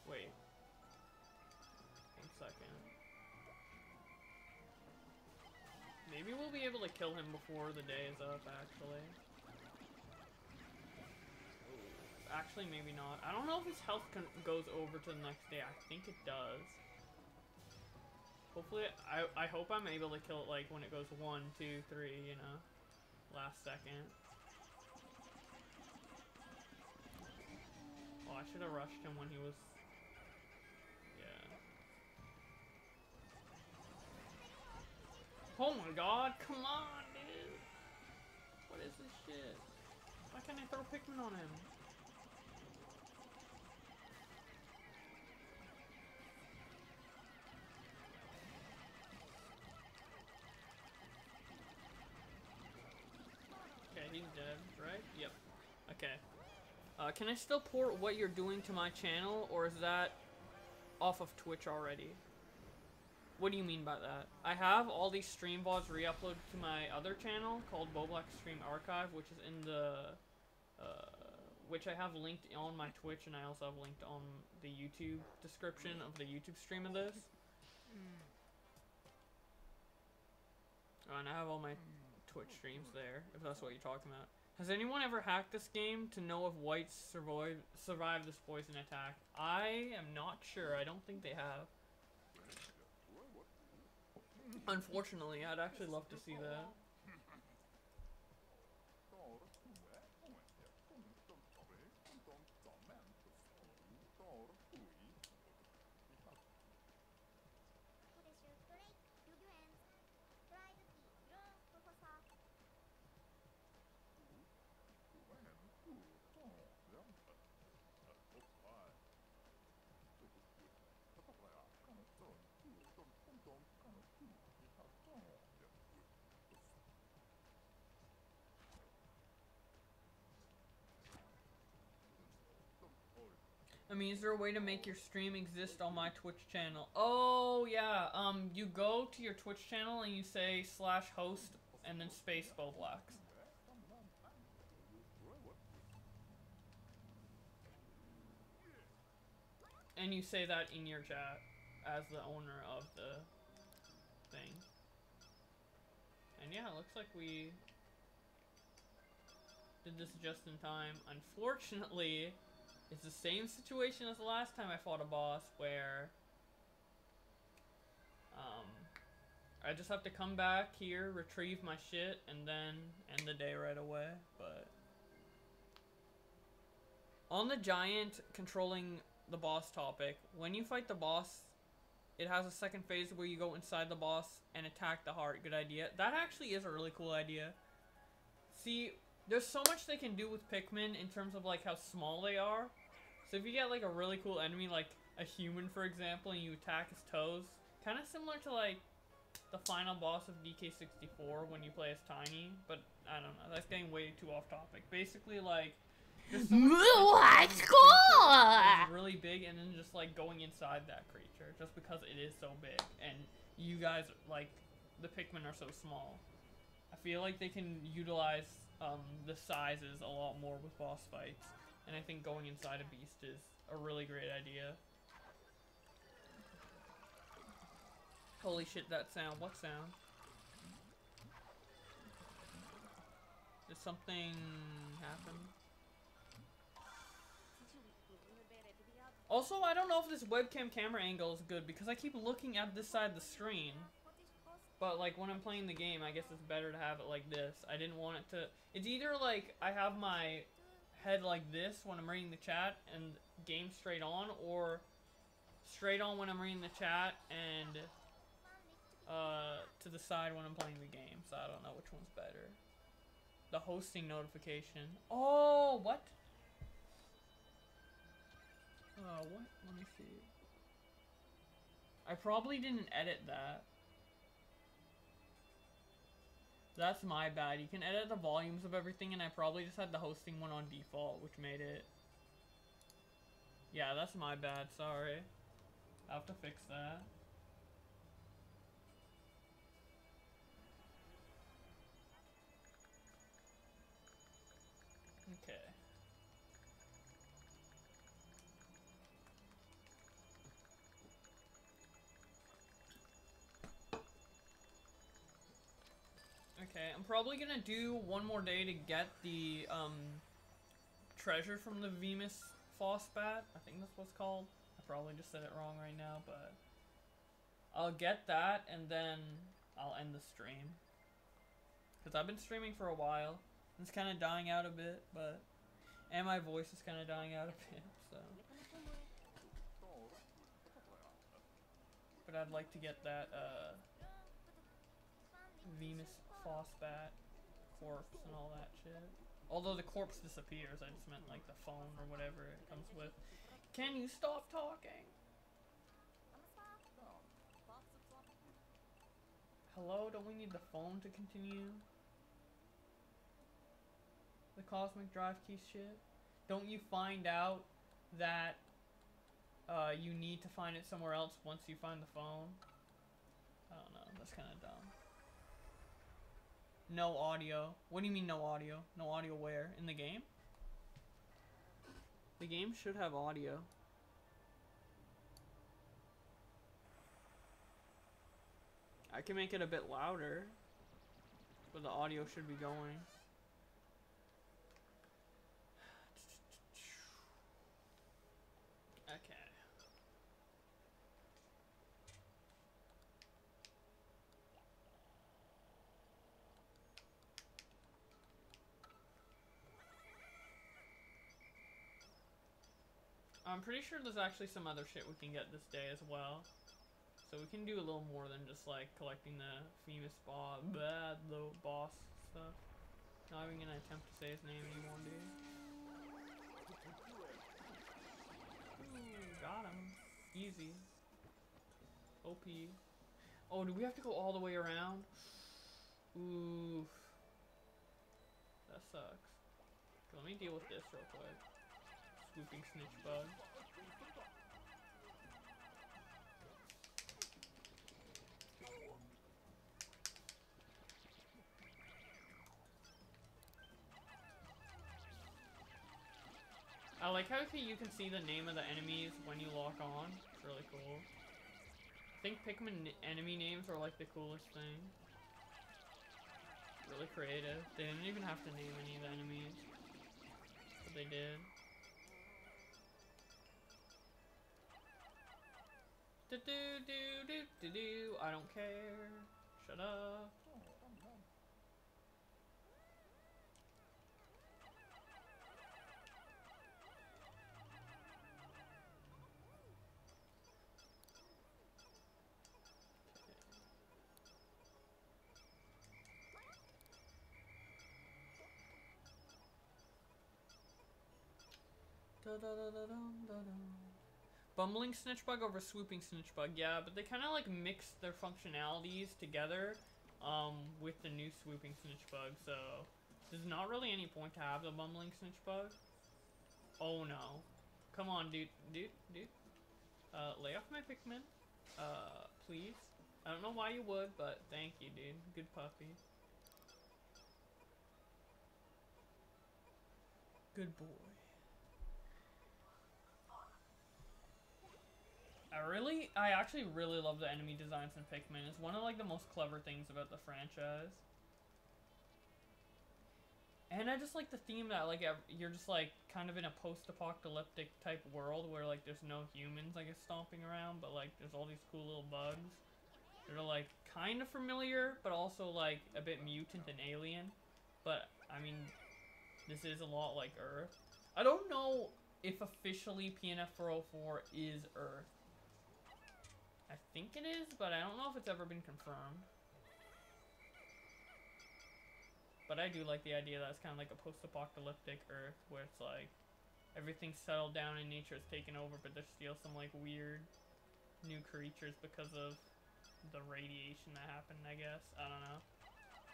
Wait. 1 second. Maybe we'll be able to kill him before the day is up, actually. Actually, maybe not. I don't know if his health goes over to the next day. I think it does. Hopefully, I hope I'm able to kill it, like, when it goes 1, 2, 3, you know? Last second. Oh, I should have rushed him when he was... Yeah. Oh my god, come on, dude! What is this shit? Why can't I throw Pikmin on him? He's dead, right? Yep. Okay. Can I still port what you're doing to my channel, or is that off of Twitch already? What do you mean by that? I have all these stream VODs re-uploaded to my other channel called Boblack Stream Archive, which is in the... which I have linked on my Twitch, and I also have linked on the YouTube description of the YouTube stream of this. Oh, and I have all my Twitch streams there, if that's what you're talking about. Has anyone ever hacked this game to know if whites survived this poison attack? I am not sure. I don't think they have. Unfortunately, I'd actually love to see that. I mean, is there a way to make your stream exist on my Twitch channel? Oh, yeah. You go to your Twitch channel and you say /host and then space Boblax. And you say that in your chat as the owner of the thing. And yeah, it looks like we did this just in time. Unfortunately, it's the same situation as the last time I fought a boss where I just have to come back here, retrieve my shit, and then end the day right away. But on the giant controlling the boss topic, when you fight the boss, it has a second phase where you go inside the boss and attack the heart. Good idea. That actually is a really cool idea. See, there's so much they can do with Pikmin in terms of like how small they are. So if you get like a really cool enemy like a human, for example, and you attack his toes, kind of similar to like the final boss of DK64 when you play as Tiny, but I don't know, that's getting way too off topic. Basically, like, there's so much it's really big, and then just like going inside that creature, just because it is so big, and you guys, like, the Pikmin are so small. I feel like they can utilize the sizes a lot more with boss fights, and I think going inside a beast is a really great idea. Holy shit, that sound. What sound? Did something happen? Also, I don't know if this webcam camera angle is good because I keep looking at this side of the screen. But, like, when I'm playing the game, I guess it's better to have it like this. I didn't want it to... It's either, like, I have my head like this when I'm reading the chat and game straight on, or straight on when I'm reading the chat and... to the side when I'm playing the game, so I don't know which one's better. The hosting notification. Oh, what? What? Let me see. I probably didn't edit that. That's my bad. You can edit the volumes of everything, and I probably just had the hosting one on default, which made it... Yeah, that's my bad. Sorry. I'll have to fix that. Okay. Okay, I'm probably gonna do one more day to get the, treasure from the Venus Phosphate. I think that's what it's called. I probably just said it wrong right now, but... I'll get that, and then I'll end the stream. Because I've been streaming for a while. It's kind of dying out a bit, but... And my voice is kind of dying out a bit, so... But I'd like to get that, Venus Phosphate corpse and all that shit. Although the corpse disappears, I just meant like the phone or whatever it comes with. Can you stop talking? Hello, don't we need the phone to continue? The cosmic drive key shit? Don't you find out that you need to find it somewhere else once you find the phone? I don't know, that's kind of dumb. No audio. What do you mean no audio? No audio where? In the game? The game should have audio. I can make it a bit louder, but the audio should be going. Okay. I'm pretty sure there's actually some other shit we can get this day as well. So we can do a little more than just like collecting the famous boss, the boss stuff. Not even gonna attempt to say his name anymore, dude. Ooh, got him. Easy. OP. Oh, do we have to go all the way around? Oof. That sucks. Okay, let me deal with this real quick. Swooping snitch bug. I like how you can see the name of the enemies when you lock on. It's really cool. I think Pikmin enemy names are like the coolest thing. Really creative. They didn't even have to name any of the enemies, but they did. Do do do do do do. I don't care. Shut up. Da, da, da, da, da, da. Bumbling snitch bug over swooping snitch bug, yeah, but they kind of like mix their functionalities together with the new swooping snitch bug, so there's not really any point to have the bumbling snitch bug. Oh no. Come on, dude. Lay off my Pikmin. Please. I don't know why you would, but thank you, dude. Good puppy. Good boy. I actually really love the enemy designs in Pikmin. It's one of like the most clever things about the franchise. And I just like the theme that like you're just like kind of in a post-apocalyptic type world where like there's no humans I guess stomping around, but like there's all these cool little bugs. They're like kind of familiar, but also like a bit mutant and alien. But I mean, this is a lot like Earth. I don't know if officially PNF 404 is Earth. I think it is, but I don't know if it's ever been confirmed. But I do like the idea that it's kind of like a post-apocalyptic Earth where it's like everything's settled down and nature is taken over, but there's still some like weird new creatures because of the radiation that happened, I guess. I don't know.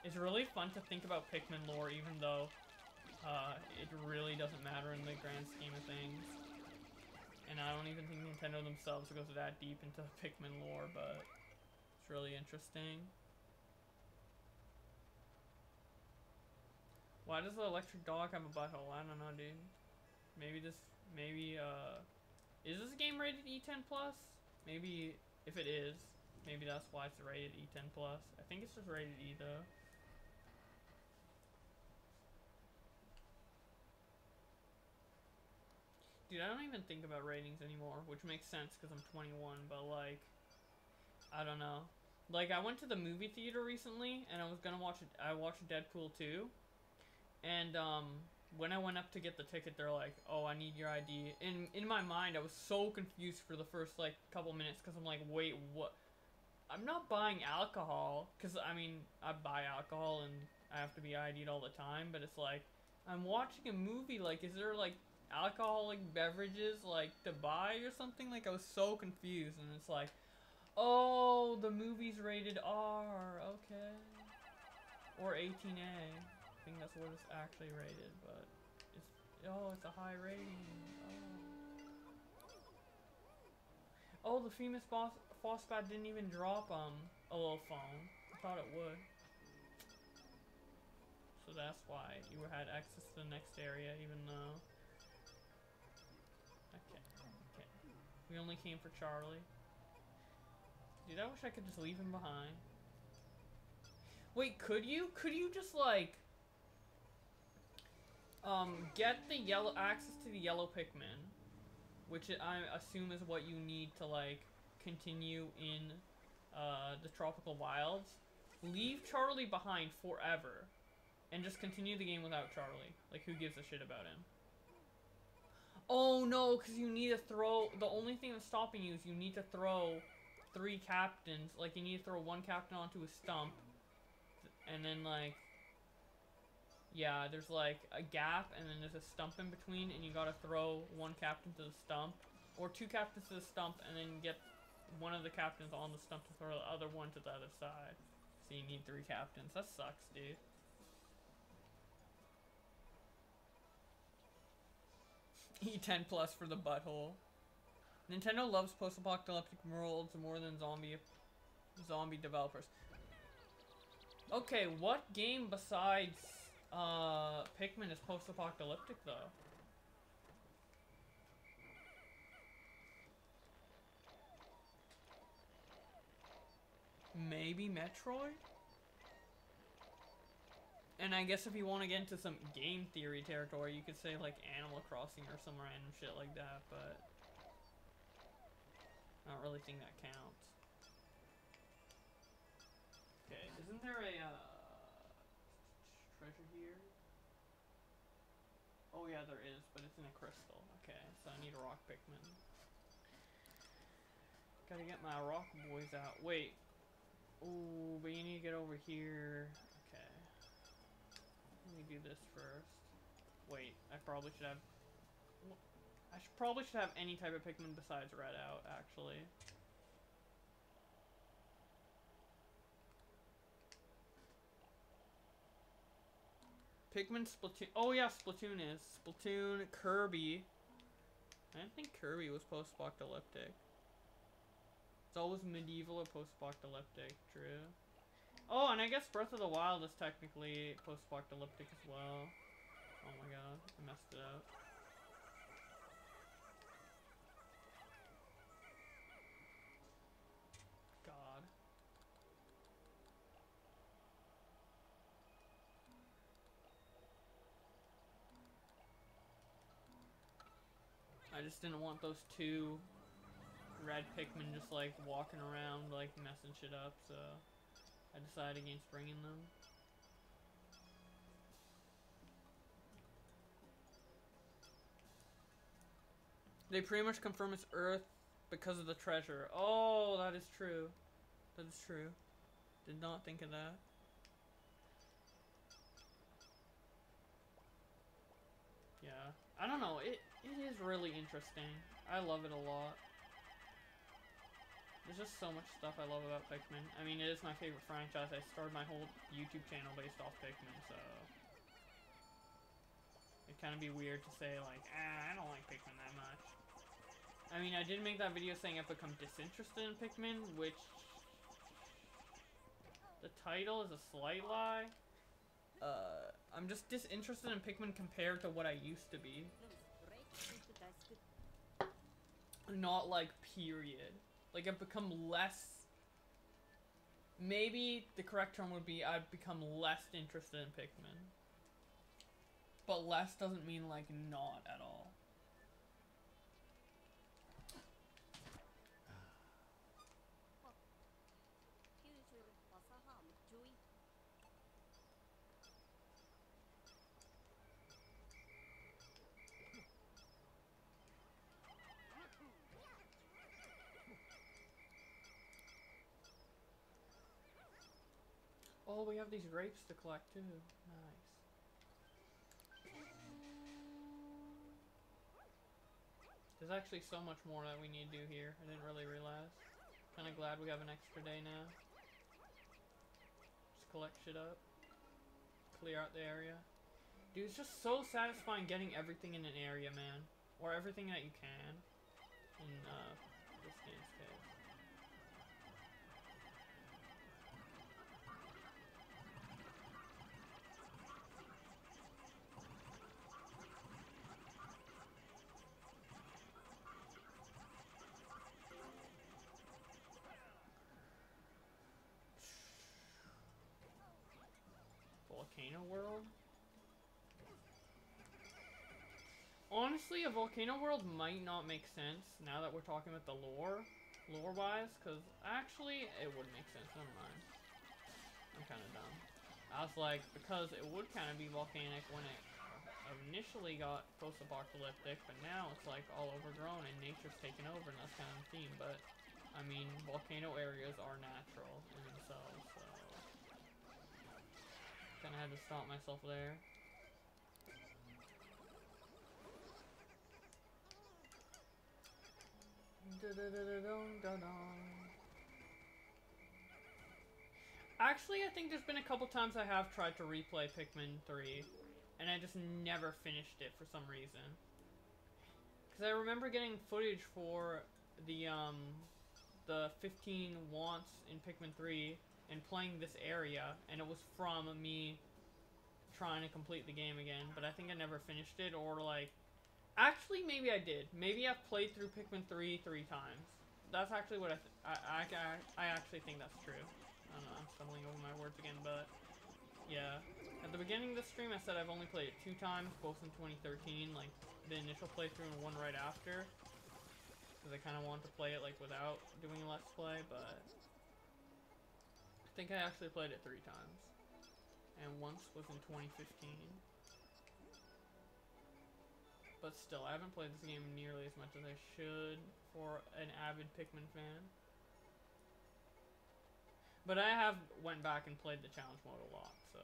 It's really fun to think about Pikmin lore, even though it really doesn't matter in the grand scheme of things. And I don't even think Nintendo themselves goes that deep into Pikmin lore, but it's really interesting. Why does the electric dog have a butthole? I don't know, dude. Maybe, is this game rated E10+? Maybe, if it is, maybe that's why it's rated E10+. I think it's just rated E, though. Dude, I don't even think about ratings anymore, which makes sense because I'm 21, but like, I don't know. Like, I went to the movie theater recently, and I was gonna watch it. I watched Deadpool 2, and when I went up to get the ticket, they're like, "Oh, I need your ID." In my mind, I was so confused for the first like couple minutes because I'm like, "Wait, what? I'm not buying alcohol," because I mean, I buy alcohol and I have to be ID'd all the time, but it's like, I'm watching a movie. Like, is there like alcoholic beverages like to buy or something? Like, I was so confused, and it's like, oh, the movie's rated R, okay, or 18A. I think that's what it's actually rated, but it's a high rating. Oh, the famous Phospat didn't even drop a little phone. I thought it would. So that's why you had access to the next area, even though. Okay. We only came for Charlie. Dude, I wish I could just leave him behind. Wait, could you? Could you just like get the access to the yellow Pikmin, which I assume is what you need to like continue in the tropical wilds. Leave Charlie behind forever, and just continue the game without Charlie. Like, who gives a shit about him? Oh no, because you need to throw. The only thing that's stopping you is you need to throw 3 captains. Like, you need to throw 1 captain onto a stump, and then like. Yeah, there's like a gap and then there's a stump in between, and you gotta throw 1 captain to the stump, or 2 captains to the stump, and then get one of the captains on the stump to throw the other one to the other side. So you need 3 captains. That sucks, dude. E10 plus for the butthole. Nintendo loves post-apocalyptic worlds more than zombie developers. Okay, what game besides Pikmin is post-apocalyptic though? maybe Metroid? And I guess if you want to get into some game theory territory, you could say like Animal Crossing or some random shit like that, but I don't really think that counts. Okay, isn't there a treasure here? Oh yeah, there is, but it's in a crystal. Okay, so I need a rock Pikmin. Gotta get my rock boys out. Wait. Ooh, but you need to get over here. Okay. Let me do this first. Wait, I probably should have... probably should have any type of Pikmin besides red out, actually. Pikmin, Splatoon... Oh yeah, Splatoon is. Splatoon, Kirby. I didn't think Kirby was post-apocalyptic. It's always medieval or post-apocalyptic, true. Oh, and I guess Breath of the Wild is technically post-apocalyptic as well. Oh my god, I messed it up. God. I just didn't want those two red Pikmin just like walking around like messing shit up, so I decided against bringing them. They pretty much confirm it's Earth because of the treasure. Oh, that is true. That is true. Did not think of that. Yeah. I don't know. It is really interesting. I love it a lot. There's just so much stuff I love about Pikmin. I mean, it is my favorite franchise. I started my whole YouTube channel based off Pikmin, so... It'd kind of be weird to say, like, I don't like Pikmin that much. I mean, I did make that video saying I've become disinterested in Pikmin, which... The title is a slight lie. I'm just disinterested in Pikmin compared to what I used to be. Not like, period. Like, I've become less... Maybe the correct term would be I've become less interested in Pikmin. But less doesn't mean, like, not at all. Oh, we have these grapes to collect too. Nice. There's actually so much more that we need to do here. I didn't really realize. Kind of glad we have an extra day now. Just collect shit up. Clear out the area. Dude, it's just so satisfying getting everything in an area, man. Or everything that you can. In, this game's case. Volcano World? Honestly, a Volcano World might not make sense now that we're talking about the lore-wise, because actually, it would make sense. Never mind. I'm kind of dumb. I was like, because it would kind of be volcanic when it initially got post-apocalyptic, but now it's like all overgrown and nature's taken over, and that's kind of the theme, but I mean, volcano areas are natural in themselves, so kind of had to stop myself there. Actually, I think there's been a couple times I have tried to replay Pikmin 3, and I just never finished it for some reason. Because I remember getting footage for the 15 wants in Pikmin 3 and playing this area, and it was from me trying to complete the game again, but I think I never finished it, or like... Actually, maybe I did. Maybe I've played through Pikmin 3 3 times. that's actually what I actually think that's true. I don't know, I'm stumbling over my words again, but yeah. At the beginning of the stream, I said I've only played it 2 times, both in 2013, like the initial playthrough and one right after, because I kind of wanted to play it like without doing a let's play, but I think I actually played it 3 times, and once was in 2015. But still, I haven't played this game nearly as much as I should for an avid Pikmin fan. But I have went back and played the challenge mode a lot, so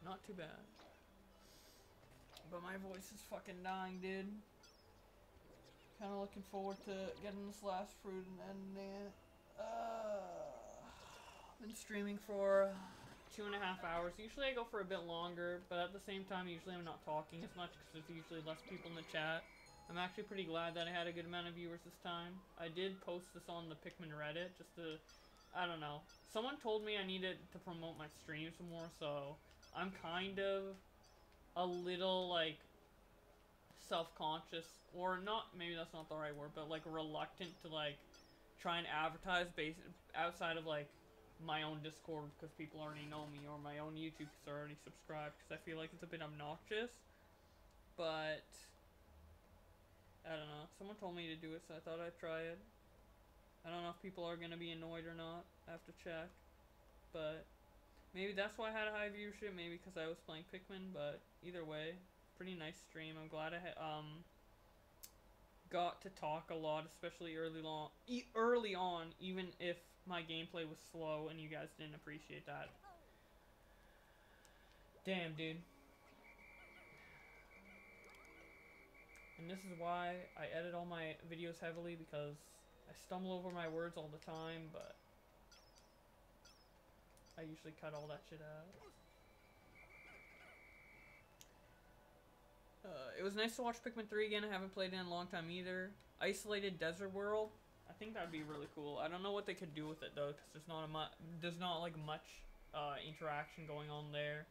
not too bad. But my voice is fucking dying, dude. Kind of looking forward to getting this last fruit and ending it. Been streaming for 2.5 hours. Usually I go for a bit longer, but at the same time, usually I'm not talking as much because there's usually less people in the chat. I'm actually pretty glad that I had a good amount of viewers this time. I did post this on the Pikmin Reddit just to, I don't know. Someone told me I needed to promote my streams more, so I'm kind of a little, like, self-conscious, or not, maybe that's not the right word, but, like, reluctant to, like, try and advertise outside of, like, my own Discord because people already know me, or my own YouTube because they're already subscribed, because I feel like it's a bit obnoxious. But I don't know. Someone told me to do it, so I thought I'd try it. I don't know if people are going to be annoyed or not. I have to check. But maybe that's why I had a high viewership. Maybe because I was playing Pikmin. But either way, pretty nice stream. I'm glad I got to talk a lot, especially early on, even if my gameplay was slow and you guys didn't appreciate that. Damn, dude. And this is why I edit all my videos heavily, because I stumble over my words all the time, but I usually cut all that shit out. It was nice to watch Pikmin 3 again. I haven't played it in a long time either. Isolated Desert World. I think that'd be really cool. I don't know what they could do with it though, because there's not like much interaction going on there.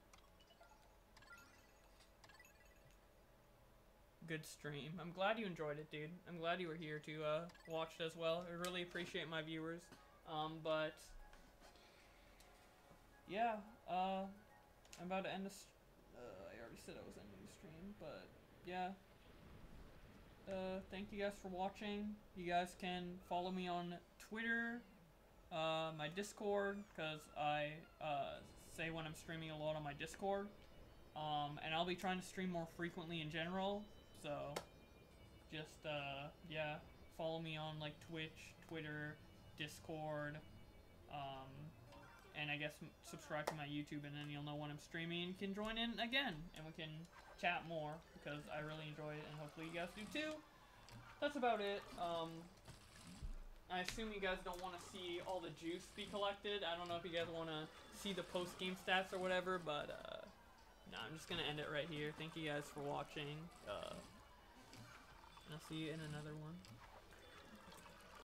Good stream. I'm glad you enjoyed it, dude. I'm glad you were here to watch it as well. I really appreciate my viewers. But yeah, I'm about to end this. I already said I was ending the stream, but yeah. Thank you guys for watching. You guys can follow me on Twitter, my Discord, because I say when I'm streaming a lot on my Discord. And I'll be trying to stream more frequently in general. So, just, yeah, follow me on, like, Twitch, Twitter, Discord, and I guess subscribe to my YouTube, and then you'll know when I'm streaming and can join in again, and we can chat more, because I really enjoy it, and hopefully you guys do too. That's about it. I assume you guys don't want to see all the juice be collected. I don't know if you guys want to see the post-game stats or whatever, but, no, I'm just gonna end it right here. Thank you guys for watching, and I'll see you in another one.